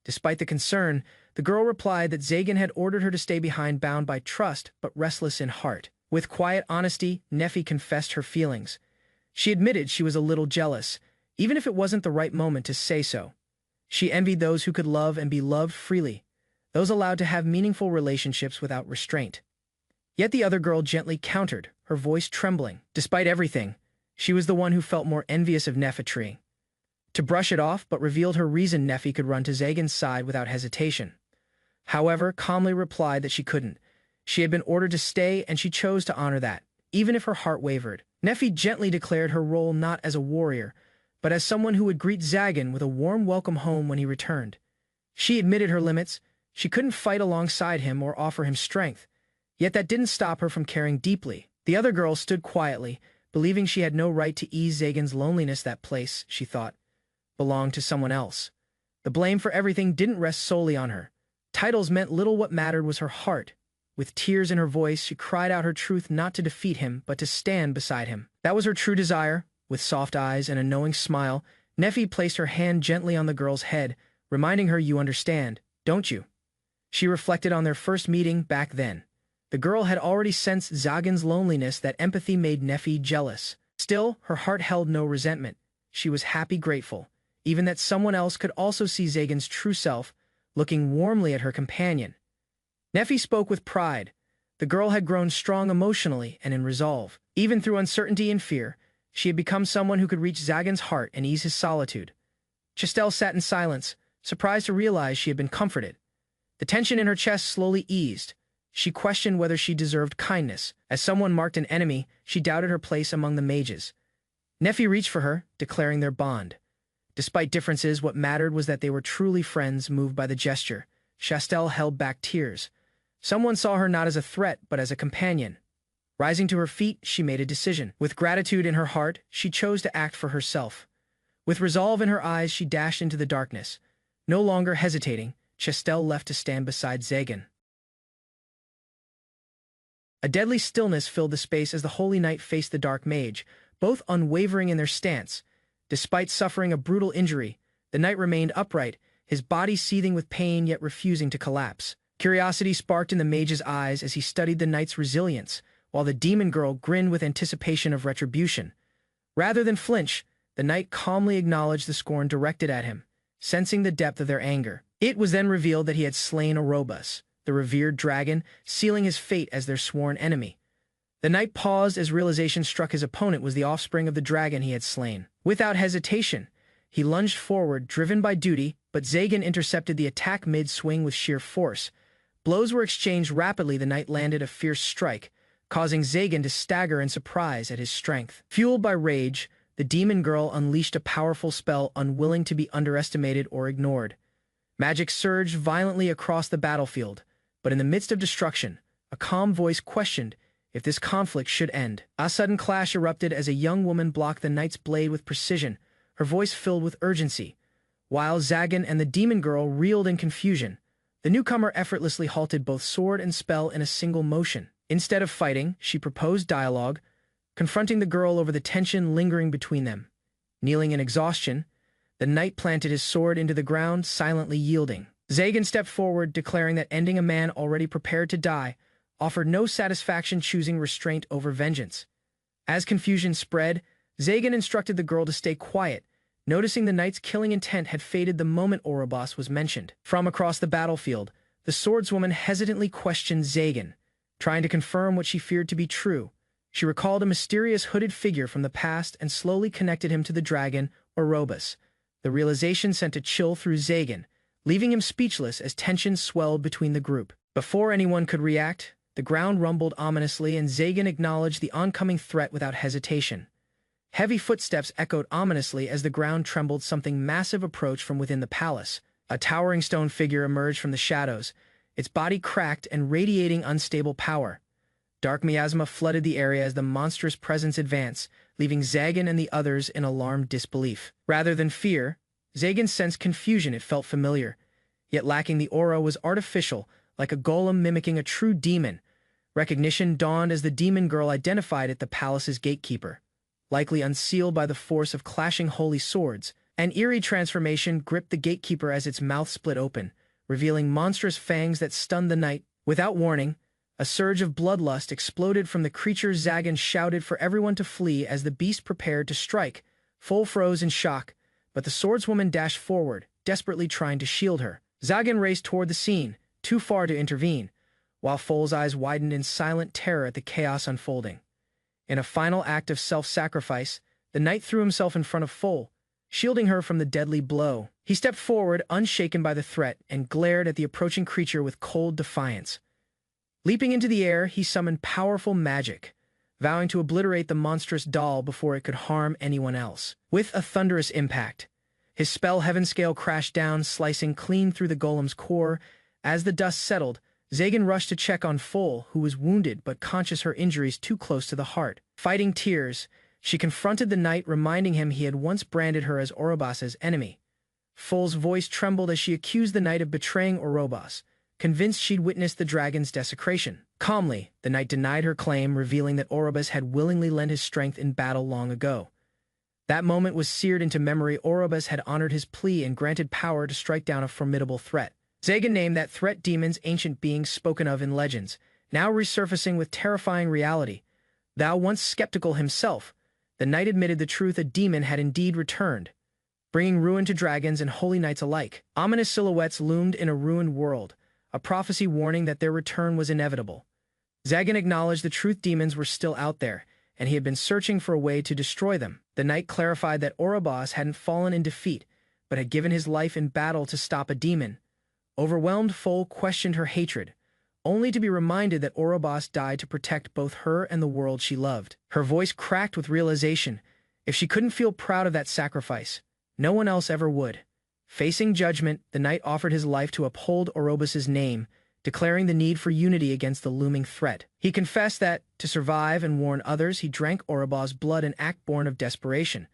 Despite the concern, the girl replied that Zagan had ordered her to stay behind, bound by trust but restless in heart. With quiet honesty, Nephi confessed her feelings. She admitted she was a little jealous, even if it wasn't the right moment to say so. She envied those who could love and be loved freely, those allowed to have meaningful relationships without restraint. Yet the other girl gently countered, her voice trembling. Despite everything, she was the one who felt more envious of Nefertree. To brush it off, but revealed her reason, Nephi could run to Zagan's side without hesitation. However, calmly replied that she couldn't. She had been ordered to stay, and she chose to honor that, even if her heart wavered. Nephi gently declared her role not as a warrior, but as someone who would greet Zagan with a warm welcome home when he returned. She admitted her limits. She couldn't fight alongside him or offer him strength. Yet that didn't stop her from caring deeply. The other girl stood quietly, believing she had no right to ease Zagan's loneliness. That place, she thought, belonged to someone else. The blame for everything didn't rest solely on her. Titles meant little. What mattered was her heart. With tears in her voice, she cried out her truth, not to defeat him, but to stand beside him. That was her true desire. With soft eyes and a knowing smile, Nephi placed her hand gently on the girl's head, reminding her, "You understand, don't you?" She reflected on their first meeting back then. The girl had already sensed Zagan's loneliness. That empathy made Nephi jealous. Still, her heart held no resentment. She was happy, grateful, even that someone else could also see Zagan's true self, looking warmly at her companion. Nephi spoke with pride. The girl had grown strong emotionally and in resolve. Even through uncertainty and fear, she had become someone who could reach Zagan's heart and ease his solitude. Chastel sat in silence, surprised to realize she had been comforted. The tension in her chest slowly eased. She questioned whether she deserved kindness. As someone marked an enemy, she doubted her place among the mages. Nephi reached for her, declaring their bond. Despite differences, what mattered was that they were truly friends, moved by the gesture. Chastel held back tears. Someone saw her not as a threat, but as a companion. Rising to her feet, she made a decision. With gratitude in her heart, she chose to act for herself. With resolve in her eyes, she dashed into the darkness. No longer hesitating, Chastel left to stand beside Zagan. A deadly stillness filled the space as the Holy Knight faced the Dark Mage, both unwavering in their stance. Despite suffering a brutal injury, the knight remained upright, his body seething with pain yet refusing to collapse. Curiosity sparked in the mage's eyes as he studied the knight's resilience, while the demon girl grinned with anticipation of retribution. Rather than flinch, the knight calmly acknowledged the scorn directed at him, sensing the depth of their anger. It was then revealed that he had slain Orobus, the revered dragon, sealing his fate as their sworn enemy. The knight paused as realization struck his opponent was the offspring of the dragon he had slain. Without hesitation, he lunged forward, driven by duty, but Zagan intercepted the attack mid-swing with sheer force. Blows were exchanged rapidly. The knight landed a fierce strike, causing Zagan to stagger in surprise at his strength. Fueled by rage, the demon girl unleashed a powerful spell unwilling to be underestimated or ignored. Magic surged violently across the battlefield, but in the midst of destruction, a calm voice questioned if this conflict should end. A sudden clash erupted as a young woman blocked the knight's blade with precision, her voice filled with urgency. While Zagan and the demon girl reeled in confusion, the newcomer effortlessly halted both sword and spell in a single motion. Instead of fighting, she proposed dialogue, confronting the girl over the tension lingering between them. Kneeling in exhaustion, the knight planted his sword into the ground, silently yielding. Zagan stepped forward, declaring that ending a man already prepared to die offered no satisfaction, choosing restraint over vengeance. As confusion spread, Zagan instructed the girl to stay quiet, noticing the knight's killing intent had faded the moment Orobos was mentioned. From across the battlefield, the swordswoman hesitantly questioned Zagan, trying to confirm what she feared to be true. She recalled a mysterious hooded figure from the past and slowly connected him to the dragon, Orobos. The realization sent a chill through Zagan, leaving him speechless as tension swelled between the group. Before anyone could react, the ground rumbled ominously and Zagan acknowledged the oncoming threat without hesitation. Heavy footsteps echoed ominously as the ground trembled. Something massive approached from within the palace. A towering stone figure emerged from the shadows, its body cracked and radiating unstable power. Dark miasma flooded the area as the monstrous presence advanced, leaving Zagan and the others in alarmed disbelief. Rather than fear, Zagan sensed confusion. It felt familiar, yet lacking the aura was artificial, like a golem mimicking a true demon. Recognition dawned as the demon girl identified it, the palace's gatekeeper. Likely unsealed by the force of clashing holy swords, an eerie transformation gripped the gatekeeper as its mouth split open, revealing monstrous fangs that stunned the knight. Without warning, a surge of bloodlust exploded from the creature. Zagan shouted for everyone to flee as the beast prepared to strike. Foal froze in shock, but the swordswoman dashed forward, desperately trying to shield her. Zagan raced toward the scene, too far to intervene, while Foal's eyes widened in silent terror at the chaos unfolding. In a final act of self-sacrifice, the knight threw himself in front of Foal, shielding her from the deadly blow. He stepped forward, unshaken by the threat, and glared at the approaching creature with cold defiance. Leaping into the air, he summoned powerful magic, vowing to obliterate the monstrous doll before it could harm anyone else. With a thunderous impact, his spell Heaven Scale crashed down, slicing clean through the golem's core. As the dust settled, Zagan rushed to check on Foal, who was wounded but conscious her injuries too close to the heart. Fighting tears, she confronted the knight, reminding him he had once branded her as Orobos's enemy. Foal's voice trembled as she accused the knight of betraying Orobos, convinced she'd witnessed the dragon's desecration. Calmly, the knight denied her claim, revealing that Orobos had willingly lent his strength in battle long ago. That moment was seared into memory. Orobos had honored his plea and granted power to strike down a formidable threat. Zagan named that threat demons, ancient beings spoken of in legends, now resurfacing with terrifying reality. Thou once skeptical himself, the knight admitted the truth. A demon had indeed returned, bringing ruin to dragons and holy knights alike. Ominous silhouettes loomed in a ruined world, a prophecy warning that their return was inevitable. Zagan acknowledged the truth demons were still out there, and he had been searching for a way to destroy them. The knight clarified that Orobos hadn't fallen in defeat, but had given his life in battle to stop a demon. Overwhelmed, Foal questioned her hatred, only to be reminded that Orobos died to protect both her and the world she loved. Her voice cracked with realization. If she couldn't feel proud of that sacrifice, no one else ever would. Facing judgment, the knight offered his life to uphold Orobos's name, declaring the need for unity against the looming threat. He confessed that, to survive and warn others, he drank Orobos's blood, an act born of desperation.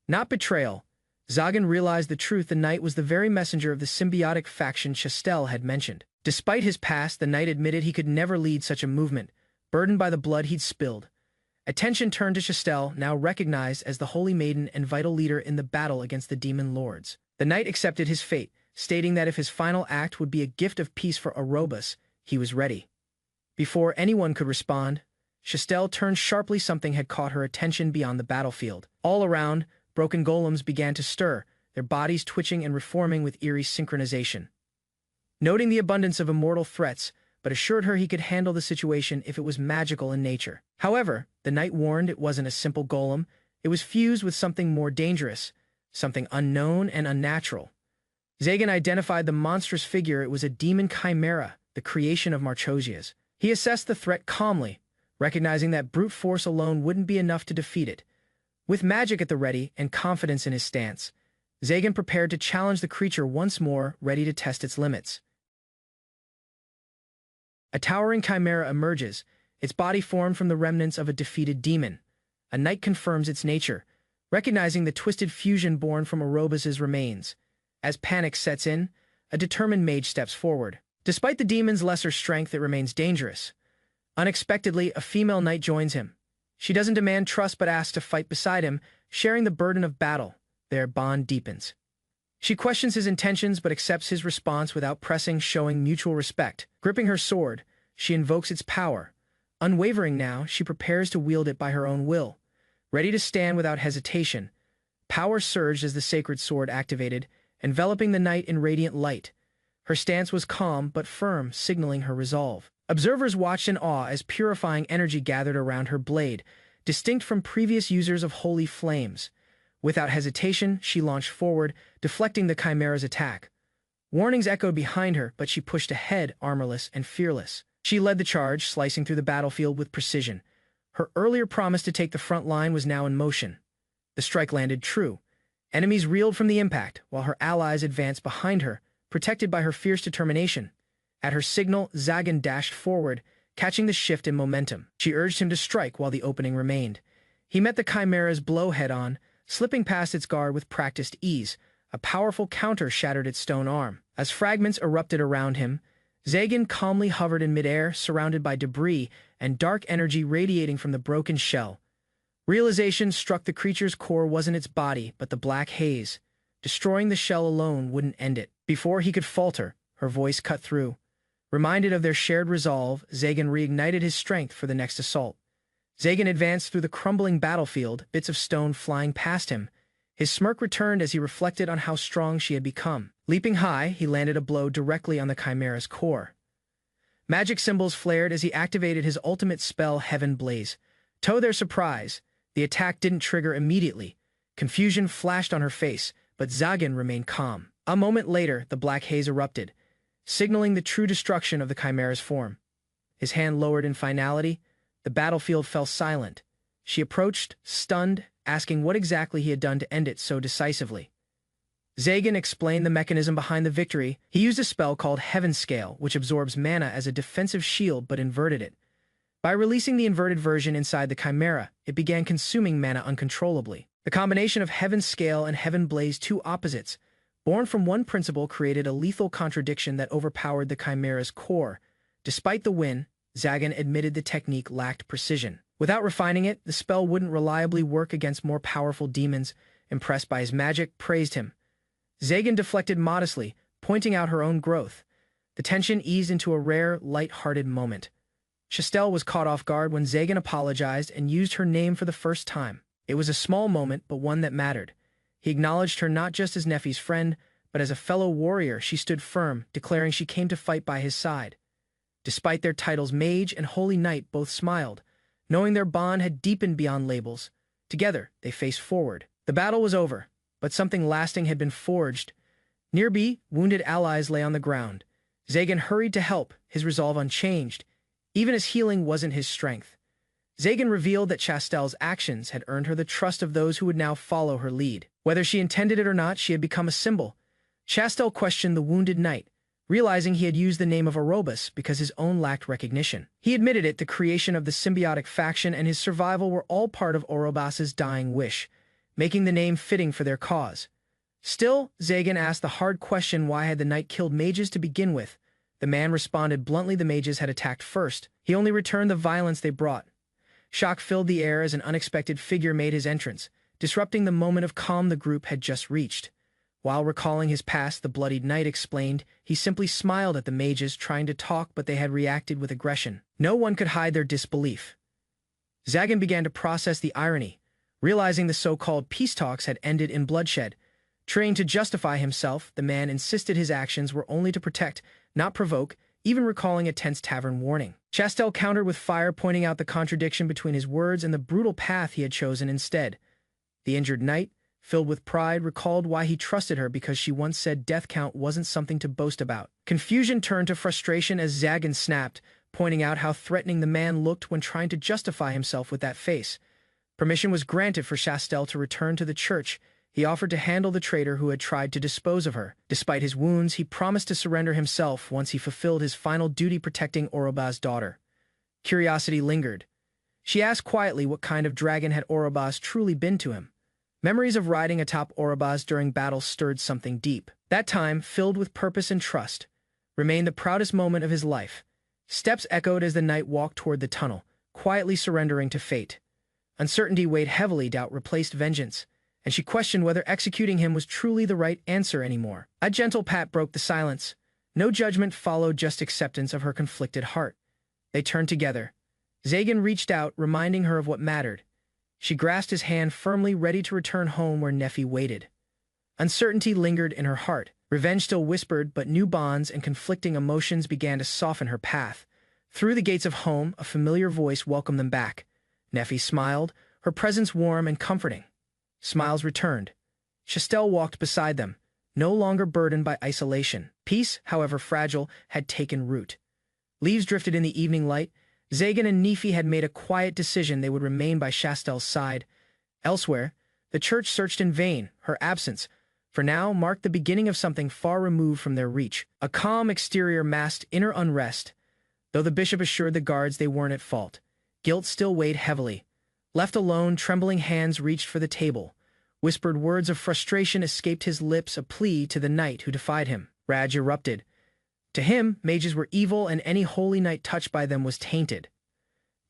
Not betrayal. Zagan realized the truth. The knight was the very messenger of the symbiotic faction Chastel had mentioned. Despite his past, the knight admitted he could never lead such a movement, burdened by the blood he'd spilled. Attention turned to Chastel, now recognized as the holy maiden and vital leader in the battle against the demon lords. The knight accepted his fate, stating that if his final act would be a gift of peace for Orobos, he was ready. Before anyone could respond, Chastel turned sharply. Something had caught her attention beyond the battlefield. All around, broken golems began to stir, their bodies twitching and reforming with eerie synchronization. Noting the abundance of immortal threats, but assured her he could handle the situation if it was magical in nature. However, the knight warned it wasn't a simple golem, it was fused with something more dangerous, something unknown and unnatural. Zagan identified the monstrous figure. It was a demon chimera, the creation of Marchosias. He assessed the threat calmly, recognizing that brute force alone wouldn't be enough to defeat it. With magic at the ready and confidence in his stance, Zagan prepared to challenge the creature once more, ready to test its limits. A towering chimera emerges, its body formed from the remnants of a defeated demon. A knight confirms its nature, recognizing the twisted fusion born from Orobos's remains. As panic sets in, a determined mage steps forward. Despite the demon's lesser strength, it remains dangerous. Unexpectedly, a female knight joins him. She doesn't demand trust but asks to fight beside him, sharing the burden of battle. Their bond deepens. She questions his intentions but accepts his response without pressing, showing mutual respect. Gripping her sword, she invokes its power. Unwavering now, she prepares to wield it by her own will. Ready to stand without hesitation, power surged as the sacred sword activated, enveloping the knight in radiant light. Her stance was calm but firm, signaling her resolve. Observers watched in awe as purifying energy gathered around her blade, distinct from previous users of holy flames. Without hesitation, she launched forward, deflecting the chimera's attack. Warnings echoed behind her, but she pushed ahead, armorless and fearless. She led the charge, slicing through the battlefield with precision. Her earlier promise to take the front line was now in motion. The strike landed true. Enemies reeled from the impact, while her allies advanced behind her, protected by her fierce determination. At her signal, Zagan dashed forward, catching the shift in momentum. She urged him to strike while the opening remained. He met the chimera's blow head-on, slipping past its guard with practiced ease. A powerful counter shattered its stone arm. As fragments erupted around him, Zagan calmly hovered in midair, surrounded by debris and dark energy radiating from the broken shell. Realization struck. The creature's core wasn't its body, but the black haze. Destroying the shell alone wouldn't end it. Before he could falter, her voice cut through. Reminded of their shared resolve, Zagan reignited his strength for the next assault. Zagan advanced through the crumbling battlefield, bits of stone flying past him. His smirk returned as he reflected on how strong she had become. Leaping high, he landed a blow directly on the chimera's core. Magic symbols flared as he activated his ultimate spell, Heaven Blaze. To their surprise, the attack didn't trigger immediately. Confusion flashed on her face, but Zagan remained calm. A moment later, the black haze erupted, signaling the true destruction of the chimera's form. His hand lowered in finality. The battlefield fell silent. She approached, stunned, asking what exactly he had done to end it so decisively. Zagan explained the mechanism behind the victory. He used a spell called Heaven Scale, which absorbs mana as a defensive shield but inverted it. By releasing the inverted version inside the chimera, it began consuming mana uncontrollably. The combination of Heaven Scale and Heaven Blaze, two opposites, born from one principle, created a lethal contradiction that overpowered the chimera's core. Despite the win, Zagan admitted the technique lacked precision. Without refining it, the spell wouldn't reliably work against more powerful demons. Impressed by his magic, praised him. Zagan deflected modestly, pointing out her own growth. The tension eased into a rare, light-hearted moment. Chastel was caught off guard when Zagan apologized and used her name for the first time. It was a small moment, but one that mattered. He acknowledged her not just as Nephi's friend, but as a fellow warrior. She stood firm, declaring she came to fight by his side. Despite their titles, Mage and Holy Knight both smiled, knowing their bond had deepened beyond labels. Together, they faced forward. The battle was over, but something lasting had been forged. Nearby, wounded allies lay on the ground. Zagan hurried to help, his resolve unchanged, even as healing wasn't his strength. Zagan revealed that Chastel's actions had earned her the trust of those who would now follow her lead. Whether she intended it or not, she had become a symbol. Chastel questioned the wounded knight, realizing he had used the name of Orobus because his own lacked recognition. He admitted it, the creation of the symbiotic faction and his survival were all part of Orobas's dying wish, making the name fitting for their cause. Still, Zagan asked the hard question, why had the knight killed mages to begin with? The man responded bluntly, the mages had attacked first. He only returned the violence they brought. Shock filled the air as an unexpected figure made his entrance, disrupting the moment of calm the group had just reached. While recalling his past, the bloodied knight explained he simply smiled at the mages trying to talk, but they had reacted with aggression. No one could hide their disbelief. Zagan began to process the irony, realizing the so-called peace talks had ended in bloodshed. Trying to justify himself, the man insisted his actions were only to protect, not provoke, even recalling a tense tavern warning. Chastel countered with fire, pointing out the contradiction between his words and the brutal path he had chosen instead. The injured knight, filled with pride, recalled why he trusted her because she once said death count wasn't something to boast about. Confusion turned to frustration as Zagan snapped, pointing out how threatening the man looked when trying to justify himself with that face. Permission was granted for Chastel to return to the church. He offered to handle the traitor who had tried to dispose of her. Despite his wounds, he promised to surrender himself once he fulfilled his final duty protecting Orobas's daughter. Curiosity lingered. She asked quietly what kind of dragon had Orobas truly been to him. Memories of riding atop Orobas during battle stirred something deep. That time, filled with purpose and trust, remained the proudest moment of his life. Steps echoed as the knight walked toward the tunnel, quietly surrendering to fate. Uncertainty weighed heavily, doubt replaced vengeance, and she questioned whether executing him was truly the right answer anymore. A gentle pat broke the silence. No judgment followed, just acceptance of her conflicted heart. They turned together. Zagan reached out, reminding her of what mattered. She grasped his hand firmly, ready to return home where Nephi waited. Uncertainty lingered in her heart. Revenge still whispered, but new bonds and conflicting emotions began to soften her path. Through the gates of home, a familiar voice welcomed them back. Nephi smiled, her presence warm and comforting. Smiles returned. Chastel walked beside them, no longer burdened by isolation. Peace, however fragile, had taken root. Leaves drifted in the evening light. Zagan and Nephi had made a quiet decision they would remain by Chastel's side. Elsewhere, the church searched in vain. Her absence, for now, marked the beginning of something far removed from their reach. A calm exterior masked inner unrest. Though the bishop assured the guards they weren't at fault, guilt still weighed heavily. Left alone, trembling hands reached for the table. Whispered words of frustration escaped his lips, a plea to the knight who defied him. Rage erupted. To him, mages were evil, and any holy knight touched by them was tainted.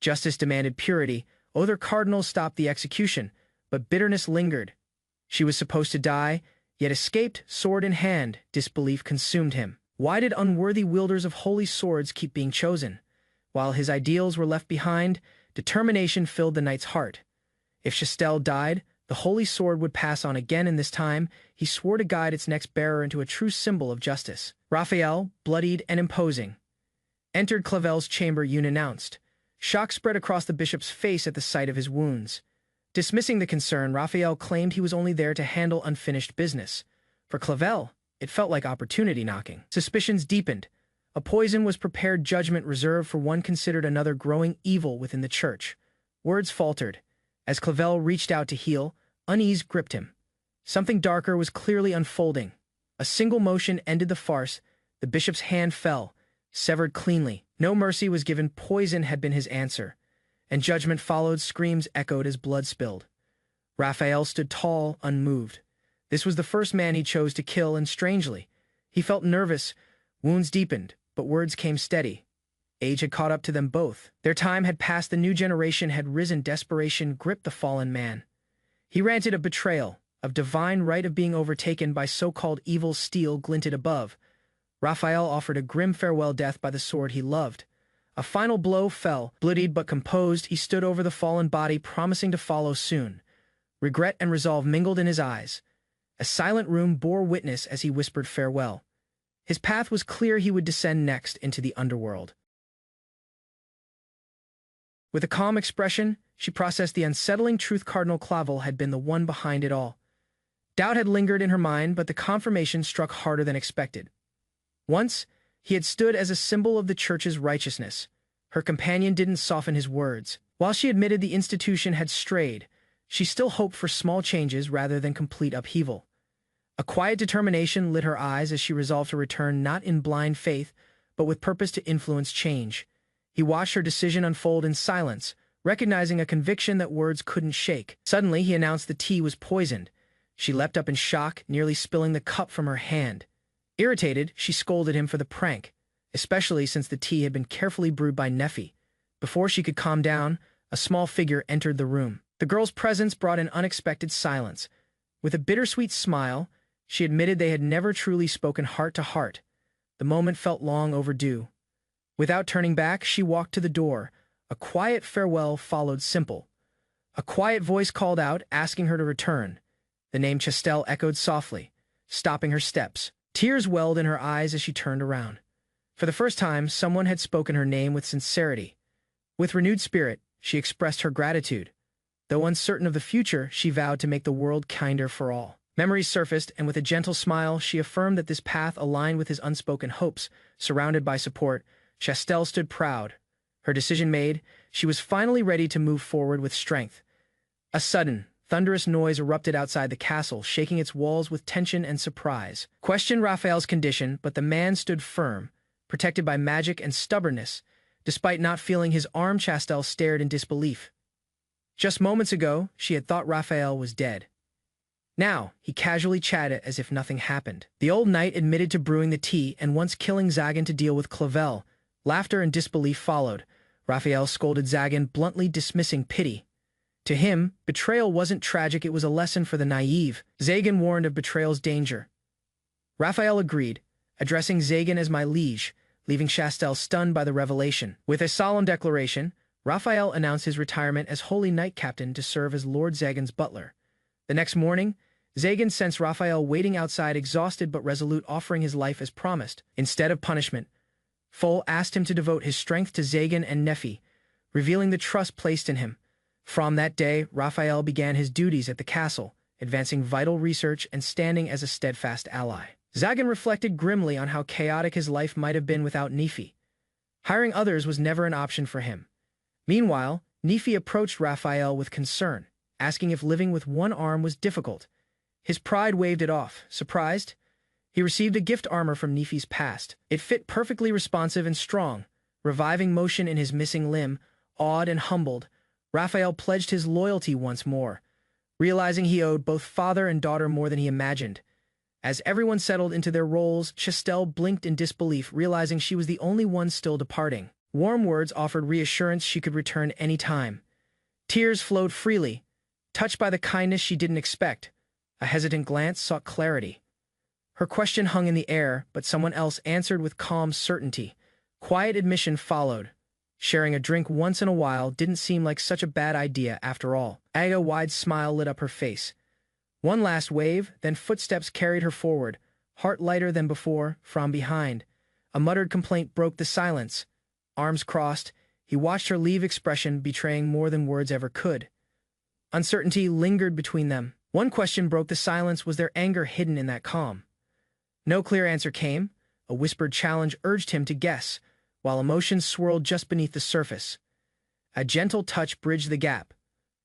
Justice demanded purity. Other cardinals stopped the execution, but bitterness lingered. She was supposed to die, yet escaped, sword in hand. Disbelief consumed him. Why did unworthy wielders of holy swords keep being chosen? While his ideals were left behind, determination filled the knight's heart. If Chastel died, the holy sword would pass on again, and this time he swore to guide its next bearer into a true symbol of justice. Raphael, bloodied and imposing, entered Clavel's chamber unannounced. Shock spread across the bishop's face at the sight of his wounds. Dismissing the concern, Raphael claimed he was only there to handle unfinished business. For Clavel, it felt like opportunity knocking. Suspicions deepened. A poison was prepared, judgment reserved for one considered another, growing evil within the church. Words faltered. As Clavel reached out to heal, unease gripped him. Something darker was clearly unfolding. A single motion ended the farce. The bishop's hand fell, severed cleanly. No mercy was given. Poison had been his answer. And judgment followed. Screams echoed as blood spilled. Raphael stood tall, unmoved. This was the first man he chose to kill, and strangely, he felt nervous. Wounds deepened, but words came steady. Age had caught up to them both. Their time had passed. The new generation had risen. Desperation gripped the fallen man. He ranted of betrayal, of divine right, of being overtaken by so-called evil. Steel glinted above. Raphael offered a grim farewell, death by the sword he loved. A final blow fell. Bloodied but composed, he stood over the fallen body, promising to follow soon. Regret and resolve mingled in his eyes. A silent room bore witness as he whispered farewell. His path was clear. He would descend next into the underworld. With a calm expression, she processed the unsettling truth Cardinal Clavel had been the one behind it all. Doubt had lingered in her mind, but the confirmation struck harder than expected. Once, he had stood as a symbol of the church's righteousness. Her companion didn't soften his words. While she admitted the institution had strayed, she still hoped for small changes rather than complete upheaval. A quiet determination lit her eyes as she resolved to return not in blind faith, but with purpose to influence change. He watched her decision unfold in silence, recognizing a conviction that words couldn't shake. Suddenly, he announced the tea was poisoned. She leapt up in shock, nearly spilling the cup from her hand. Irritated, she scolded him for the prank, especially since the tea had been carefully brewed by Neffy. Before she could calm down, a small figure entered the room. The girl's presence brought an unexpected silence. With a bittersweet smile, she admitted they had never truly spoken heart to heart. The moment felt long overdue. Without turning back, she walked to the door. A quiet farewell followed simple. A quiet voice called out, asking her to return. The name Chastel echoed softly, stopping her steps. Tears welled in her eyes as she turned around. For the first time, someone had spoken her name with sincerity. With renewed spirit, she expressed her gratitude. Though uncertain of the future, she vowed to make the world kinder for all. Memories surfaced, and with a gentle smile, she affirmed that this path aligned with his unspoken hopes. Surrounded by support, Chastel stood proud. Her decision made, she was finally ready to move forward with strength. A sudden, thunderous noise erupted outside the castle, shaking its walls with tension and surprise. Questioned Raphael's condition, but the man stood firm, protected by magic and stubbornness. Despite not feeling his arm, Chastel stared in disbelief. Just moments ago, she had thought Raphael was dead. Now, he casually chatted as if nothing happened. The old knight admitted to brewing the tea and once killing Zagan to deal with Clavel. Laughter and disbelief followed. Raphael scolded Zagan, bluntly dismissing pity. To him, betrayal wasn't tragic, it was a lesson for the naive. Zagan warned of betrayal's danger. Raphael agreed, addressing Zagan as my liege, leaving Chastel stunned by the revelation. With a solemn declaration, Raphael announced his retirement as Holy Knight Captain to serve as Lord Zagan's butler. The next morning, Zagan sensed Raphael waiting outside, exhausted but resolute, offering his life as promised. Instead of punishment, Foal asked him to devote his strength to Zagan and Neffy, revealing the trust placed in him. From that day, Raphael began his duties at the castle, advancing vital research and standing as a steadfast ally. Zagan reflected grimly on how chaotic his life might have been without Neffy. Hiring others was never an option for him. Meanwhile, Neffy approached Raphael with concern, asking if living with one arm was difficult. His pride waved it off. Surprised, he received a gift armor from Neffy's past. It fit perfectly, responsive and strong, reviving motion in his missing limb. Awed and humbled, Raphael pledged his loyalty once more, realizing he owed both father and daughter more than he imagined. As everyone settled into their roles, Chastel blinked in disbelief, realizing she was the only one still departing. Warm words offered reassurance she could return any time. Tears flowed freely, touched by the kindness she didn't expect. A hesitant glance sought clarity. Her question hung in the air, but someone else answered with calm certainty. Quiet admission followed. Sharing a drink once in a while didn't seem like such a bad idea after all. A wide smile lit up her face. One last wave, then footsteps carried her forward, heart lighter than before, from behind. A muttered complaint broke the silence. Arms crossed, he watched her leave, expression betraying more than words ever could. Uncertainty lingered between them. One question broke the silence. Was there anger hidden in that calm? No clear answer came. A whispered challenge urged him to guess, while emotions swirled just beneath the surface. A gentle touch bridged the gap.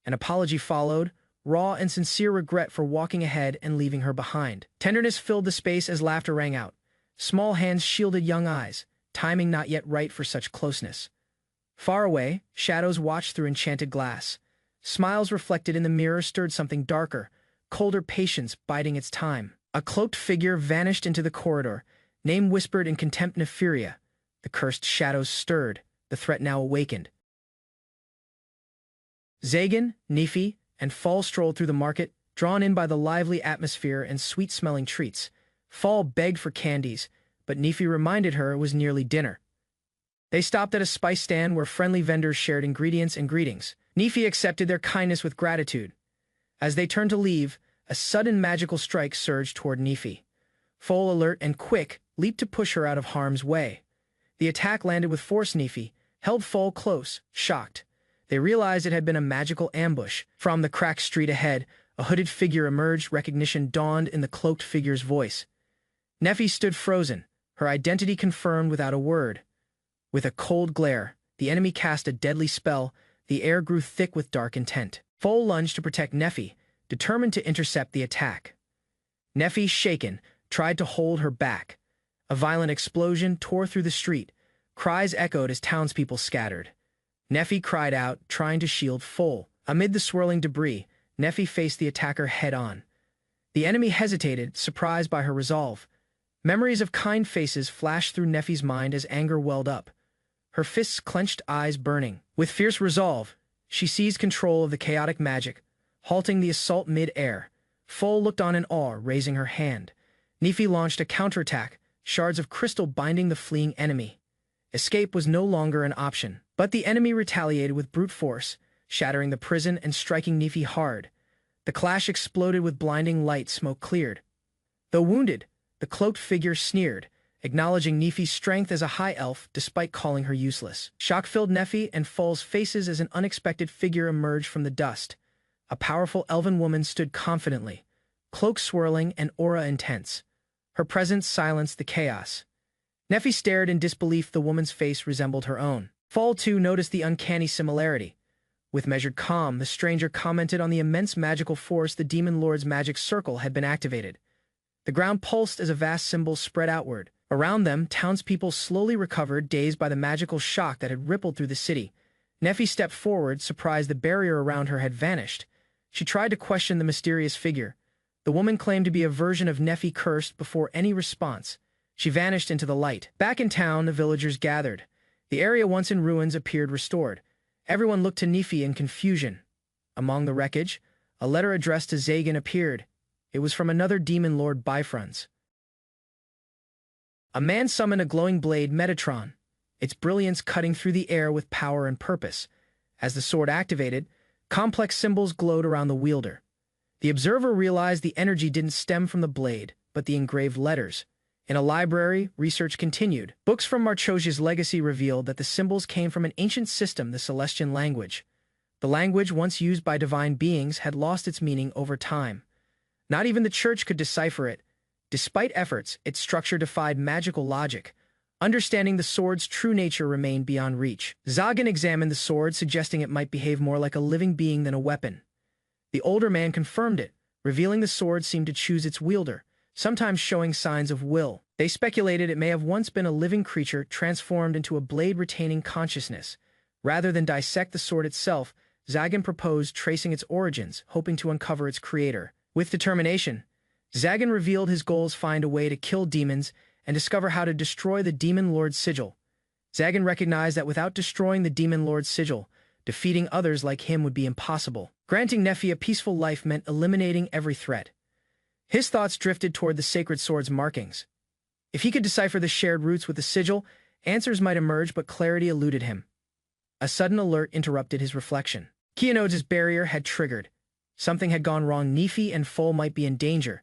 An apology followed, raw and sincere regret for walking ahead and leaving her behind. Tenderness filled the space as laughter rang out. Small hands shielded young eyes, timing not yet right for such closeness. Far away, shadows watched through enchanted glass. Smiles reflected in the mirror stirred something darker, colder patience biding its time. A cloaked figure vanished into the corridor, name whispered in contempt Neferia. The cursed shadows stirred, the threat now awakened. Zagan, Neffy, and Fall strolled through the market, drawn in by the lively atmosphere and sweet-smelling treats. Fall begged for candies, but Neffy reminded her it was nearly dinner. They stopped at a spice stand where friendly vendors shared ingredients and greetings. Neffy accepted their kindness with gratitude. As they turned to leave, a sudden magical strike surged toward Neffy. Fall, alert and quick, leaped to push her out of harm's way. The attack landed with force. Neffy held Fall close, shocked. They realized it had been a magical ambush. From the cracked street ahead, a hooded figure emerged. Recognition dawned in the cloaked figure's voice. Neffy stood frozen, her identity confirmed without a word. With a cold glare, the enemy cast a deadly spell. The air grew thick with dark intent. Foal lunged to protect Neffy, determined to intercept the attack. Neffy, shaken, tried to hold her back. A violent explosion tore through the street. Cries echoed as townspeople scattered. Neffy cried out, trying to shield Foal. Amid the swirling debris, Neffy faced the attacker head-on. The enemy hesitated, surprised by her resolve. Memories of kind faces flashed through Neffy's mind as anger welled up. Her fists clenched, eyes burning. With fierce resolve, she seized control of the chaotic magic, halting the assault mid-air. Foal looked on in awe, raising her hand. Neffy launched a counterattack, shards of crystal binding the fleeing enemy. Escape was no longer an option, but the enemy retaliated with brute force, shattering the prison and striking Neffy hard. The clash exploded with blinding light. Smoke cleared. Though wounded, the cloaked figure sneered, acknowledging Neffy's strength as a high elf despite calling her useless. Shock filled Neffy and Foal's faces as an unexpected figure emerged from the dust. A powerful elven woman stood confidently, cloak swirling and aura intense. Her presence silenced the chaos. Neffy stared in disbelief. The woman's face resembled her own. Foal too noticed the uncanny similarity. With measured calm, the stranger commented on the immense magical force the Demon Lord's magic circle had been activated. The ground pulsed as a vast symbol spread outward. Around them, townspeople slowly recovered, dazed by the magical shock that had rippled through the city. Neffy stepped forward, surprised the barrier around her had vanished. She tried to question the mysterious figure. The woman claimed to be a version of Neffy cursed. Before any response, she vanished into the light. Back in town, the villagers gathered. The area once in ruins appeared restored. Everyone looked to Neffy in confusion. Among the wreckage, a letter addressed to Zagan appeared. It was from another Demon Lord Bifrons. A man summoned a glowing blade Metatron, its brilliance cutting through the air with power and purpose. As the sword activated, complex symbols glowed around the wielder. The observer realized the energy didn't stem from the blade, but the engraved letters. In a library, research continued. Books from Marchosia's legacy revealed that the symbols came from an ancient system, the Celestian language. The language, once used by divine beings, had lost its meaning over time. Not even the church could decipher it. Despite efforts, its structure defied magical logic. Understanding the sword's true nature remained beyond reach. Zagan examined the sword, suggesting it might behave more like a living being than a weapon. The older man confirmed it, revealing the sword seemed to choose its wielder, sometimes showing signs of will. They speculated it may have once been a living creature transformed into a blade retaining consciousness. Rather than dissect the sword itself, Zagan proposed tracing its origins, hoping to uncover its creator. With determination, Zagan revealed his goals: find a way to kill demons and discover how to destroy the Demon Lord's sigil. Zagan recognized that without destroying the Demon Lord's sigil, defeating others like him would be impossible. Granting Neffy a peaceful life meant eliminating every threat. His thoughts drifted toward the sacred sword's markings. If he could decipher the shared roots with the sigil, answers might emerge, but clarity eluded him. A sudden alert interrupted his reflection. Keanode's barrier had triggered. Something had gone wrong. Neffy and Foal might be in danger.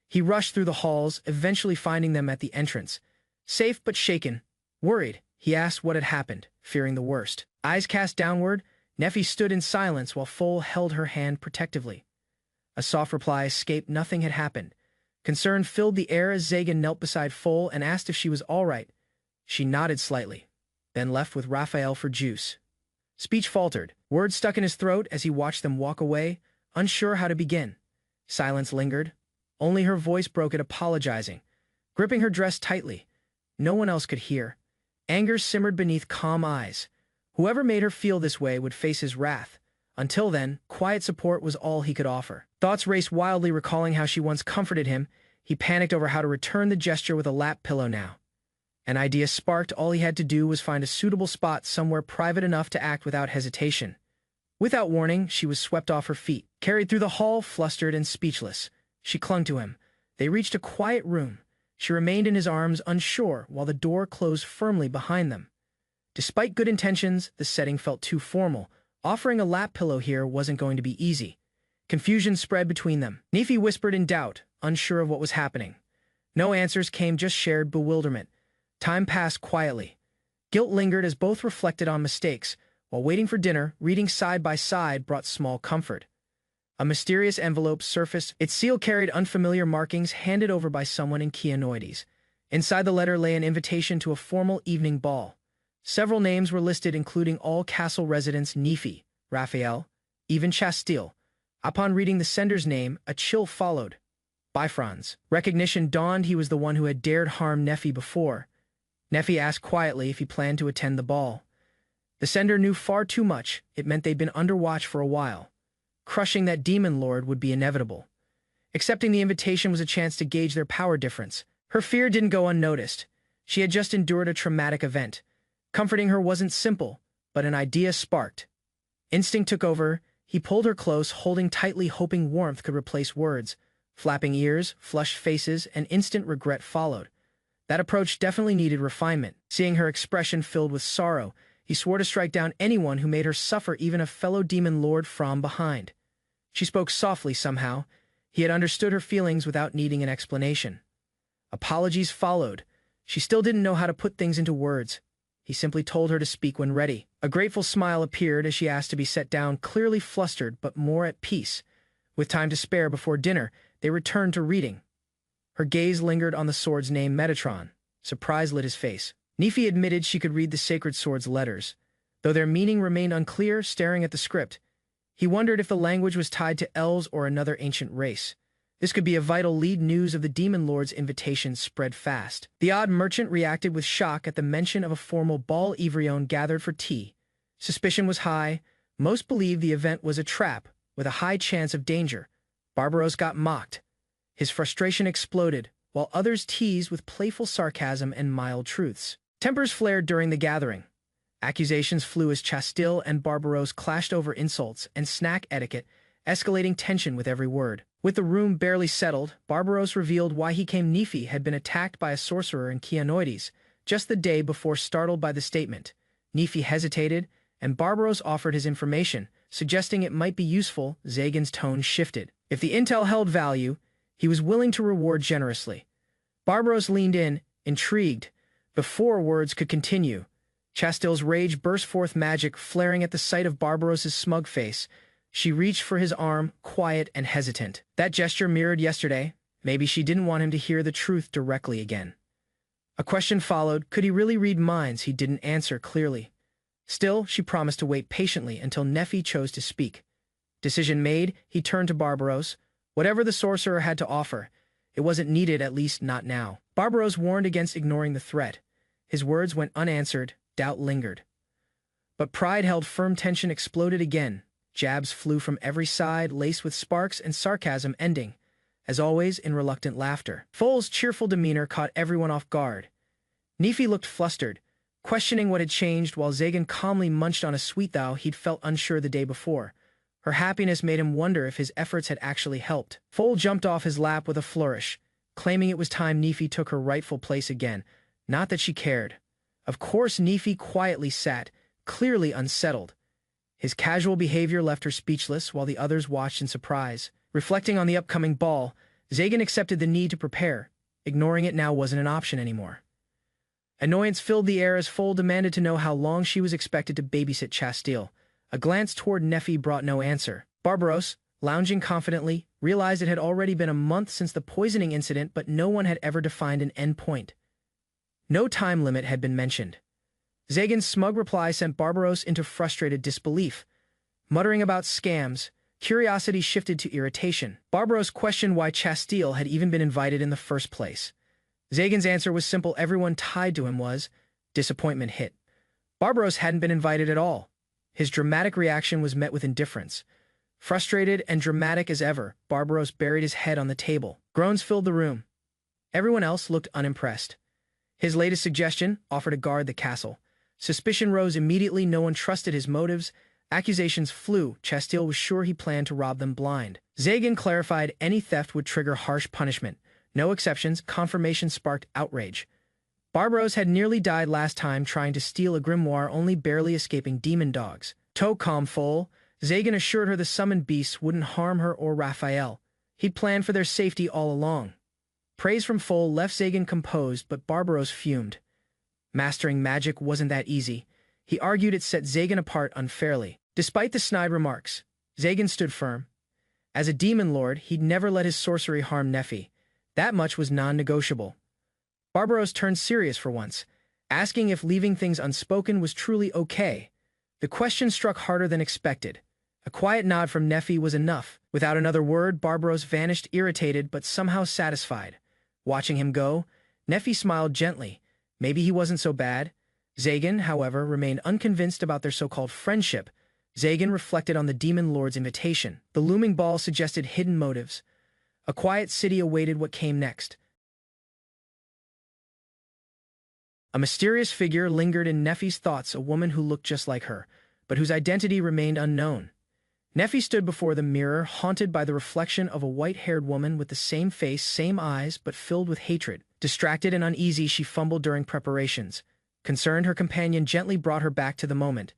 He rushed through the halls, eventually finding them at the entrance. Safe but shaken, worried, he asked what had happened, fearing the worst. Eyes cast downward, Neffy stood in silence while Foal held her hand protectively. A soft reply escaped. Nothing had happened. Concern filled the air as Zagan knelt beside Foal and asked if she was all right. She nodded slightly, then left with Raphael for juice. Speech faltered. Words stuck in his throat as he watched them walk away, unsure how to begin. Silence lingered. Only her voice broke it, apologizing, gripping her dress tightly. No one else could hear. Anger simmered beneath calm eyes. Whoever made her feel this way would face his wrath. Until then, quiet support was all he could offer. Thoughts raced wildly, recalling how she once comforted him. He panicked over how to return the gesture with a lap pillow now. An idea sparked. All he had to do was find a suitable spot somewhere private enough to act without hesitation. Without warning, she was swept off her feet, carried through the hall, flustered and speechless. She clung to him. They reached a quiet room. She remained in his arms, unsure, while the door closed firmly behind them. Despite good intentions, the setting felt too formal. Offering a lap pillow here wasn't going to be easy. Confusion spread between them. Neffy whispered in doubt, unsure of what was happening. No answers came, just shared bewilderment. Time passed quietly. Guilt lingered as both reflected on mistakes, While waiting for dinner, reading side by side brought small comfort. A mysterious envelope surfaced. Its seal carried unfamiliar markings handed over by someone in Keanoides. Inside the letter lay an invitation to a formal evening ball. Several names were listed, including all castle residents Nefi, Raphael, even Chastille. Upon reading the sender's name, a chill followed. By Franz. Recognition dawned. He was the one who had dared harm Nefi before. Nefi asked quietly if he planned to attend the ball. The sender knew far too much. It meant they'd been under watch for a while. Crushing that demon lord would be inevitable. Accepting the invitation was a chance to gauge their power difference. Her fear didn't go unnoticed. She had just endured a traumatic event. Comforting her wasn't simple, but an idea sparked. Instinct took over. He pulled her close, holding tightly, hoping warmth could replace words. Flapping ears, flushed faces, and instant regret followed. That approach definitely needed refinement. Seeing her expression filled with sorrow, he swore to strike down anyone who made her suffer, even a fellow demon lord from behind. She spoke softly somehow. He had understood her feelings without needing an explanation. Apologies followed. She still didn't know how to put things into words. He simply told her to speak when ready. A grateful smile appeared as she asked to be set down, clearly flustered but more at peace. With time to spare before dinner, they returned to reading. Her gaze lingered on the sword's name, Metatron. Surprise lit his face. Nefi admitted she could read the sacred sword's letters. Though their meaning remained unclear, staring at the script, he wondered if the language was tied to elves or another ancient race. This could be a vital lead. News of the demon lord's invitation spread fast. The odd merchant reacted with shock at the mention of a formal ball. Ivrion gathered for tea. Suspicion was high. Most believed the event was a trap, with a high chance of danger. Barbaros got mocked. His frustration exploded, while others teased with playful sarcasm and mild truths. Tempers flared during the gathering. Accusations flew as Chastille and Barbaros clashed over insults and snack etiquette, escalating tension with every word. With the room barely settled, Barbaros revealed why he came. Nefi had been attacked by a sorcerer in Keanoides just the day before. Startled by the statement, Nefi hesitated, and Barbaros offered his information, suggesting it might be useful. Zagan's tone shifted. If the intel held value, he was willing to reward generously. Barbaros leaned in, intrigued. Before words could continue, Chastille's rage burst forth, magic flaring at the sight of Barbaros's smug face. She reached for his arm, quiet and hesitant. That gesture mirrored yesterday. Maybe she didn't want him to hear the truth directly again. A question followed. Could he really read minds? He didn't answer clearly. Still, she promised to wait patiently until Nefi chose to speak. Decision made, he turned to Barbaros. Whatever the sorcerer had to offer, it wasn't needed, at least not now. Barbaros warned against ignoring the threat. His words went unanswered, doubt lingered. But pride held firm. Tension exploded again. Jabs flew from every side, laced with sparks and sarcasm, ending, as always, in reluctant laughter. Foal's cheerful demeanor caught everyone off guard. Nefi looked flustered, questioning what had changed, while Zagan calmly munched on a sweet thou he'd felt unsure the day before. Her happiness made him wonder if his efforts had actually helped. Foal jumped off his lap with a flourish, claiming it was time Nefi took her rightful place again. Not that she cared. Of course. Nefi quietly sat, clearly unsettled. His casual behavior left her speechless, while the others watched in surprise. Reflecting on the upcoming ball, Zagan accepted the need to prepare. Ignoring it now wasn't an option anymore. Annoyance filled the air as Foal demanded to know how long she was expected to babysit Chastille. A glance toward Nefi brought no answer. Barbaros, lounging confidently, realized it had already been a month since the poisoning incident, but no one had ever defined an end point. No time limit had been mentioned. Zagan's smug reply sent Barbaros into frustrated disbelief. Muttering about scams, curiosity shifted to irritation. Barbaros questioned why Chastille had even been invited in the first place. Zagan's answer was simple. Everyone tied to him was. Disappointment hit. Barbaros hadn't been invited at all. His dramatic reaction was met with indifference. Frustrated and dramatic as ever, Barbaros buried his head on the table. Groans filled the room. Everyone else looked unimpressed. His latest suggestion, offer to guard the castle. Suspicion rose immediately. No one trusted his motives. Accusations flew. Chastille was sure he planned to rob them blind. Zagan clarified any theft would trigger harsh punishment. No exceptions. Confirmation sparked outrage. Barbaros had nearly died last time trying to steal a grimoire, only barely escaping demon dogs. Toe calm Foal. Zagan assured her the summoned beasts wouldn't harm her or Raphael. He'd planned for their safety all along. Praise from Foal left Zagan composed, but Barbaros fumed. Mastering magic wasn't that easy. He argued it set Zagan apart unfairly. Despite the snide remarks, Zagan stood firm. As a demon lord, he'd never let his sorcery harm Nephi. That much was non-negotiable. Barbaros turned serious for once, asking if leaving things unspoken was truly okay. The question struck harder than expected. A quiet nod from Nephi was enough. Without another word, Barbaros vanished, irritated but somehow satisfied. Watching him go, Nephi smiled gently. Maybe he wasn't so bad. Zagan, however, remained unconvinced about their so-called friendship. Zagan reflected on the demon lord's invitation. The looming ball suggested hidden motives. A quiet city awaited what came next. A mysterious figure lingered in Nephi's thoughts, a woman who looked just like her, but whose identity remained unknown. Nephi stood before the mirror, haunted by the reflection of a white-haired woman with the same face, same eyes, but filled with hatred. Distracted and uneasy, she fumbled during preparations. Concerned, her companion gently brought her back to the moment.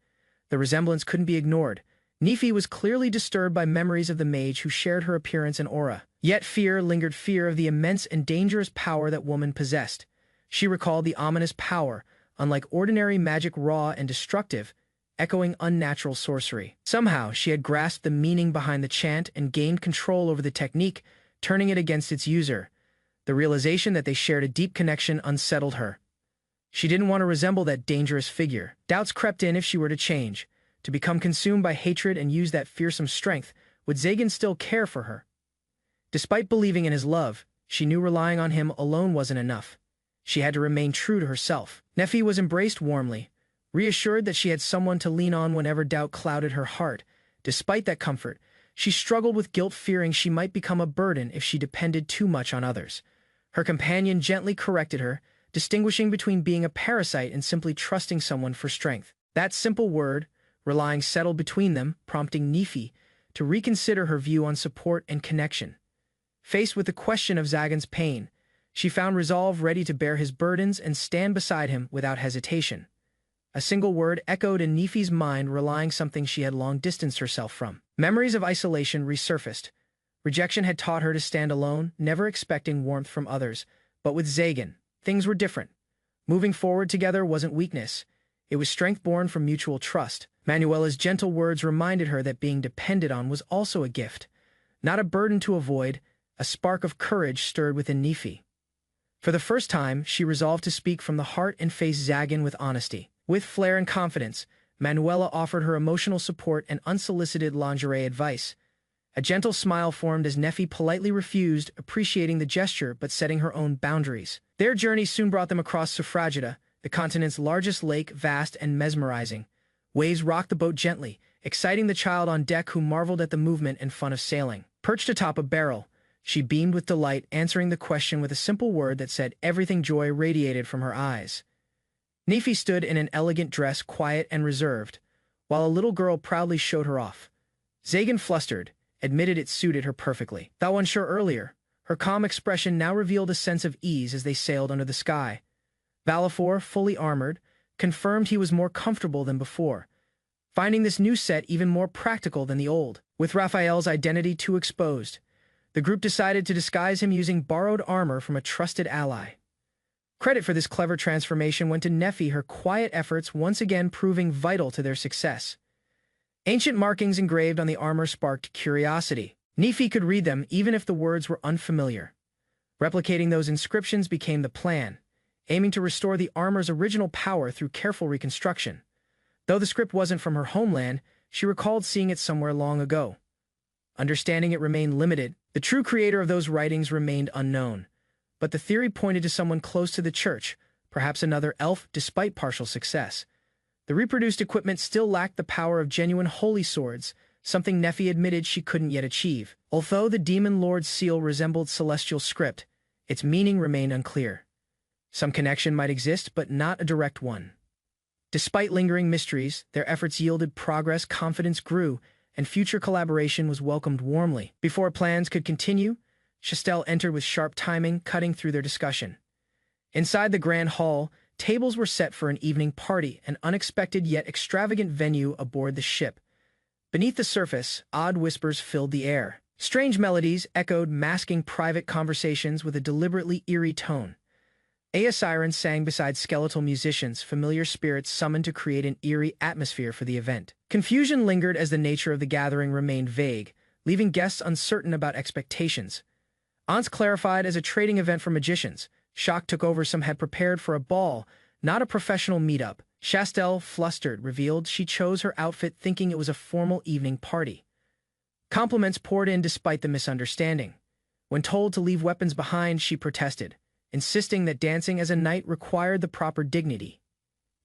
The resemblance couldn't be ignored. Nephi was clearly disturbed by memories of the mage who shared her appearance and aura. Yet fear lingered, fear of the immense and dangerous power that woman possessed. She recalled the ominous power, unlike ordinary magic, raw and destructive, echoing unnatural sorcery. Somehow, she had grasped the meaning behind the chant and gained control over the technique, turning it against its user. The realization that they shared a deep connection unsettled her. She didn't want to resemble that dangerous figure. Doubts crept in if she were to change, to become consumed by hatred and use that fearsome strength. Would Zagan still care for her? Despite believing in his love, she knew relying on him alone wasn't enough. She had to remain true to herself. Nephi was embraced warmly, reassured that she had someone to lean on whenever doubt clouded her heart. Despite that comfort, she struggled with guilt, fearing she might become a burden if she depended too much on others. Her companion gently corrected her, distinguishing between being a parasite and simply trusting someone for strength. That simple word, relying, settled between them, prompting Nephi to reconsider her view on support and connection. Faced with the question of Zagan's pain, she found resolve, ready to bear his burdens and stand beside him without hesitation. A single word echoed in Nephi's mind, relying, something she had long distanced herself from. Memories of isolation resurfaced. Rejection had taught her to stand alone, never expecting warmth from others. But with Zagan, things were different. Moving forward together wasn't weakness. It was strength born from mutual trust. Manuela's gentle words reminded her that being depended on was also a gift, not a burden to avoid. A spark of courage stirred within Nephi. For the first time, she resolved to speak from the heart and face Zagan with honesty. With flair and confidence, Manuela offered her emotional support and unsolicited lingerie advice. A gentle smile formed as Nephi politely refused, appreciating the gesture but setting her own boundaries. Their journey soon brought them across Suffragetta, the continent's largest lake, vast and mesmerizing. Waves rocked the boat gently, exciting the child on deck, who marveled at the movement and fun of sailing. Perched atop a barrel, she beamed with delight, answering the question with a simple word that said everything. Joy radiated from her eyes. Nephi stood in an elegant dress, quiet and reserved, while a little girl proudly showed her off. Zagan, flustered, admitted it suited her perfectly. Though unsure earlier, her calm expression now revealed a sense of ease as they sailed under the sky. Valifor, fully armored, confirmed he was more comfortable than before, finding this new set even more practical than the old. With Raphael's identity too exposed, the group decided to disguise him using borrowed armor from a trusted ally. Credit for this clever transformation went to Nephi, her quiet efforts once again proving vital to their success. Ancient markings engraved on the armor sparked curiosity. Nephi could read them even if the words were unfamiliar. Replicating those inscriptions became the plan, aiming to restore the armor's original power through careful reconstruction. Though the script wasn't from her homeland, she recalled seeing it somewhere long ago. Understanding it remained limited. The true creator of those writings remained unknown. But the theory pointed to someone close to the church, perhaps another elf. Despite partial success, the reproduced equipment still lacked the power of genuine holy swords, something Nephi admitted she couldn't yet achieve. Although the demon lord's seal resembled celestial script, its meaning remained unclear. Some connection might exist, but not a direct one. Despite lingering mysteries, their efforts yielded progress, confidence grew, and future collaboration was welcomed warmly. Before plans could continue, Chastel entered with sharp timing, cutting through their discussion. Inside the grand hall, tables were set for an evening party, an unexpected yet extravagant venue aboard the ship. Beneath the surface, odd whispers filled the air. Strange melodies echoed, masking private conversations with a deliberately eerie tone. A siren sang beside skeletal musicians, familiar spirits summoned to create an eerie atmosphere for the event. Confusion lingered as the nature of the gathering remained vague, leaving guests uncertain about expectations. Aunts clarified as a trading event for magicians. Shock took over, some had prepared for a ball, not a professional meetup. Chastel, flustered, revealed she chose her outfit thinking it was a formal evening party. Compliments poured in despite the misunderstanding. When told to leave weapons behind, she protested, insisting that dancing as a knight required the proper dignity.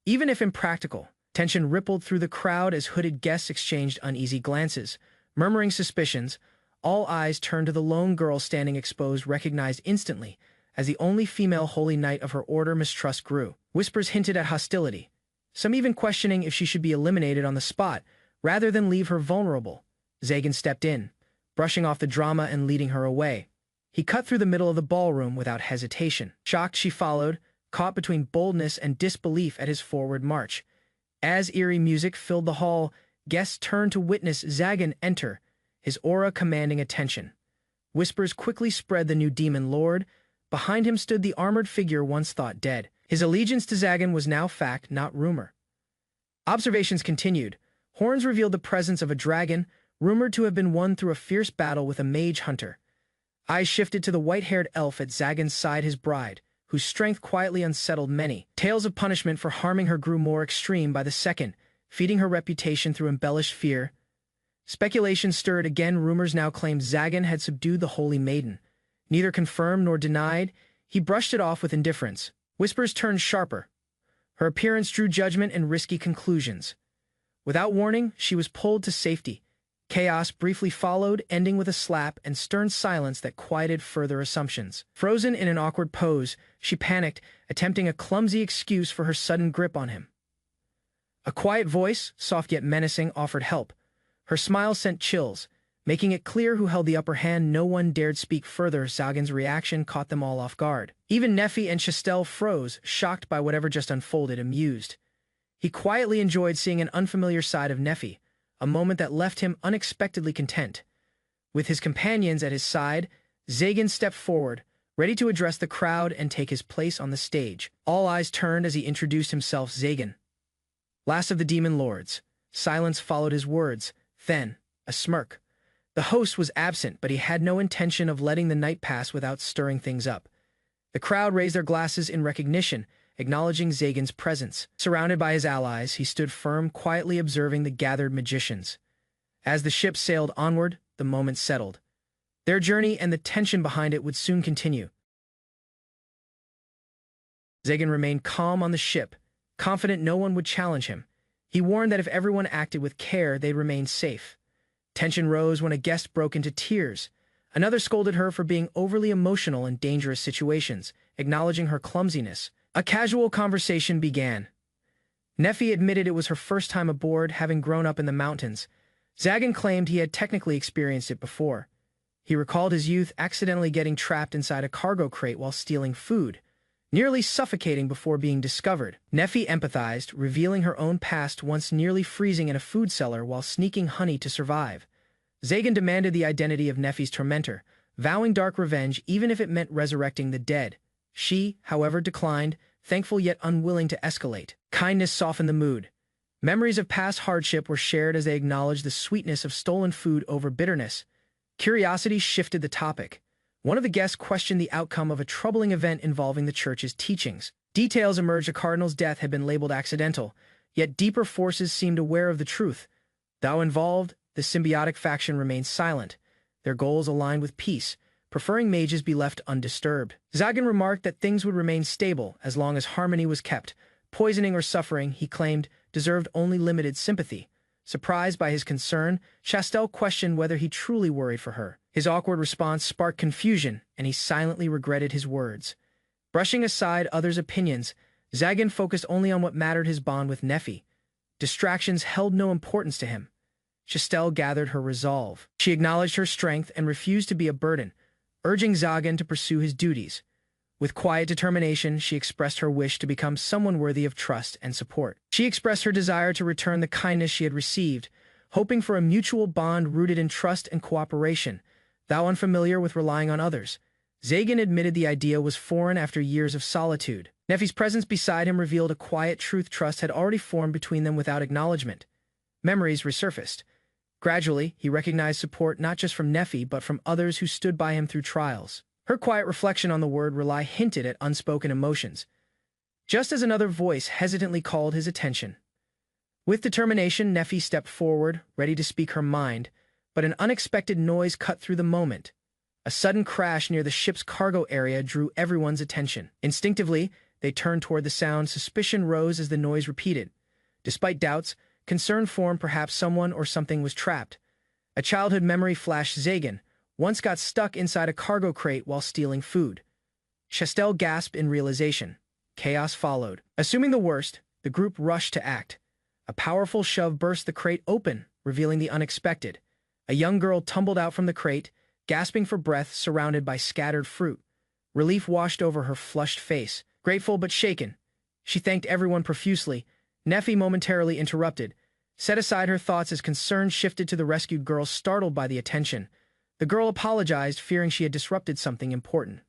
Even if impractical, tension rippled through the crowd as hooded guests exchanged uneasy glances, murmuring suspicions. All eyes turned to the lone girl standing exposed, recognized instantly as the only female holy knight of her order. Mistrust grew. Whispers hinted at hostility, some even questioning if she should be eliminated on the spot rather than leave her vulnerable. Zagan stepped in, brushing off the drama and leading her away. He cut through the middle of the ballroom without hesitation. Shocked, she followed, caught between boldness and disbelief at his forward march. As eerie music filled the hall, guests turned to witness Zagan enter, his aura commanding attention. Whispers quickly spread the new demon lord. Behind him stood the armored figure once thought dead. His allegiance to Zagan was now fact, not rumor. Observations continued. Horns revealed the presence of a dragon, rumored to have been won through a fierce battle with a mage hunter. Eyes shifted to the white-haired elf at Zagan's side, his bride, whose strength quietly unsettled many. Tales of punishment for harming her grew more extreme by the second, feeding her reputation through embellished fear. Speculation stirred again. Rumors now claimed Zagan had subdued the holy maiden. Neither confirmed nor denied, he brushed it off with indifference. Whispers turned sharper. Her appearance drew judgment and risky conclusions. Without warning, she was pulled to safety. Chaos briefly followed, ending with a slap and stern silence that quieted further assumptions. Frozen in an awkward pose, she panicked, attempting a clumsy excuse for her sudden grip on him. A quiet voice, soft yet menacing, offered help. Her smile sent chills, making it clear who held the upper hand. No one dared speak further. Zagan's reaction caught them all off guard. Even Neffy and Chastel froze, shocked by whatever just unfolded, amused. He quietly enjoyed seeing an unfamiliar side of Neffy, a moment that left him unexpectedly content. With his companions at his side, Zagan stepped forward, ready to address the crowd and take his place on the stage. All eyes turned as he introduced himself. Zagan, last of the demon lords. Silence followed his words, then a smirk. The host was absent, but he had no intention of letting the night pass without stirring things up. The crowd raised their glasses in recognition, acknowledging Zagan's presence. Surrounded by his allies, he stood firm, quietly observing the gathered magicians. As the ship sailed onward, the moment settled. Their journey and the tension behind it would soon continue. Zagan remained calm on the ship, confident no one would challenge him. He warned that if everyone acted with care, they'd remain safe. Tension rose when a guest broke into tears. Another scolded her for being overly emotional in dangerous situations, acknowledging her clumsiness. A casual conversation began. Neffy admitted it was her first time aboard, having grown up in the mountains. Zagan claimed he had technically experienced it before. He recalled his youth accidentally getting trapped inside a cargo crate while stealing food, nearly suffocating before being discovered. Neffy empathized, revealing her own past, once nearly freezing in a food cellar while sneaking honey to survive. Zagan demanded the identity of Neffy's tormentor, vowing dark revenge even if it meant resurrecting the dead. She, however, declined, thankful yet unwilling to escalate. Kindness softened the mood. Memories of past hardship were shared as they acknowledged the sweetness of stolen food over bitterness. Curiosity shifted the topic. One of the guests questioned the outcome of a troubling event involving the church's teachings. Details emerged. A cardinal's death had been labeled accidental, yet deeper forces seemed aware of the truth. Though involved, the symbiotic faction remained silent, their goals aligned with peace, preferring mages be left undisturbed. Zagan remarked that things would remain stable as long as harmony was kept. Poisoning or suffering, he claimed, deserved only limited sympathy. Surprised by his concern, Chastel questioned whether he truly worried for her. His awkward response sparked confusion, and he silently regretted his words. Brushing aside others' opinions, Zagan focused only on what mattered: his bond with Neffy. Distractions held no importance to him. Chastel gathered her resolve. She acknowledged her strength and refused to be a burden, urging Zagan to pursue his duties. With quiet determination, she expressed her wish to become someone worthy of trust and support. She expressed her desire to return the kindness she had received, hoping for a mutual bond rooted in trust and cooperation. Though unfamiliar with relying on others, Zagan admitted the idea was foreign after years of solitude. Neffy's presence beside him revealed a quiet truth-trust had already formed between them without acknowledgement. Memories resurfaced. Gradually, he recognized support not just from Neffy but from others who stood by him through trials. Her quiet reflection on the word rely hinted at unspoken emotions, just as another voice hesitantly called his attention. With determination, Neffy stepped forward, ready to speak her mind, but an unexpected noise cut through the moment. A sudden crash near the ship's cargo area drew everyone's attention. Instinctively, they turned toward the sound. Suspicion rose as the noise repeated. Despite doubts, concern formed. Perhaps someone or something was trapped. A childhood memory flashed. Zagan once got stuck inside a cargo crate while stealing food. Chastel gasped in realization. Chaos followed. Assuming the worst, the group rushed to act. A powerful shove burst the crate open, revealing the unexpected. A young girl tumbled out from the crate, gasping for breath, surrounded by scattered fruit. Relief washed over her flushed face. Grateful but shaken, she thanked everyone profusely. Neffy momentarily interrupted, set aside her thoughts as concern shifted to the rescued girl, startled by the attention. The girl apologized, fearing she had disrupted something important.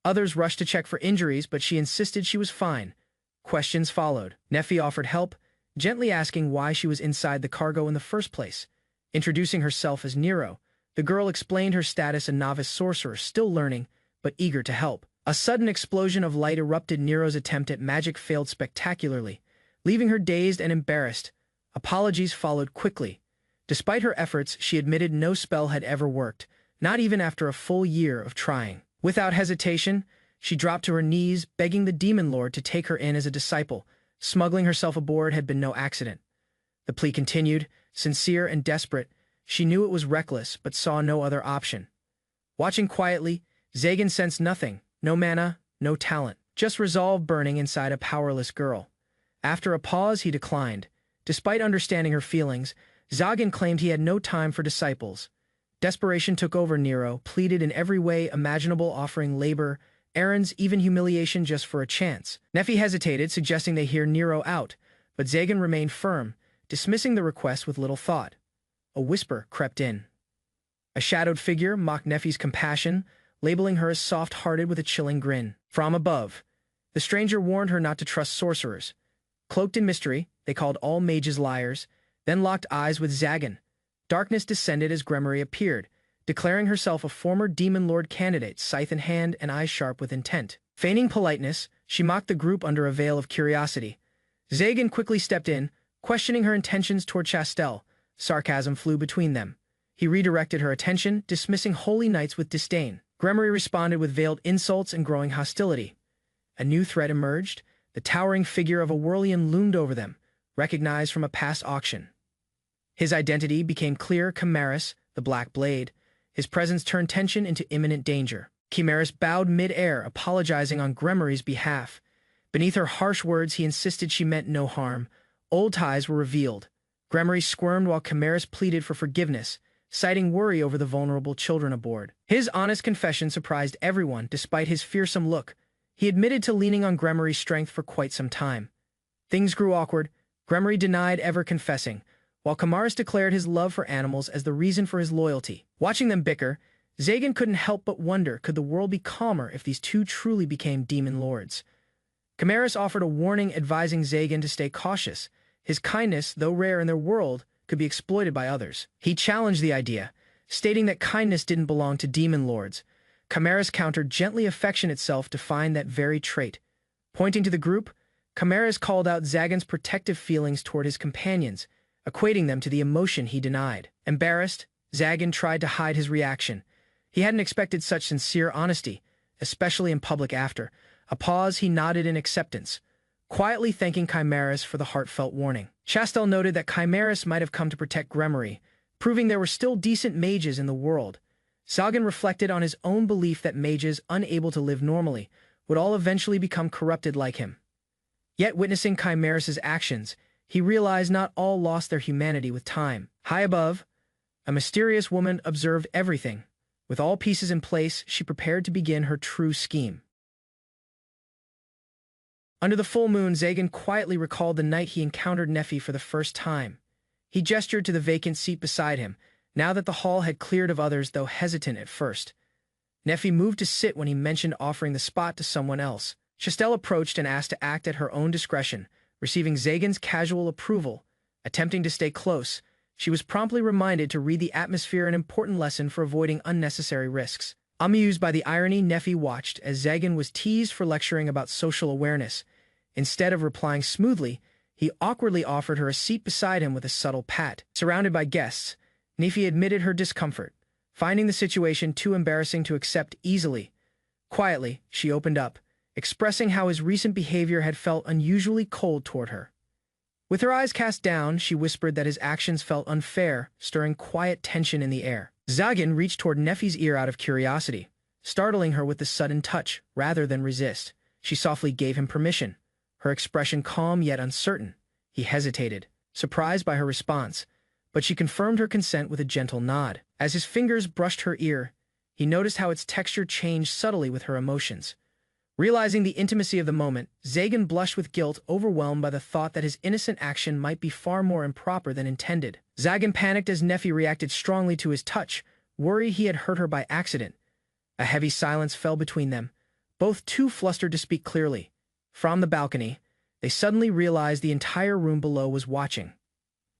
Others rushed to check for injuries, but she insisted she was fine. Questions followed. Neffy offered help, gently asking why she was inside the cargo in the first place. Introducing herself as Nero, the girl explained her status: a novice sorcerer, still learning, but eager to help. A sudden explosion of light erupted. Nero's attempt at magic failed spectacularly, leaving her dazed and embarrassed. Apologies followed quickly. Despite her efforts, she admitted no spell had ever worked, not even after a full year of trying. Without hesitation, she dropped to her knees, begging the demon lord to take her in as a disciple. Smuggling herself aboard had been no accident. The plea continued, sincere and desperate. She knew it was reckless, but saw no other option. Watching quietly, Zagan sensed nothing. No mana, no talent, just resolve burning inside a powerless girl. After a pause, he declined. Despite understanding her feelings, Zagan claimed he had no time for disciples. Desperation took over. Nero pleaded in every way imaginable, offering labor, errands, even humiliation just for a chance. Neffy hesitated, suggesting they hear Nero out, but Zagan remained firm, dismissing the request with little thought. A whisper crept in. A shadowed figure mocked Neffy's compassion, labeling her as soft-hearted with a chilling grin. From above, the stranger warned her not to trust sorcerers. Cloaked in mystery, they called all mages liars, then locked eyes with Zagan. Darkness descended as Gremory appeared, declaring herself a former demon lord candidate, scythe in hand and eyes sharp with intent. Feigning politeness, she mocked the group under a veil of curiosity. Zagan quickly stepped in, questioning her intentions toward Chastel. Sarcasm flew between them. He redirected her attention, dismissing holy knights with disdain. Gremory responded with veiled insults and growing hostility. A new threat emerged. The towering figure of a Whirlian loomed over them, recognized from a past auction. His identity became clear: Chimeras, the Black Blade. His presence turned tension into imminent danger. Chimeras bowed mid-air, apologizing on Gremory's behalf. Beneath her harsh words, he insisted she meant no harm. Old ties were revealed. Gremory squirmed while Chimeras pleaded for forgiveness, citing worry over the vulnerable children aboard. His honest confession surprised everyone. Despite his fearsome look, he admitted to leaning on Gremory's strength for quite some time. Things grew awkward. Gremory denied ever confessing, while Chimeras declared his love for animals as the reason for his loyalty. Watching them bicker, Zagan couldn't help but wonder, could the world be calmer if these two truly became demon lords? Chimeras offered a warning, advising Zagan to stay cautious. His kindness, though rare in their world, could be exploited by others. He challenged the idea, stating that kindness didn't belong to demon lords. Chimeras countered gently, affection itself defined that very trait. Pointing to the group, Chimeras called out Zagan's protective feelings toward his companions, equating them to the emotion he denied. Embarrassed, Zagan tried to hide his reaction. He hadn't expected such sincere honesty, especially in public. After a pause, he nodded in acceptance, quietly thanking Chimeras for the heartfelt warning. Chastel noted that Chimeras might have come to protect Gremory, proving there were still decent mages in the world. Zagan reflected on his own belief that mages, unable to live normally, would all eventually become corrupted like him. Yet witnessing Chimeras' actions, he realized not all lost their humanity with time. High above, a mysterious woman observed everything. With all pieces in place, she prepared to begin her true scheme. Under the full moon, Zagan quietly recalled the night he encountered Neffy for the first time. He gestured to the vacant seat beside him, now that the hall had cleared of others, though hesitant at first. Nefi moved to sit when he mentioned offering the spot to someone else. Chastel approached and asked to act at her own discretion, receiving Zagan's casual approval. Attempting to stay close, she was promptly reminded to read the atmosphere, an important lesson for avoiding unnecessary risks. Amused by the irony, Nefi watched as Zagan was teased for lecturing about social awareness. Instead of replying smoothly, he awkwardly offered her a seat beside him with a subtle pat. Surrounded by guests, Nefi admitted her discomfort, finding the situation too embarrassing to accept easily. Quietly, she opened up, expressing how his recent behavior had felt unusually cold toward her. With her eyes cast down, she whispered that his actions felt unfair, stirring quiet tension in the air. Zagan reached toward Nefi's ear out of curiosity, startling her with the sudden touch, rather than resist. She softly gave him permission, her expression calm yet uncertain. He hesitated, surprised by her response, but she confirmed her consent with a gentle nod. As his fingers brushed her ear, he noticed how its texture changed subtly with her emotions. Realizing the intimacy of the moment, Zagan blushed with guilt, overwhelmed by the thought that his innocent action might be far more improper than intended. Zagan panicked as Nefi reacted strongly to his touch, worried he had hurt her by accident. A heavy silence fell between them, both too flustered to speak clearly. From the balcony, they suddenly realized the entire room below was watching.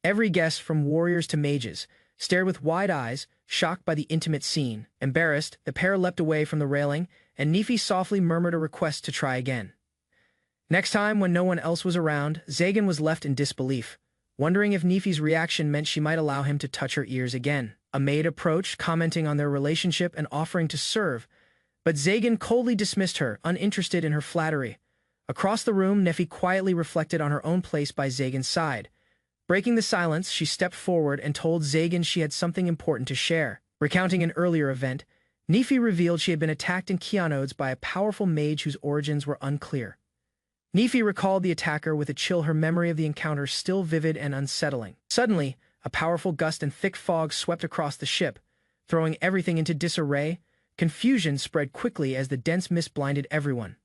Every guest, from warriors to mages, stared with wide eyes, shocked by the intimate scene. Embarrassed, the pair leapt away from the railing, and Nefi softly murmured a request to try again. Next time, when no one else was around, Zagan was left in disbelief, wondering if Nefi's reaction meant she might allow him to touch her ears again. A maid approached, commenting on their relationship and offering to serve, but Zagan coldly dismissed her, uninterested in her flattery. Across the room, Nefi quietly reflected on her own place by Zagan's side. Breaking the silence, she stepped forward and told Zagan she had something important to share. Recounting an earlier event, Nefi revealed she had been attacked in Keanodes by a powerful mage whose origins were unclear. Nefi recalled the attacker with a chill, her memory of the encounter still vivid and unsettling. Suddenly, a powerful gust and thick fog swept across the ship, throwing everything into disarray. Confusion spread quickly as the dense mist blinded everyone.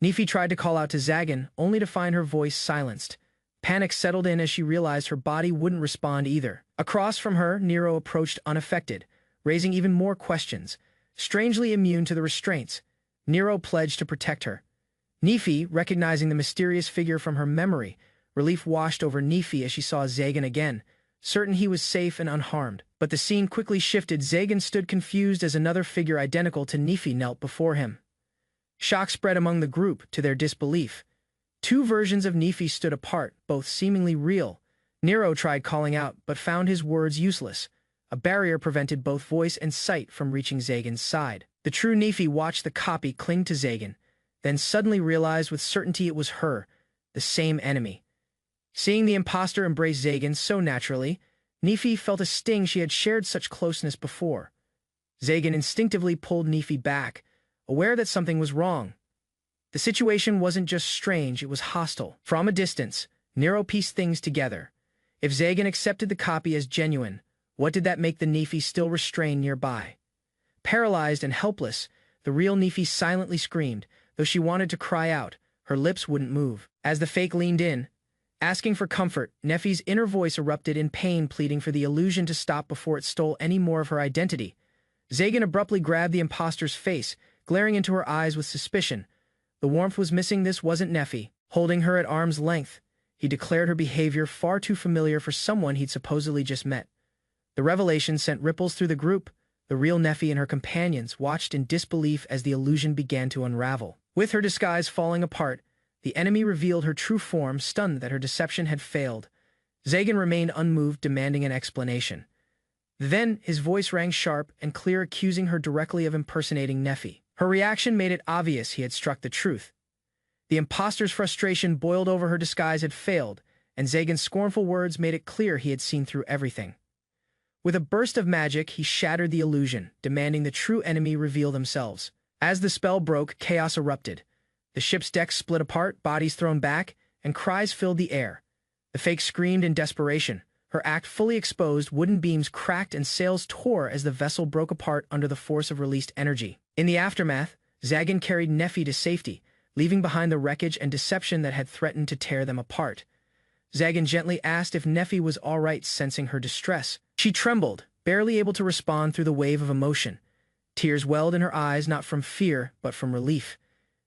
Nefi tried to call out to Zagan, only to find her voice silenced. Panic settled in as she realized her body wouldn't respond either. Across from her, Nero approached unaffected, raising even more questions. Strangely immune to the restraints, Nero pledged to protect her. Nefi, recognizing the mysterious figure from her memory, relief washed over Nefi as she saw Zagan again, certain he was safe and unharmed. But the scene quickly shifted. Zagan stood confused as another figure identical to Nefi knelt before him. Shock spread among the group, to their disbelief. Two versions of Nefi stood apart, both seemingly real. Nero tried calling out, but found his words useless. A barrier prevented both voice and sight from reaching Zagan's side. The true Nefi watched the copy cling to Zagan, then suddenly realized with certainty it was her, the same enemy. Seeing the imposter embrace Zagan so naturally, Nefi felt a sting. She had shared such closeness before. Zagan instinctively pulled Nefi back, aware that something was wrong. The situation wasn't just strange, it was hostile. From a distance, Nero pieced things together. If Zagan accepted the copy as genuine, what did that make the Nefi still restrained nearby? Paralyzed and helpless, the real Nefi silently screamed. Though she wanted to cry out, her lips wouldn't move. As the fake leaned in, asking for comfort, Nefi's inner voice erupted in pain, pleading for the illusion to stop before it stole any more of her identity. Zagan abruptly grabbed the imposter's face, glaring into her eyes with suspicion. The warmth was missing. This wasn't Nefi. Holding her at arm's length, he declared her behavior far too familiar for someone he'd supposedly just met. The revelation sent ripples through the group. The real Nefi and her companions watched in disbelief as the illusion began to unravel. With her disguise falling apart, the enemy revealed her true form, stunned that her deception had failed. Zagan remained unmoved, demanding an explanation. Then his voice rang sharp and clear, accusing her directly of impersonating Nefi. Her reaction made it obvious he had struck the truth. The imposter's frustration boiled over. Her disguise had failed, and Zagan's scornful words made it clear he had seen through everything. With a burst of magic, he shattered the illusion, demanding the true enemy reveal themselves. As the spell broke, chaos erupted. The ship's deck split apart, bodies thrown back, and cries filled the air. The fake screamed in desperation. Her act fully exposed, wooden beams cracked and sails tore as the vessel broke apart under the force of released energy. In the aftermath, Zagan carried Nefi to safety, leaving behind the wreckage and deception that had threatened to tear them apart. Zagan gently asked if Nefi was all right, sensing her distress. She trembled, barely able to respond through the wave of emotion. Tears welled in her eyes, not from fear, but from relief.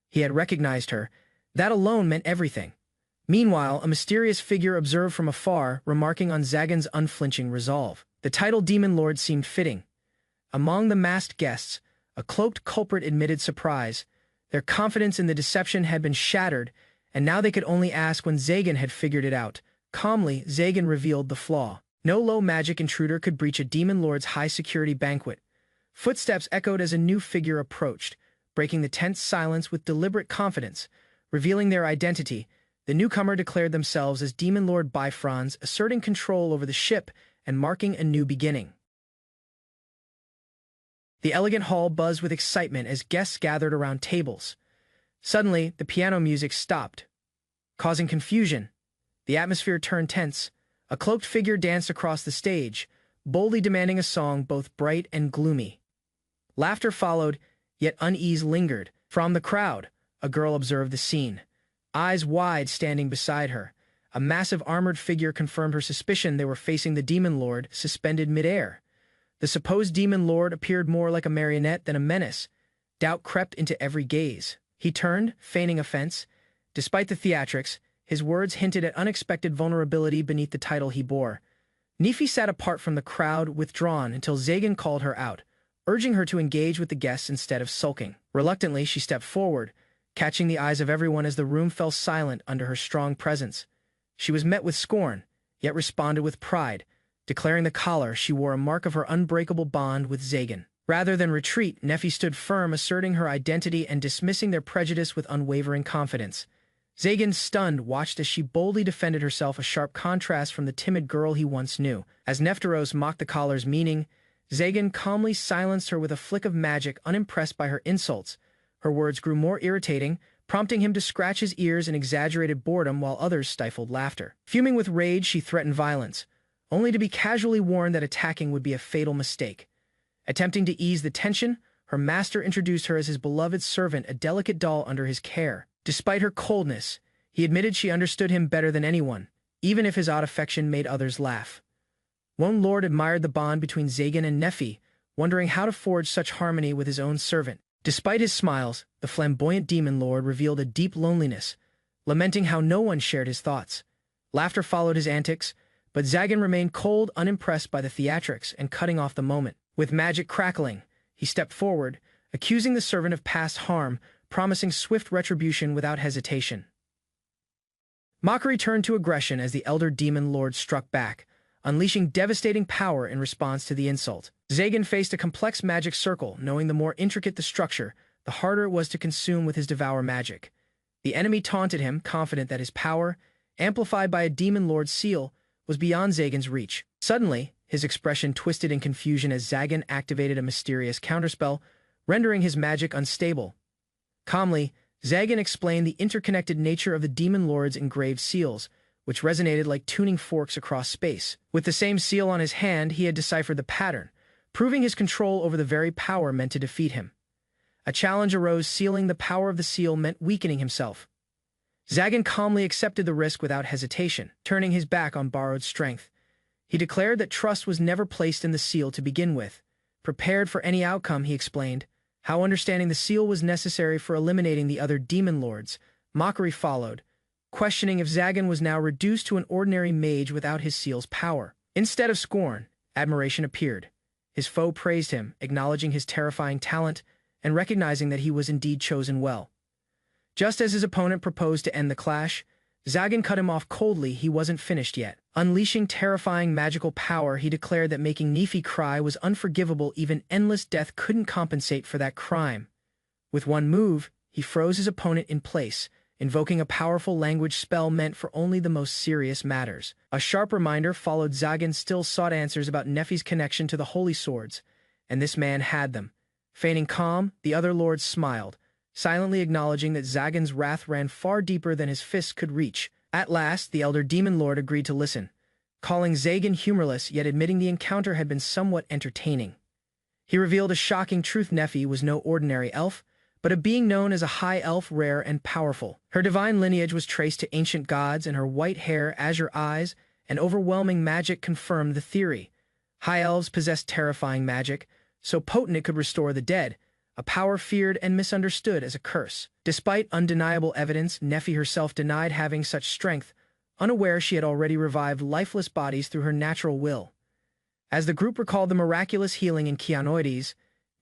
He had recognized her. That alone meant everything. Meanwhile, a mysterious figure observed from afar, remarking on Zagan's unflinching resolve. The title Demon Lord seemed fitting. Among the masked guests, a cloaked culprit admitted surprise. Their confidence in the deception had been shattered, and now they could only ask when Zagan had figured it out. Calmly, Zagan revealed the flaw. No low magic intruder could breach a Demon Lord's high-security banquet. Footsteps echoed as a new figure approached, breaking the tense silence with deliberate confidence. Revealing their identity, the newcomer declared themselves as Demon Lord Bifrons, asserting control over the ship and marking a new beginning. The elegant hall buzzed with excitement as guests gathered around tables. Suddenly, the piano music stopped, causing confusion. The atmosphere turned tense. A cloaked figure danced across the stage, boldly demanding a song both bright and gloomy. Laughter followed, yet unease lingered. From the crowd, a girl observed the scene, eyes wide, standing beside her. A massive armored figure confirmed her suspicion they were facing the Demon Lord, suspended midair. The supposed Demon Lord appeared more like a marionette than a menace. Doubt crept into every gaze. He turned, feigning offense. Despite the theatrics, his words hinted at unexpected vulnerability beneath the title he bore. Nefi sat apart from the crowd, withdrawn, until Zagan called her out, urging her to engage with the guests instead of sulking. Reluctantly, she stepped forward, catching the eyes of everyone as the room fell silent under her strong presence. She was met with scorn, yet responded with pride, declaring the collar she wore a mark of her unbreakable bond with Zagan. Rather than retreat, Nefi stood firm, asserting her identity and dismissing their prejudice with unwavering confidence. Zagan, stunned, watched as she boldly defended herself, a sharp contrast from the timid girl he once knew. As Nefteros mocked the collar's meaning, Zagan calmly silenced her with a flick of magic, unimpressed by her insults. Her words grew more irritating, prompting him to scratch his ears in exaggerated boredom while others stifled laughter. Fuming with rage, she threatened violence, only to be casually warned that attacking would be a fatal mistake. Attempting to ease the tension, her master introduced her as his beloved servant, a delicate doll under his care. Despite her coldness, he admitted she understood him better than anyone, even if his odd affection made others laugh. One lord admired the bond between Zagan and Nefi, wondering how to forge such harmony with his own servant. Despite his smiles, the flamboyant Demon Lord revealed a deep loneliness, lamenting how no one shared his thoughts. Laughter followed his antics, but Zagan remained cold, unimpressed by the theatrics, and cutting off the moment. With magic crackling, he stepped forward, accusing the servant of past harm, promising swift retribution without hesitation. Mockery turned to aggression as the elder Demon Lord struck back, unleashing devastating power in response to the insult. Zagan faced a complex magic circle, knowing the more intricate the structure, the harder it was to consume with his devour magic. The enemy taunted him, confident that his power, amplified by a Demon Lord's seal, was beyond Zagan's reach. Suddenly, his expression twisted in confusion as Zagan activated a mysterious counterspell, rendering his magic unstable. Calmly, Zagan explained the interconnected nature of the Demon Lord's engraved seals, which resonated like tuning forks across space. With the same seal on his hand, he had deciphered the pattern, proving his control over the very power meant to defeat him. A challenge arose: sealing the power of the seal meant weakening himself. Zagan calmly accepted the risk without hesitation, turning his back on borrowed strength. He declared that trust was never placed in the seal to begin with. Prepared for any outcome, he explained how understanding the seal was necessary for eliminating the other Demon Lords. Mockery followed, questioning if Zagan was now reduced to an ordinary mage without his seal's power. Instead of scorn, admiration appeared. His foe praised him, acknowledging his terrifying talent and recognizing that he was indeed chosen well. Just as his opponent proposed to end the clash, Zagan cut him off coldly. He wasn't finished yet. Unleashing terrifying magical power, he declared that making Nefi cry was unforgivable. Even endless death couldn't compensate for that crime. With one move, he froze his opponent in place, invoking a powerful language spell meant for only the most serious matters. A sharp reminder followed. Zagan still sought answers about Nefi's connection to the Holy Swords, and this man had them. Feigning calm, the other lords smiled, silently acknowledging that Zagan's wrath ran far deeper than his fists could reach. At last, the elder Demon Lord agreed to listen, calling Zagan humorless, yet admitting the encounter had been somewhat entertaining. He revealed a shocking truth: Nefi was no ordinary elf, but a being known as a high elf, rare and powerful. Her divine lineage was traced to ancient gods, and her white hair, azure eyes, and overwhelming magic confirmed the theory. High elves possessed terrifying magic, so potent it could restore the dead, a power feared and misunderstood as a curse. Despite undeniable evidence, Nefi herself denied having such strength, unaware she had already revived lifeless bodies through her natural will. As the group recalled the miraculous healing in Keanoides,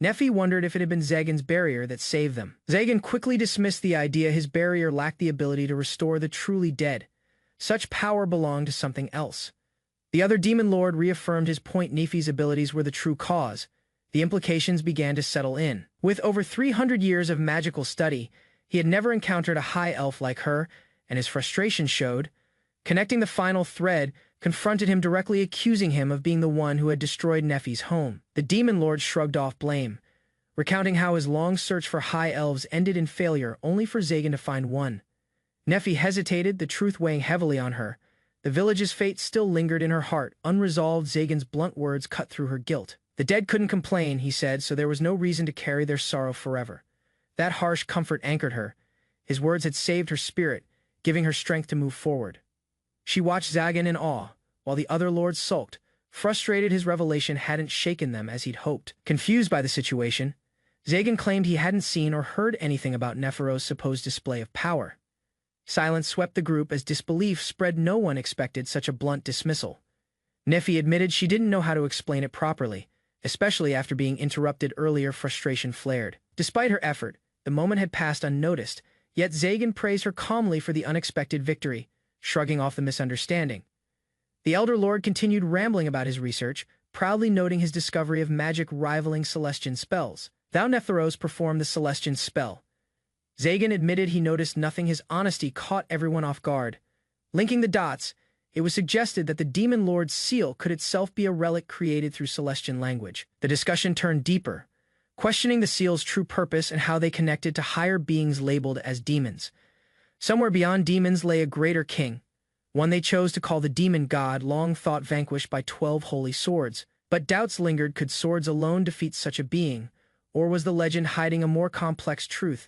Nefi wondered if it had been Zagan's barrier that saved them. Zagan quickly dismissed the idea his barrier lacked the ability to restore the truly dead. Such power belonged to something else. The other demon lord reaffirmed his point. Nefi's abilities were the true cause. The implications began to settle in. With over 300 years of magical study, he had never encountered a high elf like her, and his frustration showed. Connecting the final thread confronted him directly, accusing him of being the one who had destroyed Nefi's home. The demon lord shrugged off blame, recounting how his long search for high elves ended in failure only for Zagan to find one. Nefi hesitated, the truth weighing heavily on her. The village's fate still lingered in her heart, unresolved. Zagan's blunt words cut through her guilt. The dead couldn't complain, he said, so there was no reason to carry their sorrow forever. That harsh comfort anchored her. His words had saved her spirit, giving her strength to move forward. She watched Zagan in awe, while the other lords sulked, frustrated his revelation hadn't shaken them as he'd hoped. Confused by the situation, Zagan claimed he hadn't seen or heard anything about Nefero's supposed display of power. Silence swept the group as disbelief spread. No one expected such a blunt dismissal. Nefi admitted she didn't know how to explain it properly, especially after being interrupted earlier. Frustration flared. Despite her effort, the moment had passed unnoticed, yet Zagan praised her calmly for the unexpected victory, shrugging off the misunderstanding. The Elder Lord continued rambling about his research, proudly noting his discovery of magic rivaling Celestian spells. Thou Neferos performed the Celestian spell. Zagan admitted he noticed nothing. His honesty caught everyone off guard. Linking the dots, it was suggested that the Demon Lord's seal could itself be a relic created through Celestian language. The discussion turned deeper, questioning the seal's true purpose and how they connected to higher beings labeled as demons. Somewhere beyond demons lay a greater king, one they chose to call the demon god, long thought vanquished by 12 holy swords. But doubts lingered. Could swords alone defeat such a being? Or was the legend hiding a more complex truth?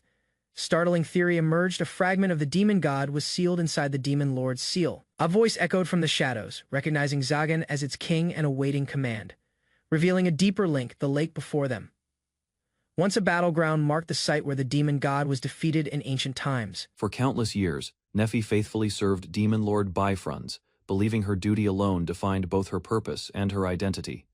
Startling theory emerged. A fragment of the demon god was sealed inside the demon lord's seal. A voice echoed from the shadows, recognizing Zagan as its king and awaiting command, revealing a deeper link: the lake before them. Once a battleground, marked the site where the demon god was defeated in ancient times. For countless years, Nefi faithfully served Demon Lord Bifrons, believing her duty alone defined both her purpose and her identity.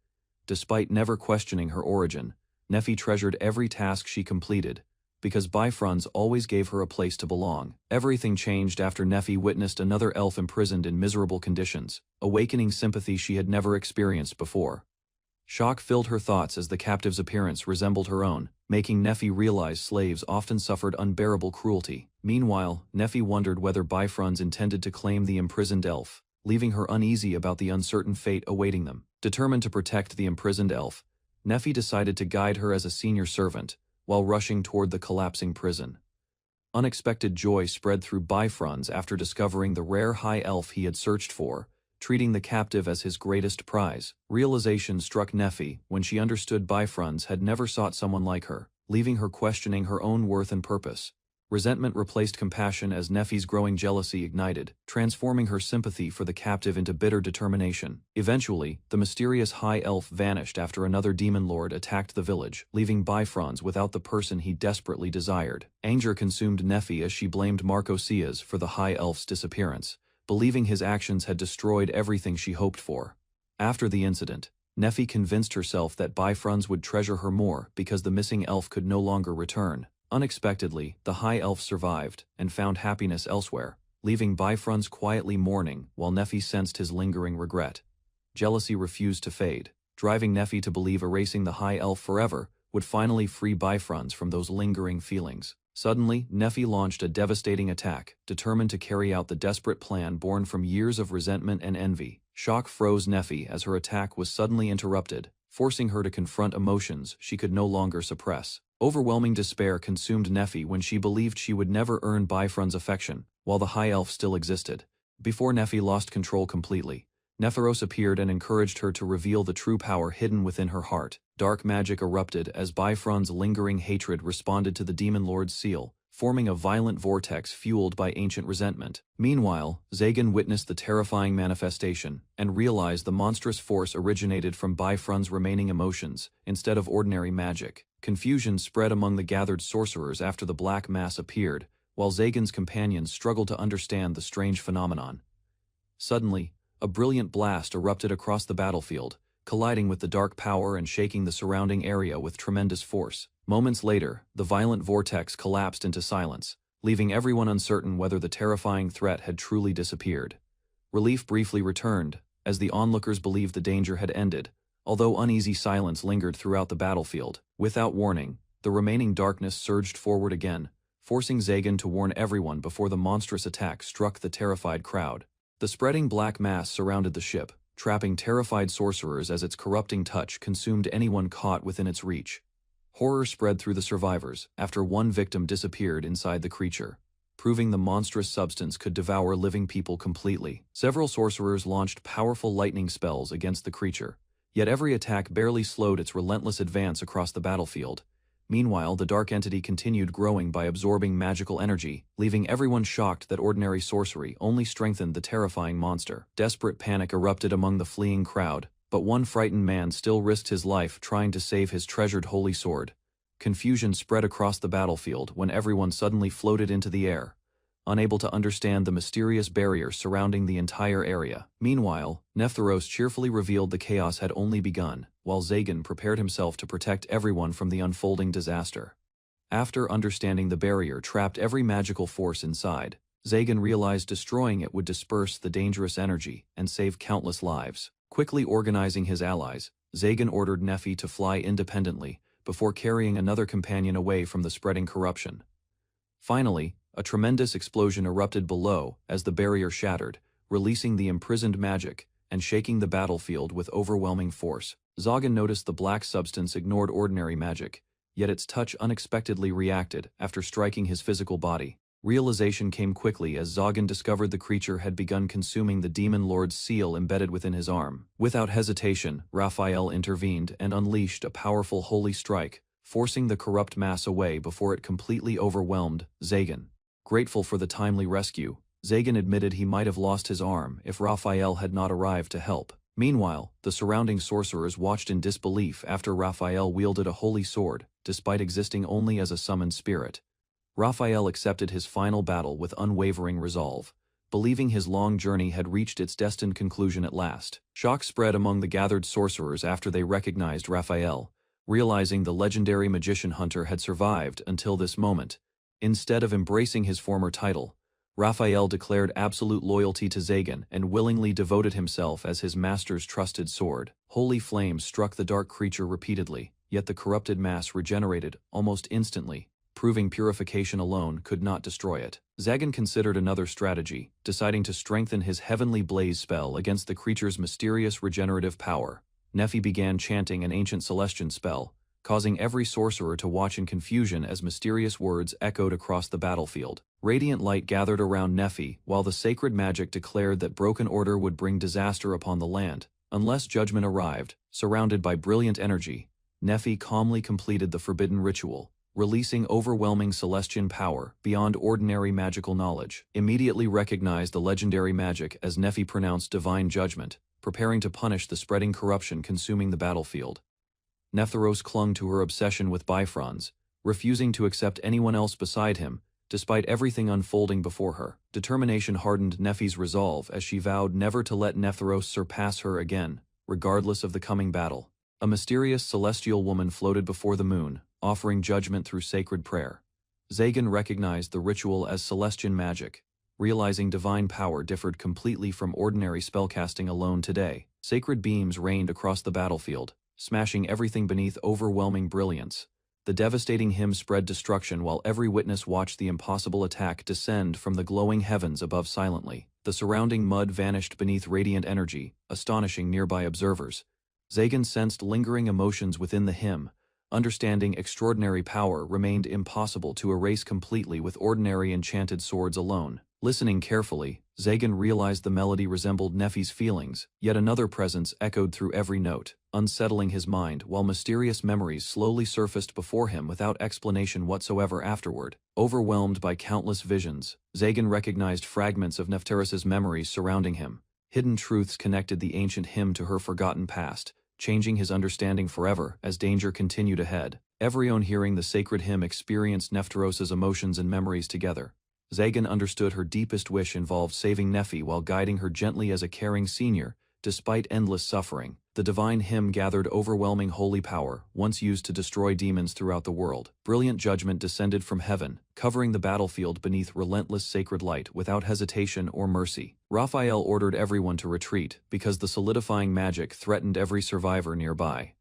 Despite never questioning her origin, Nefi treasured every task she completed, because Bifrons always gave her a place to belong. Everything changed after Nefi witnessed another elf imprisoned in miserable conditions, awakening sympathy she had never experienced before. Shock filled her thoughts as the captive's appearance resembled her own, making Nefi realize slaves often suffered unbearable cruelty. Meanwhile, Nefi wondered whether Bifrons intended to claim the imprisoned elf, leaving her uneasy about the uncertain fate awaiting them. Determined to protect the imprisoned elf, Nefi decided to guide her as a senior servant, while rushing toward the collapsing prison. Unexpected joy spread through Bifrons after discovering the rare high elf he had searched for, treating the captive as his greatest prize. Realization struck Nefi when she understood Bifrons had never sought someone like her, leaving her questioning her own worth and purpose. Resentment replaced compassion as Nefi's growing jealousy ignited, transforming her sympathy for the captive into bitter determination. Eventually, the mysterious high elf vanished after another demon lord attacked the village, leaving Bifrons without the person he desperately desired. Anger consumed Nefi as she blamed Marcosias for the high elf's disappearance, believing his actions had destroyed everything she hoped for. After the incident, Nefi convinced herself that Bifrons would treasure her more because the missing elf could no longer return. Unexpectedly, the high elf survived and found happiness elsewhere, leaving Bifrons quietly mourning while Nefi sensed his lingering regret. Jealousy refused to fade, driving Nefi to believe erasing the high elf forever would finally free Bifrons from those lingering feelings. Suddenly, Nefi launched a devastating attack, determined to carry out the desperate plan born from years of resentment and envy. Shock froze Nefi as her attack was suddenly interrupted, forcing her to confront emotions she could no longer suppress. Overwhelming despair consumed Nefi when she believed she would never earn Bifrons' affection, while the high elf still existed. Before Nefi lost control completely, Neferos appeared and encouraged her to reveal the true power hidden within her heart. Dark magic erupted as Bifrons' lingering hatred responded to the demon lord's seal, forming a violent vortex fueled by ancient resentment. Meanwhile, Zagan witnessed the terrifying manifestation and realized the monstrous force originated from Bifron's remaining emotions instead of ordinary magic. Confusion spread among the gathered sorcerers after the black mass appeared, while Zagan's companions struggled to understand the strange phenomenon. Suddenly, a brilliant blast erupted across the battlefield, colliding with the dark power and shaking the surrounding area with tremendous force. Moments later, the violent vortex collapsed into silence, leaving everyone uncertain whether the terrifying threat had truly disappeared. Relief briefly returned, as the onlookers believed the danger had ended, although uneasy silence lingered throughout the battlefield. Without warning, the remaining darkness surged forward again, forcing Zagan to warn everyone before the monstrous attack struck the terrified crowd. The spreading black mass surrounded the ship, trapping terrified sorcerers as its corrupting touch consumed anyone caught within its reach. Horror spread through the survivors after one victim disappeared inside the creature, proving the monstrous substance could devour living people completely. Several sorcerers launched powerful lightning spells against the creature, yet every attack barely slowed its relentless advance across the battlefield. Meanwhile, the dark entity continued growing by absorbing magical energy, leaving everyone shocked that ordinary sorcery only strengthened the terrifying monster. Desperate panic erupted among the fleeing crowd, but one frightened man still risked his life trying to save his treasured holy sword. Confusion spread across the battlefield when everyone suddenly floated into the air, unable to understand the mysterious barrier surrounding the entire area. Meanwhile, Nephtheros cheerfully revealed the chaos had only begun, while Zagan prepared himself to protect everyone from the unfolding disaster. After understanding the barrier trapped every magical force inside, Zagan realized destroying it would disperse the dangerous energy and save countless lives. Quickly organizing his allies, Zagan ordered Nephi to fly independently before carrying another companion away from the spreading corruption. Finally, a tremendous explosion erupted below as the barrier shattered, releasing the imprisoned magic and shaking the battlefield with overwhelming force. Zagan noticed the black substance ignored ordinary magic, yet its touch unexpectedly reacted after striking his physical body. Realization came quickly as Zagan discovered the creature had begun consuming the demon lord's seal embedded within his arm. Without hesitation, Raphael intervened and unleashed a powerful holy strike, forcing the corrupt mass away before it completely overwhelmed Zagan. Grateful for the timely rescue, Zagan admitted he might have lost his arm if Raphael had not arrived to help. Meanwhile, the surrounding sorcerers watched in disbelief after Raphael wielded a holy sword, despite existing only as a summoned spirit. Raphael accepted his final battle with unwavering resolve, believing his long journey had reached its destined conclusion at last. Shock spread among the gathered sorcerers after they recognized Raphael, realizing the legendary magician hunter had survived until this moment. Instead of embracing his former title, Raphael declared absolute loyalty to Zagan and willingly devoted himself as his master's trusted sword. Holy flames struck the dark creature repeatedly, yet the corrupted mass regenerated almost instantly, proving purification alone could not destroy it. Zagan considered another strategy, deciding to strengthen his heavenly blaze spell against the creature's mysterious regenerative power. Nephi began chanting an ancient Celestian spell, causing every sorcerer to watch in confusion as mysterious words echoed across the battlefield. Radiant light gathered around Nephi, while the sacred magic declared that broken order would bring disaster upon the land, unless judgment arrived. Surrounded by brilliant energy, Nephi calmly completed the forbidden ritual, releasing overwhelming Celestian power beyond ordinary magical knowledge. Immediately recognized the legendary magic as Nephi pronounced divine judgment, preparing to punish the spreading corruption consuming the battlefield. Nephtheros clung to her obsession with Bifrons, refusing to accept anyone else beside him, despite everything unfolding before her. Determination hardened Nephi's resolve as she vowed never to let Nephtheros surpass her again, regardless of the coming battle. A mysterious celestial woman floated before the moon, offering judgment through sacred prayer. Zagan recognized the ritual as Celestian magic, realizing divine power differed completely from ordinary spellcasting alone today. Sacred beams rained across the battlefield, smashing everything beneath overwhelming brilliance. The devastating hymn spread destruction while every witness watched the impossible attack descend from the glowing heavens above silently. The surrounding mud vanished beneath radiant energy, astonishing nearby observers. Zagan sensed lingering emotions within the hymn. Understanding extraordinary power remained impossible to erase completely with ordinary enchanted swords alone. Listening carefully, Zagan realized the melody resembled Nefi's feelings, yet another presence echoed through every note, unsettling his mind while mysterious memories slowly surfaced before him without explanation whatsoever afterward. Overwhelmed by countless visions, Zagan recognized fragments of Nefteros's memories surrounding him. Hidden truths connected the ancient hymn to her forgotten past, changing his understanding forever as danger continued ahead. Everyone hearing the sacred hymn experienced Nefteros's emotions and memories together. Zagan understood her deepest wish involved saving Nefi while guiding her gently as a caring senior, despite endless suffering. The divine hymn gathered overwhelming holy power, once used to destroy demons throughout the world. Brilliant judgment descended from heaven, covering the battlefield beneath relentless sacred light without hesitation or mercy. Raphael ordered everyone to retreat because the solidifying magic threatened every survivor nearby.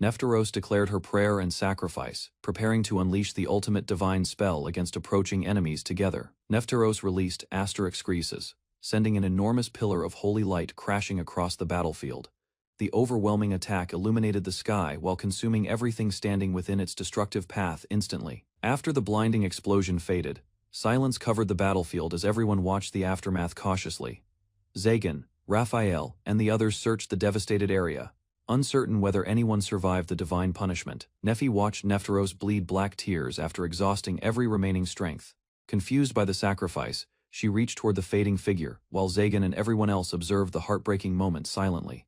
Nefteros declared her prayer and sacrifice, preparing to unleash the ultimate divine spell against approaching enemies together. Nefteros released Asterix, sending an enormous pillar of holy light crashing across the battlefield. The overwhelming attack illuminated the sky while consuming everything standing within its destructive path instantly. After the blinding explosion faded, silence covered the battlefield as everyone watched the aftermath cautiously. Zagan, Raphael, and the others searched the devastated area, uncertain whether anyone survived the divine punishment. Nefi watched Nefteros bleed black tears after exhausting every remaining strength. Confused by the sacrifice, she reached toward the fading figure, while Zagan and everyone else observed the heartbreaking moment silently.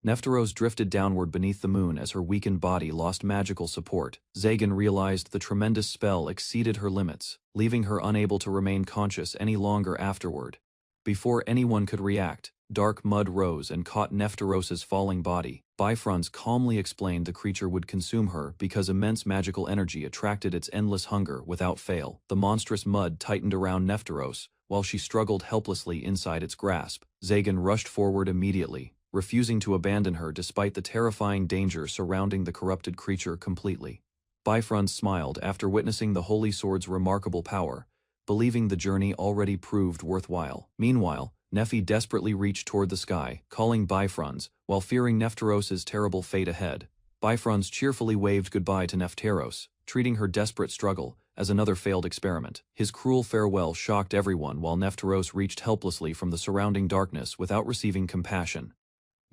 Nefteros drifted downward beneath the moon as her weakened body lost magical support. Zagan realized the tremendous spell exceeded her limits, leaving her unable to remain conscious any longer afterward. Before anyone could react, dark mud rose and caught Nefteros's falling body. Bifrons calmly explained the creature would consume her because immense magical energy attracted its endless hunger without fail. The monstrous mud tightened around Nefteros, while she struggled helplessly inside its grasp. Zagan rushed forward immediately, refusing to abandon her despite the terrifying danger surrounding the corrupted creature completely. Bifrons smiled after witnessing the Holy Sword's remarkable power, believing the journey already proved worthwhile. Meanwhile, Nefi desperately reached toward the sky, calling Bifrons, while fearing Nefteros's terrible fate ahead. Bifrons cheerfully waved goodbye to Nefteros, treating her desperate struggle as another failed experiment. His cruel farewell shocked everyone while Nefteros reached helplessly from the surrounding darkness without receiving compassion.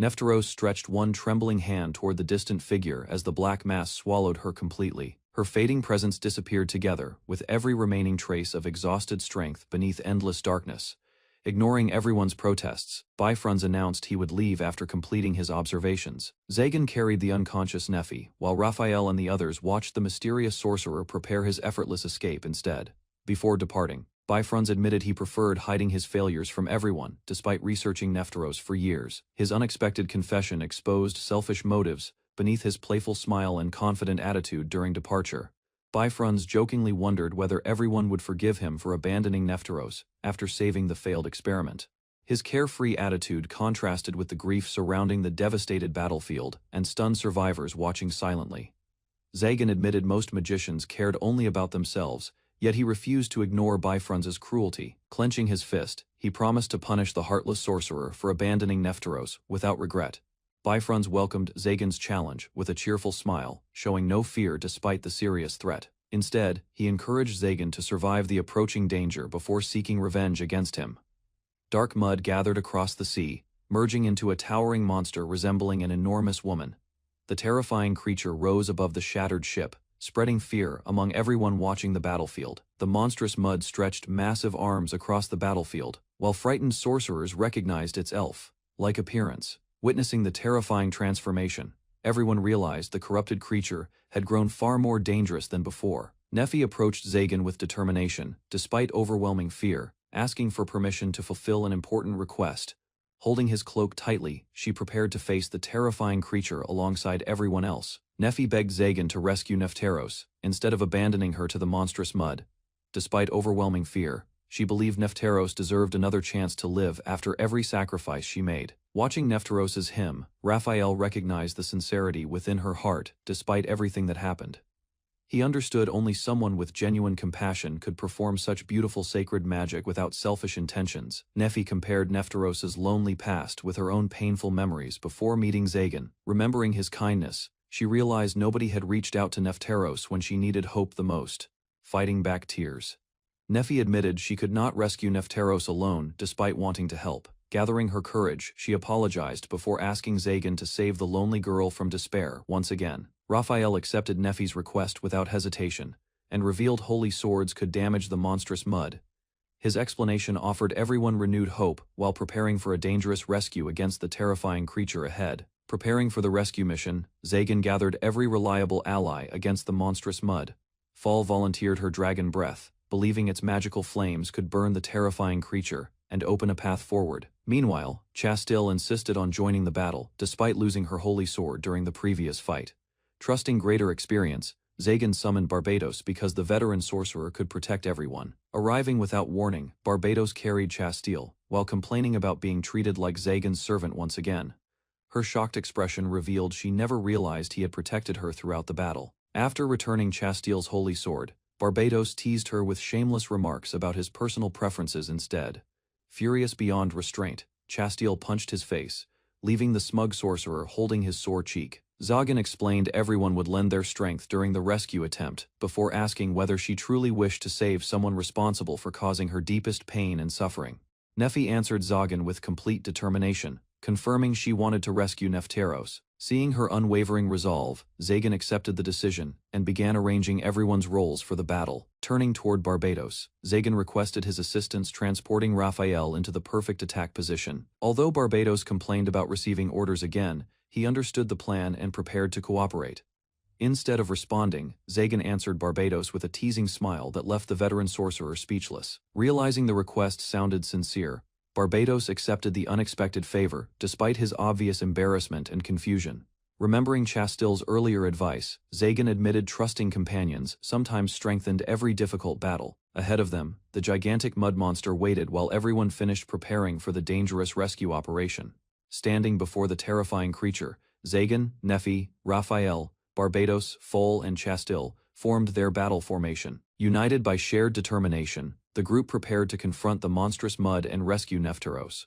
Nefteros stretched one trembling hand toward the distant figure as the black mass swallowed her completely. Her fading presence disappeared together, with every remaining trace of exhausted strength beneath endless darkness. Ignoring everyone's protests, Bifrons announced he would leave after completing his observations. Zagan carried the unconscious Nefi, while Raphael and the others watched the mysterious sorcerer prepare his effortless escape instead. Before departing, Bifrons admitted he preferred hiding his failures from everyone, despite researching Nefteros for years. His unexpected confession exposed selfish motives beneath his playful smile and confident attitude during departure. Bifrons jokingly wondered whether everyone would forgive him for abandoning Nefteros after saving the failed experiment. His carefree attitude contrasted with the grief surrounding the devastated battlefield and stunned survivors watching silently. Zagan admitted most magicians cared only about themselves, yet he refused to ignore Bifrons' cruelty. Clenching his fist, he promised to punish the heartless sorcerer for abandoning Nefteros without regret. Bifrons welcomed Zagan's challenge with a cheerful smile, showing no fear despite the serious threat. Instead, he encouraged Zagan to survive the approaching danger before seeking revenge against him. Dark mud gathered across the sea, merging into a towering monster resembling an enormous woman. The terrifying creature rose above the shattered ship, spreading fear among everyone watching the battlefield. The monstrous mud stretched massive arms across the battlefield, while frightened sorcerers recognized its elf-like appearance. Witnessing the terrifying transformation, everyone realized the corrupted creature had grown far more dangerous than before. Nefi approached Zagan with determination, despite overwhelming fear, asking for permission to fulfill an important request. Holding his cloak tightly, she prepared to face the terrifying creature alongside everyone else. Nefi begged Zagan to rescue Nefteros, instead of abandoning her to the monstrous mud. Despite overwhelming fear, she believed Nefteros deserved another chance to live after every sacrifice she made. Watching Nefteros's hymn, Raphael recognized the sincerity within her heart despite everything that happened. He understood only someone with genuine compassion could perform such beautiful sacred magic without selfish intentions. Nefi compared Nefteros's lonely past with her own painful memories before meeting Zagan. Remembering his kindness, she realized nobody had reached out to Nefteros when she needed hope the most. Fighting back tears, Nefi admitted she could not rescue Nefteros alone despite wanting to help. Gathering her courage, she apologized before asking Zagan to save the lonely girl from despair once again. Raphael accepted Nefi's request without hesitation, and revealed holy swords could damage the monstrous mud. His explanation offered everyone renewed hope while preparing for a dangerous rescue against the terrifying creature ahead. Preparing for the rescue mission, Zagan gathered every reliable ally against the monstrous mud. Fall volunteered her dragon breath, believing its magical flames could burn the terrifying creature and open a path forward. Meanwhile, Chastil insisted on joining the battle, despite losing her holy sword during the previous fight. Trusting greater experience, Zagan summoned Barbados because the veteran sorcerer could protect everyone. Arriving without warning, Barbados carried Chastil, while complaining about being treated like Zagan's servant once again. Her shocked expression revealed she never realized he had protected her throughout the battle. After returning Chastil's holy sword, Barbados teased her with shameless remarks about his personal preferences instead. Furious beyond restraint, Chastil punched his face, leaving the smug sorcerer holding his sore cheek. Zagan explained everyone would lend their strength during the rescue attempt, before asking whether she truly wished to save someone responsible for causing her deepest pain and suffering. Nefi answered Zagan with complete determination, confirming she wanted to rescue Nefteros. Seeing her unwavering resolve, Zagan accepted the decision and began arranging everyone's roles for the battle. Turning toward Barbados, Zagan requested his assistance transporting Raphael into the perfect attack position. Although Barbados complained about receiving orders again, he understood the plan and prepared to cooperate. Instead of responding, Zagan answered Barbados with a teasing smile that left the veteran sorcerer speechless. Realizing the request sounded sincere, Barbados accepted the unexpected favor, despite his obvious embarrassment and confusion. Remembering Chastil's earlier advice, Zagan admitted trusting companions sometimes strengthened every difficult battle. Ahead of them, the gigantic mud monster waited while everyone finished preparing for the dangerous rescue operation. Standing before the terrifying creature, Zagan, Nefi, Raphael, Barbados, Foal, and Chastil formed their battle formation. United by shared determination, the group prepared to confront the monstrous mud and rescue Nefteros.